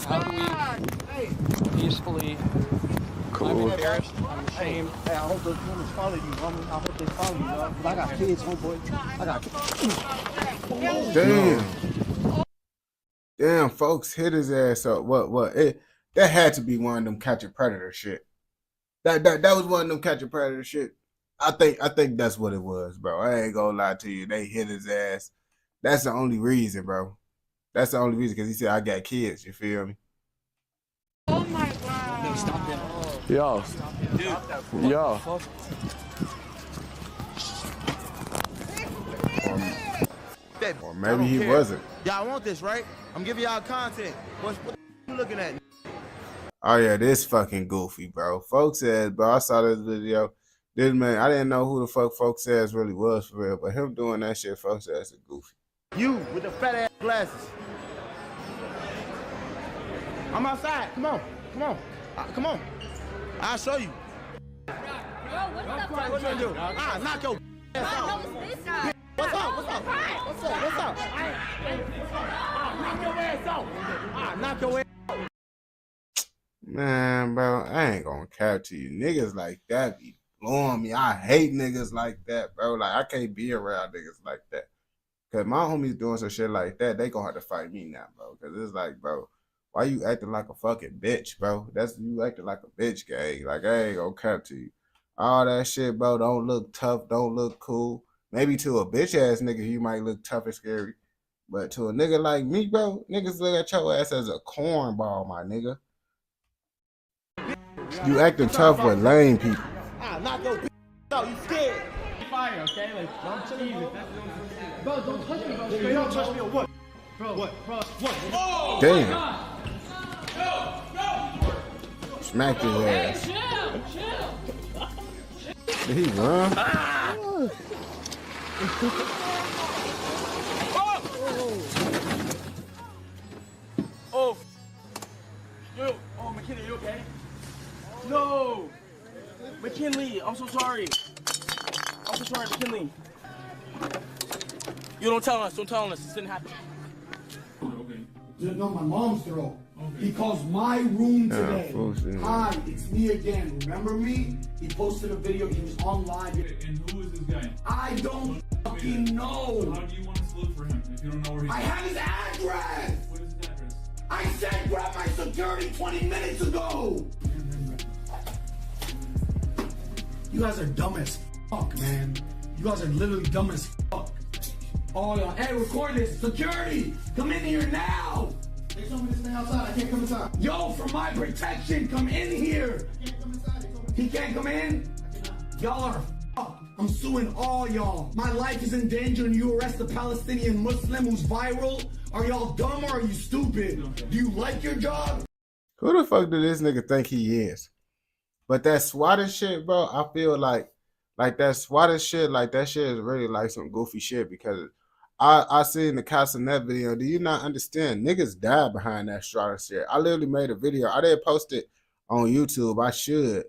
How do we peacefully? Cool. I'm embarrassed. I'm ashamed. Hey, I hope those women follow you, homie. I hope they follow you, bro. I got kids, homeboy. I got kids. Damn, folks hit his ass up. What? That had to be one of them Catch a Predator shit. That was one of them Catch a Predator shit. I think that's what it was, bro. I ain't gonna lie to you. They hit his ass. That's the only reason, bro. That's the only reason, because he said, I got kids. You feel me? Oh my God. No, stop them. Yo. Dude. Yo. Or maybe he wasn't. Y'all want this, right? I'm giving y'all content. What you looking at? Oh yeah, this fucking goofy, bro. Folks says, bro, I saw this video. This man, I didn't know who the fuck Folks says really was for real, but him doing that shit, Folks says, is goofy. You with the fat ass glasses. I'm outside. Come on. Come on. Come on. I'll show you. What you do? Knock your ass out. What's up? What's up? What's up? What's up? Knock your ass out. Knock your ass out. Man, bro, I ain't gonna cap to you. Niggas like that be blowing me. I hate niggas like that, bro. Like, I can't be around niggas like that. Cause my homies doing some shit like that, they gonna have to fight me now, bro. Cause it's like, bro, why you acting like a fucking bitch, bro? That's you acting like a bitch, gang. Like, I ain't gonna cap to you. All that shit, bro, don't look tough, don't look cool. Maybe to a bitch ass nigga, you might look tough and scary. But to a nigga like me, bro, niggas look at your ass as a cornball, my nigga. You acting tough with lame people. Knock your out. You scared. Fire, okay? Like, don't cheese it. Bro, don't touch me, bro. You don't touch me or what? Bro, what? What? Oh, damn. Smack his ass. Chill. Did he run? Oh. Yo. Oh, McKinley, you okay? No. McKinley, I'm so sorry. I'm so sorry, McKinley. You don't tell us. Don't tell us. This didn't happen. No, my mom's throat. He calls my room today. Hi, it's me again. Remember me? He posted a video. He was online. And who is this guy? I don't fucking know. How do you want us to look for him if you don't know where he's I have his address. What is his address? I said grab my security 20 minutes ago. You guys are dumb as fuck, man. You guys are literally dumb as fuck. Oh, y'all. Hey, record this. Security, come in here now. They told me to stay outside. I can't come inside. Yo, for my protection, come in here. I can't come inside. He can't come in? Y'all are fucked. I'm suing all y'all. My life is in danger and you arrest a Palestinian Muslim who's viral? Are y'all dumb or are you stupid? Do you like your job? Who the fuck do this nigga think he is? But that swatting shit, bro, I feel like that swatting shit, like that shit is really like some goofy shit because I seen the Castanet video. Do you not understand? Niggas died behind that swatting shit. I literally made a video. I didn't post it on YouTube. I should.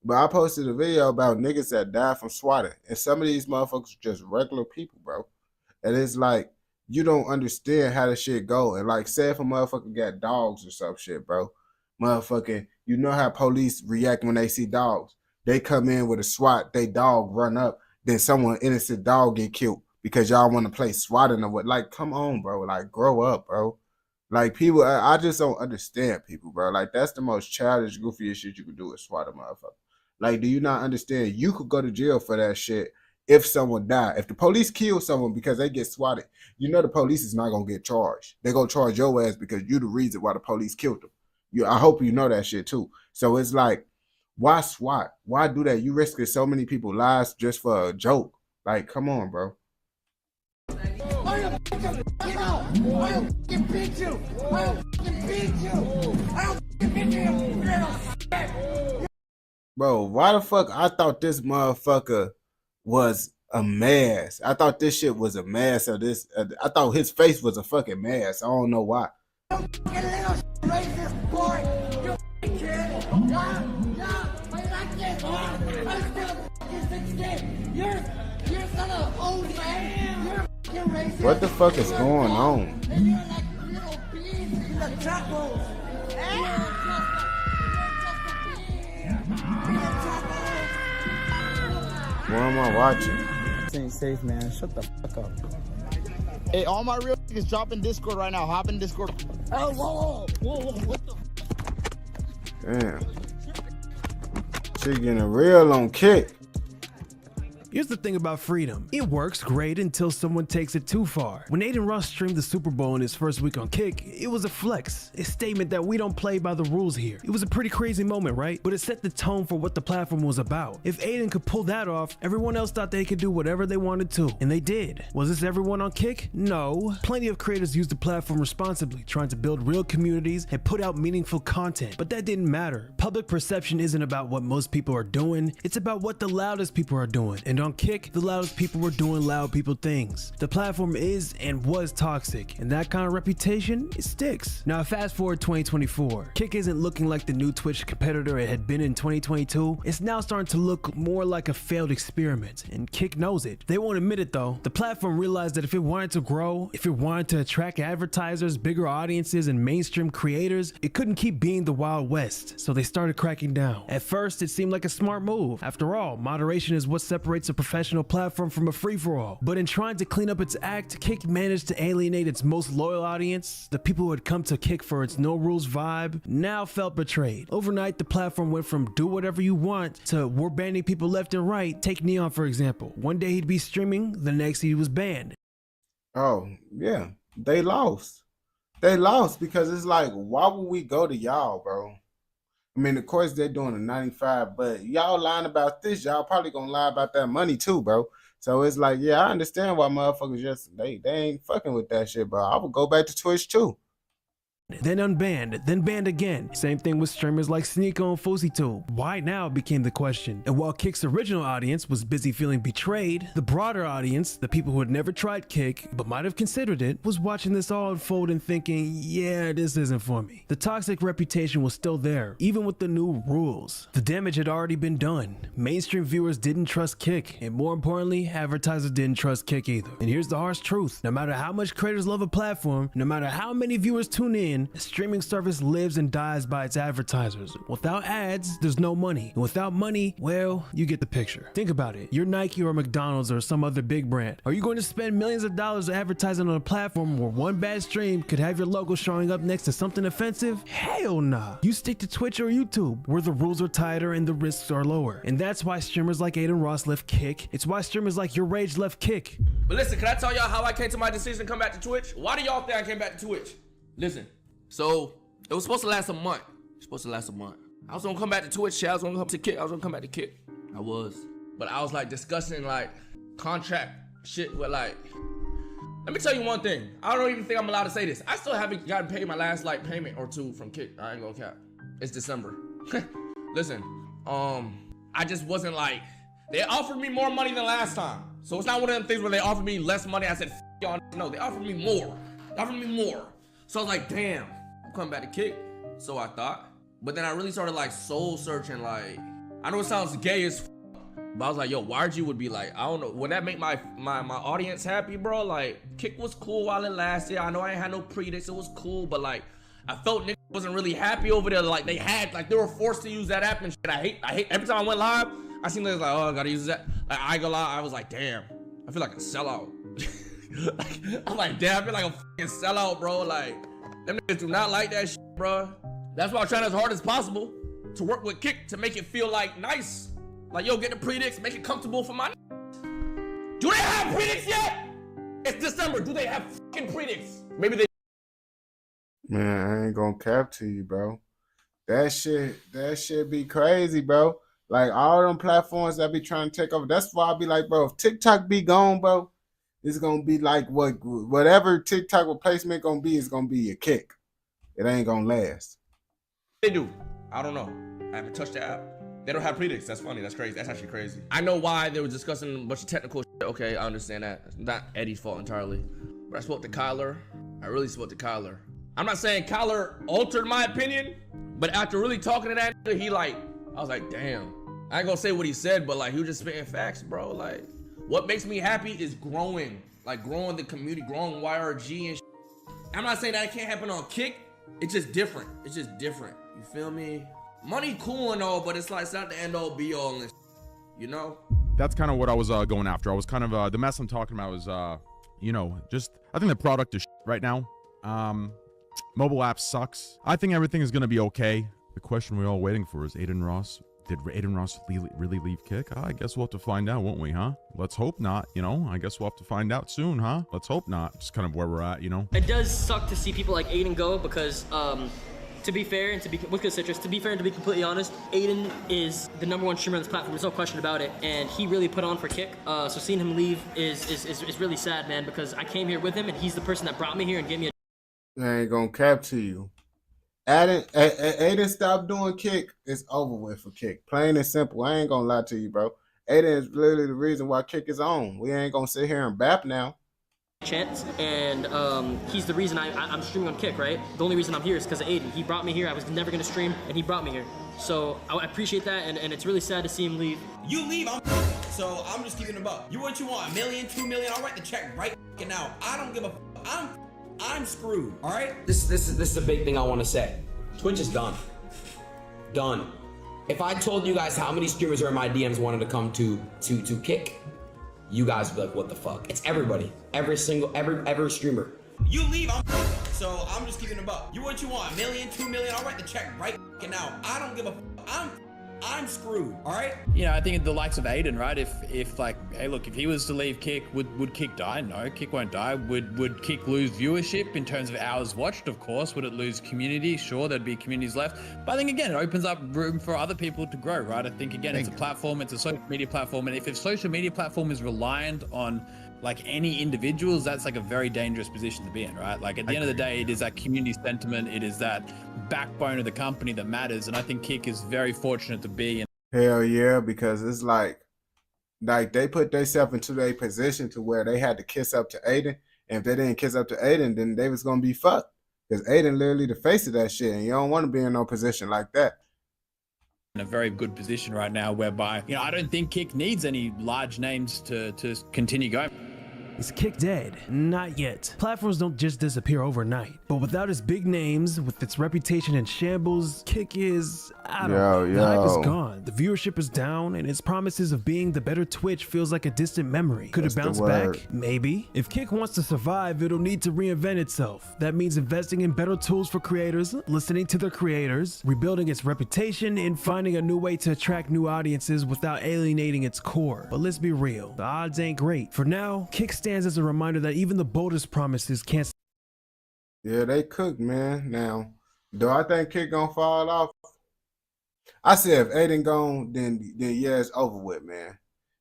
But I posted a video about niggas that died from swatting. And some of these motherfuckers are just regular people, bro. And it's like, you don't understand how the shit go. And like, say if a motherfucker got dogs or some shit, bro. Motherfucking, you know how police react when they see dogs. They come in with a SWAT, they dog run up, then someone innocent dog get killed because y'all want to play swatting or what. Like, come on, bro. Like, grow up, bro. Like, people, I just don't understand people, bro. Like, that's the most childish, goofiest shit you could do is swat a motherfucker. Like, do you not understand? You could go to jail for that shit if someone died. If the police kill someone because they get swatted, you know the police is not going to get charged. They're going to charge your ass because you the reason why the police killed them. I hope you know that shit too. So it's like, why SWAT? Why do that? You risking so many people's lives just for a joke. Like, come on, bro. I'll fucking beat you. I'll fucking beat you. I'll fucking beat you. Bro, why the fuck? I thought this motherfucker was a mask. I thought this shit was a mask. Or this, I thought his face was a fucking mask. I don't know why. You little racist boy. You kid. Yeah. I like this. I'm still fucking 16. You're son of a old man. You're racist. What the fuck is going on? And you're like little beans in the tacos. What am I watching? This ain't safe, man. Shut the fuck up. Hey, all my real niggas drop in Discord right now. Hop in Discord. Oh, whoa. What the? Damn. She getting real on kick. Here's the thing about freedom. It works great until someone takes it too far. When Adin Ross streamed the Super Bowl in his first week on Kick, it was a flex, a statement that we don't play by the rules here. It was a pretty crazy moment, right? But it set the tone for what the platform was about. If Adin could pull that off, everyone else thought they could do whatever they wanted to, and they did. Was this everyone on Kick? No. Plenty of creators used the platform responsibly, trying to build real communities and put out meaningful content, but that didn't matter. Public perception isn't about what most people are doing, it's about what the loudest people are doing. And on Kick, the loudest people were doing loud people things. The platform is and was toxic, and that kind of reputation, it sticks. Now fast forward 2024, Kick isn't looking like the new Twitch competitor it had been in 2022. It's now starting to look more like a failed experiment, and Kick knows it. They won't admit it though. The platform realized that if it wanted to grow, if it wanted to attract advertisers, bigger audiences, and mainstream creators, it couldn't keep being the Wild West, so they started cracking down. At first, it seemed like a smart move. After all, moderation is what separates a professional platform from a free-for-all. But in trying to clean up its act, Kick managed to alienate its most loyal audience. The people who had come to Kick for its no-rules vibe now felt betrayed. Overnight, the platform went from do whatever you want to we're banning people left and right. Take Neon for example. One day he'd be streaming, the next he was banned. Oh, yeah. They lost. They lost because it's like, why would we go to y'all, bro? I mean, of course, they're doing a 95, but y'all lying about this. Y'all probably gonna lie about that money too, bro. So it's like, yeah, I understand why motherfuckers just, they ain't fucking with that shit, bro. I would go back to Twitch too. Then unbanned, then banned again. Same thing with streamers like Sneako and FouseyTube. Why now became the question. And while Kick's original audience was busy feeling betrayed, the broader audience, the people who had never tried Kick but might have considered it, was watching this all unfold and thinking, yeah, this isn't for me. The toxic reputation was still there, even with the new rules. The damage had already been done. Mainstream viewers didn't trust Kick, and more importantly, advertisers didn't trust Kick either. And here's the harsh truth. No matter how much creators love a platform, no matter how many viewers tune in, a streaming service lives and dies by its advertisers. Without ads, there's no money. And without money, well, you get the picture. Think about it. You're Nike or McDonald's or some other big brand. Are you going to spend millions of dollars advertising on a platform where one bad stream could have your logo showing up next to something offensive? Hell nah. You stick to Twitch or YouTube, where the rules are tighter and the risks are lower. And that's why streamers like Adin Ross left Kick. It's why streamers like Your Rage left Kick. But listen, can I tell y'all how I came to my decision to come back to Twitch? Why do y'all think I came back to Twitch? Listen. So, it was supposed to last a month. I was gonna come back to Twitch. I was gonna come to Kick. I was gonna come back to Kick. I was. But I was like discussing like contract shit with like, let me tell you one thing. I don't even think I'm allowed to say this. I still haven't gotten paid my last like payment or two from Kick. I ain't gonna cap. It's December. Listen, I just wasn't like, they offered me more money than last time. So it's not one of them things where they offered me less money. I said, F y'all. No, they offered me more. So I was like, damn. I'm coming back to Kick, so I thought. But then I really started like soul searching. Like, I know it sounds gay as but I was like, yo, YG would be like, I don't know, would that make my audience happy, bro? Like, Kick was cool while it lasted. I know I ain't had no predicts, it was cool, but like, I felt niggas wasn't really happy over there. Like they were forced to use that app and shit. I hate every time I went live, I seen niggas like, oh, I gotta use that. Like, I ain't gonna lie, I was like, damn, I feel like a sellout. I'm like, damn, I feel like a fucking sellout, bro. Like, them niggas do not like that shit, bro. That's why I'm trying as hard as possible to work with Kick to make it feel like nice. Like, yo, get the predicts, make it comfortable for my. Do they have predicts yet? It's December. Do they have fucking predicts? Maybe they. Man, I ain't gonna cap to you, bro. That shit be crazy, bro. Like, all them platforms that be trying to take over. That's why I be like, bro, if TikTok be gone, bro, it's gonna be like whatever TikTok replacement gonna be is gonna be a Kick. It ain't gonna last. They do. I don't know. I haven't touched the app. They don't have predicts. That's funny. That's crazy. That's actually crazy. I know why they were discussing a bunch of technical shit. Okay, I understand that. It's not Eddie's fault entirely. But I spoke to Kyler. I really spoke to Kyler. I'm not saying Kyler altered my opinion, but after really talking to that nigga, he like, I was like, damn. I ain't gonna say what he said, but like, he was just spitting facts, bro. Like, what makes me happy is growing. Like, growing the community, growing YRG and shit. I'm not saying that it can't happen on Kick. It's just different. It's just different. You feel me? Money cool and all, but it's like, it's not the end all be all and you know? That's kind of what I was going after. I was kind of, the mess I'm talking about was, you know, just, I think the product is right now. Mobile app sucks. I think everything is going to be okay. The question we're all waiting for is Adin Ross Did Adin Ross really leave Kick? I guess we'll have to find out, won't we, huh? Let's hope not, you know? I guess we'll have to find out soon, huh? Let's hope not. Just kind of where we're at, you know? It does suck to see people like Adin go because, to be fair and to be with Good Citrus, to be fair and to be completely honest, Adin is the #1 streamer on this platform. There's no question about it, and he really put on for Kick. So seeing him leave is really sad, man. Because I came here with him, and he's the person that brought me here and gave me a. I ain't gonna cap to you. Adin stopped doing Kick. It's over with for Kick. Plain and simple. I ain't gonna lie to you, bro. Adin is literally the reason why Kick is on. We ain't gonna sit here and bap now. Chance, and he's the reason I'm streaming on Kick, right? The only reason I'm here is because of Adin. He brought me here. I was never gonna stream, and he brought me here. So I appreciate that, and it's really sad to see him leave. You leave, so I'm just keeping it up. You what you want? $1 million, $2 million? I'll write the check right now. I don't give a. I'm screwed. All right. This is a big thing I want to say. Twitch is done. Done. If I told you guys how many streamers are in my DMs wanted to come to Kick, you guys would be like, what the fuck? It's everybody. Every streamer. You leave, so I'm just keeping it up. You what you want? $1 million, $2 million? I'll write the check right now. I don't give a. I'm screwed. All right. You know, I think the likes of Adin, right? If like, hey, look, if he was to leave Kick, would Kick die? No, Kick won't die. Would Kick lose viewership in terms of hours watched? Of course. Would it lose community? Sure, there'd be communities left. But I think again, it opens up room for other people to grow, right? I think again, it's a platform. It's a social media platform, and if a social media platform is reliant on like any individuals, that's like a very dangerous position to be in, right? Like at the end of the day, it is that community sentiment, it is that backbone of the company that matters, and I think Kick is very fortunate to be in. Hell yeah, because it's like they put themselves into a position to where they had to kiss up to Adin, and if they didn't kiss up to Adin, then they was gonna be fucked. Because Adin literally the face of that shit, and you don't want to be in no position like that. In a very good position right now, whereby, you know, I don't think Kick needs any large names to continue going. Is Kick dead? Not yet. Platforms don't just disappear overnight. But without its big names, with its reputation in shambles, Kick is, I don't know. The hype is gone. The viewership is down, and its promises of being the better Twitch feels like a distant memory. Could it bounce back? Maybe. If Kick wants to survive, it'll need to reinvent itself. That means investing in better tools for creators, listening to their creators, rebuilding its reputation, and finding a new way to attract new audiences without alienating its core. But let's be real, the odds ain't great. For now, Kick stands as a reminder that even the boldest promises can't. Yeah, they cooked, man. Now, do I think Kick gonna fall off? I said if Adin gone, then yeah, it's over with, man.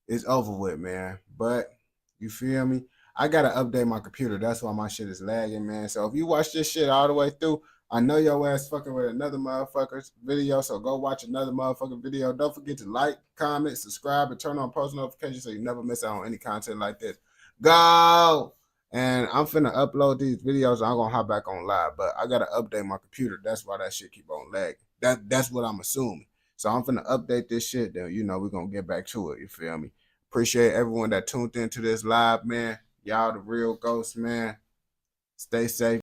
It's over with, man. But you feel me? I gotta update my computer. That's why my shit is lagging, man. So if you watch this shit all the way through, I know your ass fucking with another motherfucker's video, so go watch another motherfucking video. Don't forget to like, comment, subscribe, and turn on post notifications so you never miss out on any content like this. Go! And I'm finna upload these videos. I'm gonna hop back on live, but I gotta update my computer. That's why that shit keep on lagging. That's what I'm assuming. So I'm finna update this shit. Then you know we're gonna get back to it. You feel me? Appreciate everyone that tuned into this live, man. Y'all the real ghosts, man. Stay safe.